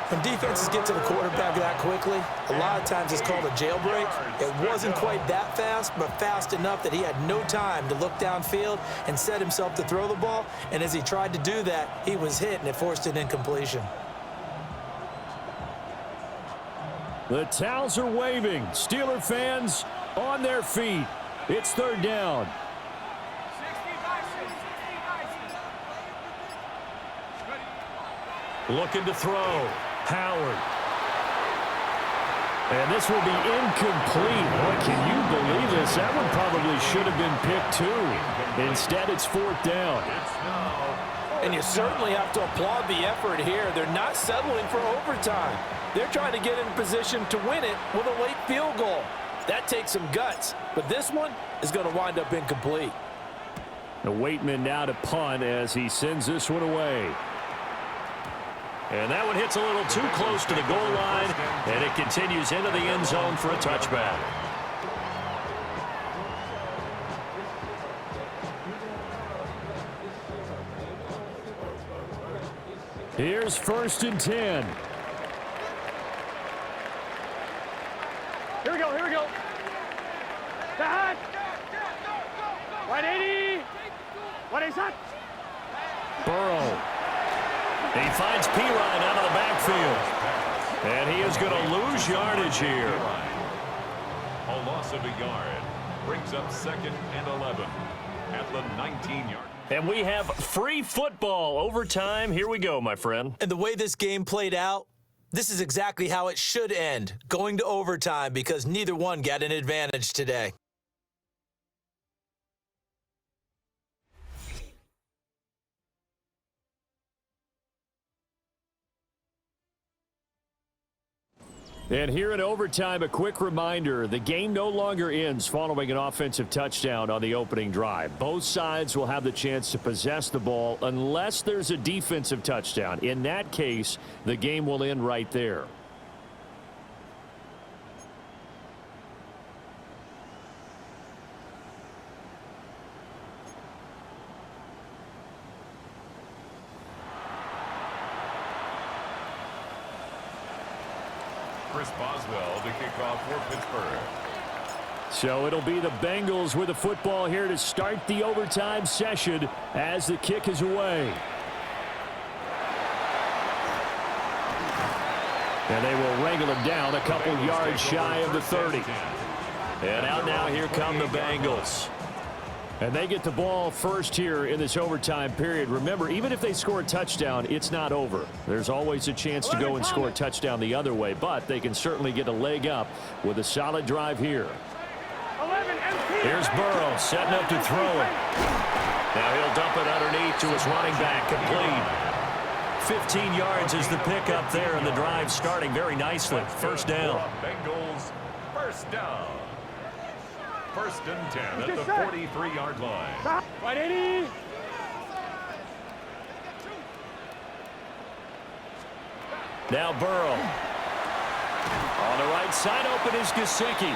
When defenses get to the quarterback that quickly, a lot of times it's called a jailbreak. It wasn't quite that fast, but fast enough that he had no time to look downfield and set himself to throw the ball. And as he tried to do that, he was hit, and it forced an incompletion. The towels are waving. Steeler fans on their feet. It's 3rd down. Looking to throw. Howard. And this will be incomplete. Boy, can you believe this? That one probably should have been picked too. Instead, it's 4th down. And you certainly have to applaud the effort here. They're not settling for overtime. They're trying to get in position to win it with a late field goal. That takes some guts. But this one is going to wind up incomplete. The Waitman now to punt as he sends this one away. And that one hits a little too close to the goal line, and it continues into the end zone for a touchback. Here's 1st and 10. Here we go, here we go. That. 180. 180. Burrow. He finds Pirine out of the backfield. And he is going to lose yardage here. A loss of a yard brings up 2nd and 11 at the 19-yard. And we have free football overtime. Here we go, my friend. And the way this game played out, this is exactly how it should end, going to overtime, because neither one got an advantage today. And here in overtime, a quick reminder, the game no longer ends following an offensive touchdown on the opening drive. Both sides will have the chance to possess the ball unless there's a defensive touchdown. In that case, the game will end right there. Chris Boswell to kick off for Pittsburgh. So it'll be the Bengals with the football here to start the overtime session as the kick is away. And they will wrangle him down a couple yards shy of the 30. And out now, here come the Bengals. And they get the ball first here in this overtime period. Remember, even if they score a touchdown, it's not over. There's always a chance to go and score a touchdown the other way, but they can certainly get a leg up with a solid drive here. Here's Burrow setting up to throw it. Now he'll dump it underneath to his running back, complete. 15 yards is the pickup there, and the drive starting very nicely. First down. Bengals, first down. 1st and 10 at the 43-yard line. 180. Now Burrow. On the right side, open is Gesicki.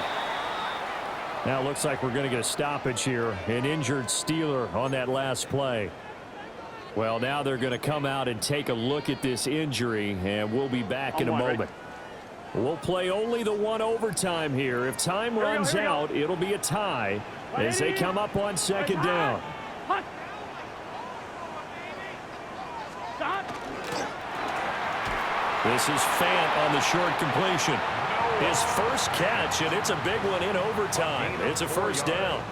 Now it looks like we're going to get a stoppage here. An injured Steeler on that last play. Well, now they're going to come out and take a look at this injury, and we'll be back in a moment. We'll play only the one overtime here. If time runs out, it'll be a tie as they come up on second down. This is Fant on the short completion. His first catch, and it's a big one in overtime. It's a first down.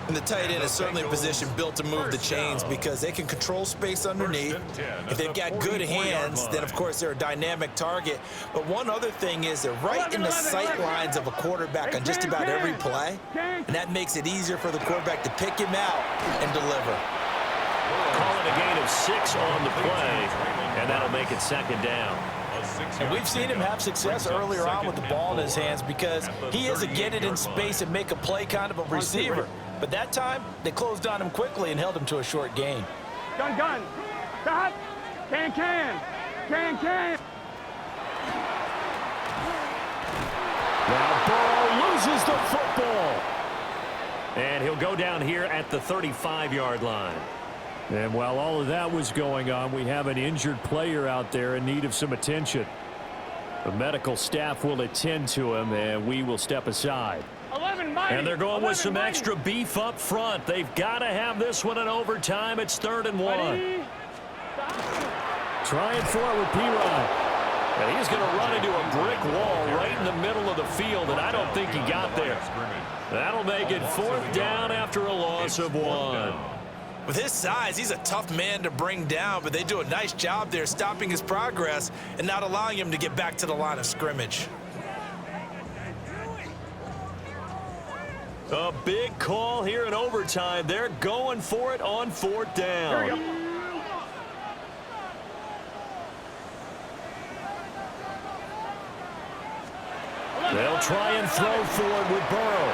And the tight end is certainly a position built to move the chains because they can control space underneath. If they've got good hands, then, of course, they're a dynamic target. But one other thing is they're right in the sight lines of a quarterback on just about every play, and that makes it easier for the quarterback to pick him out and deliver. Calling a gain of 6 on the play, and that'll make it second down. And we've seen him have success earlier on with the ball in his hands because he is a get it in space and make a play kind of a receiver. But that time, they closed on him quickly and held him to a short gain. Gun. Stop. Can. Now Burrow loses the football. And he'll go down here at the 35-yard line. And while all of that was going on, we have an injured player out there in need of some attention. The medical staff will attend to him, and we will step aside. And they're going with some extra beef up front. They've got to have this one in overtime. It's 3rd and 1. Trying for it with P-Rod. And he's going to run into a brick wall right in the middle of the field, and I don't think he got there. That'll make it 4th down after a loss of 1. With his size, he's a tough man to bring down, but they do a nice job there stopping his progress and not allowing him to get back to the line of scrimmage. A big call here in overtime. They're going for it on 4th down. They'll try and throw for it with Burrow.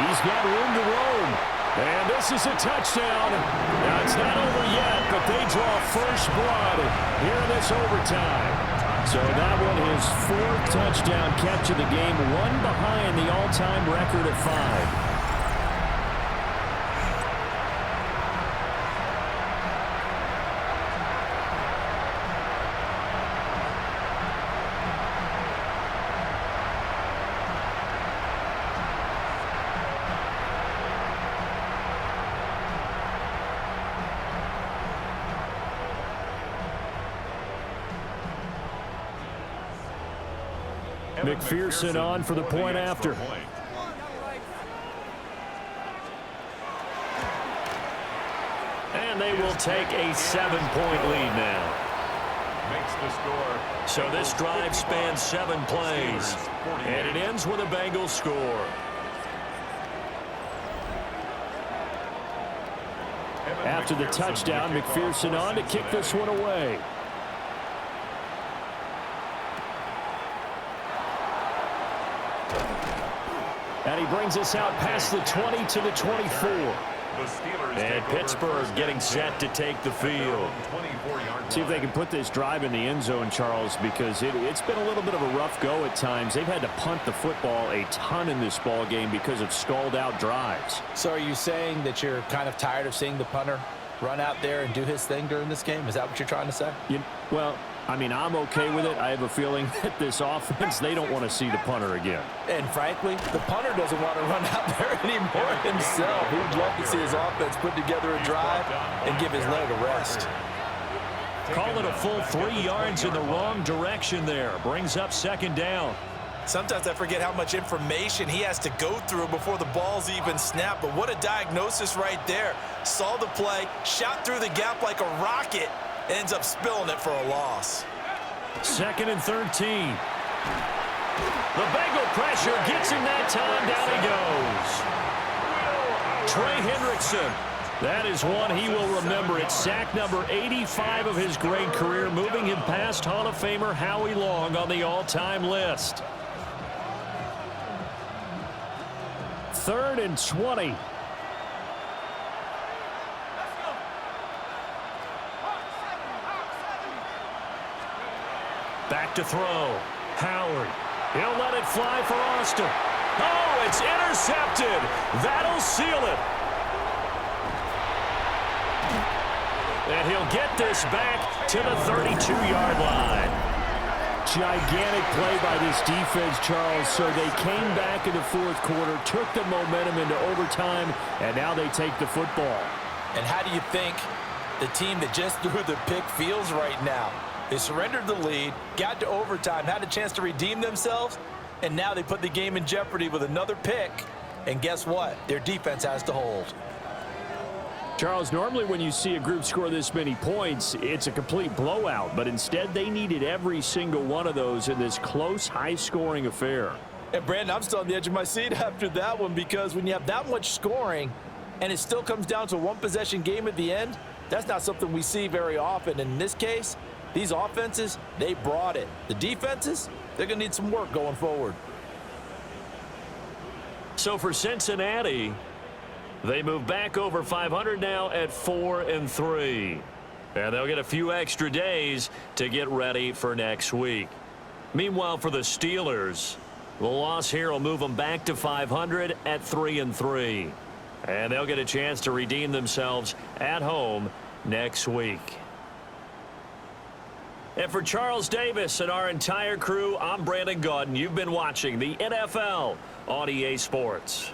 He's got room to roam. And this is a touchdown. Now, it's not over yet, but they draw first blood here in this overtime. So that one is 4th touchdown catch of the game, one behind the all-time record of 5. McPherson on for the point after. And they will take a 7-point lead now. Makes the score. So this drive spans 7 plays. And it ends with a Bengals score. After the touchdown, McPherson on to kick this one away. And he brings us out past the 20 to the 24. And Pittsburgh getting set to take the field. See if they can put this drive in the end zone, Charles, because it's been a little bit of a rough go at times. They've had to punt the football a ton in this ball game because of stalled-out drives. So are you saying that you're kind of tired of seeing the punter run out there and do his thing during this game? Is that what you're trying to say? Well, I mean, I'm okay with it. I have a feeling that this offense, they don't want to see the punter again. And frankly, the punter doesn't want to run out there anymore himself. He'd love to see his offense put together a drive and give his leg a rest. Call it a full 3 yards in the wrong direction there. Brings up 2nd down. Sometimes I forget how much information he has to go through before the ball's even snapped. But what a diagnosis right there. Saw the play, shot through the gap like a rocket, ends up spilling it for a loss. 2nd and 13. The Bengal pressure gets him that time. Down he goes. Trey Hendrickson. That is one he will remember. It's sack number 85 of his great career, moving him past Hall of Famer Howie Long on the all-time list. 3rd and 20. Back to throw. Howard. He'll let it fly for Austin. Oh, it's intercepted. That'll seal it. And he'll get this back to the 32-yard line. Gigantic play by this defense, Charles. So they came back in the fourth quarter, took the momentum into overtime, and now they take the football. And how do you think the team that just threw the pick feels right now? They surrendered the lead, got to overtime, had a chance to redeem themselves, and now they put the game in jeopardy with another pick. And guess what? Their defense has to hold. Charles, normally when you see a group score this many points, it's a complete blowout. But instead, they needed every single one of those in this close, high-scoring affair. And, Brandon, I'm still on the edge of my seat after that one, because when you have that much scoring and it still comes down to a one-possession game at the end, that's not something we see very often. In this case, these offenses, they brought it. The defenses, they're going to need some work going forward. So for Cincinnati, they move back over 500 now at 4-3. And they'll get a few extra days to get ready for next week. Meanwhile, for the Steelers, the loss here will move them back to 500 at 3-3. And they'll get a chance to redeem themselves at home next week. And for Charles Davis and our entire crew, I'm Brandon Gaudin. You've been watching the NFL on EA Sports.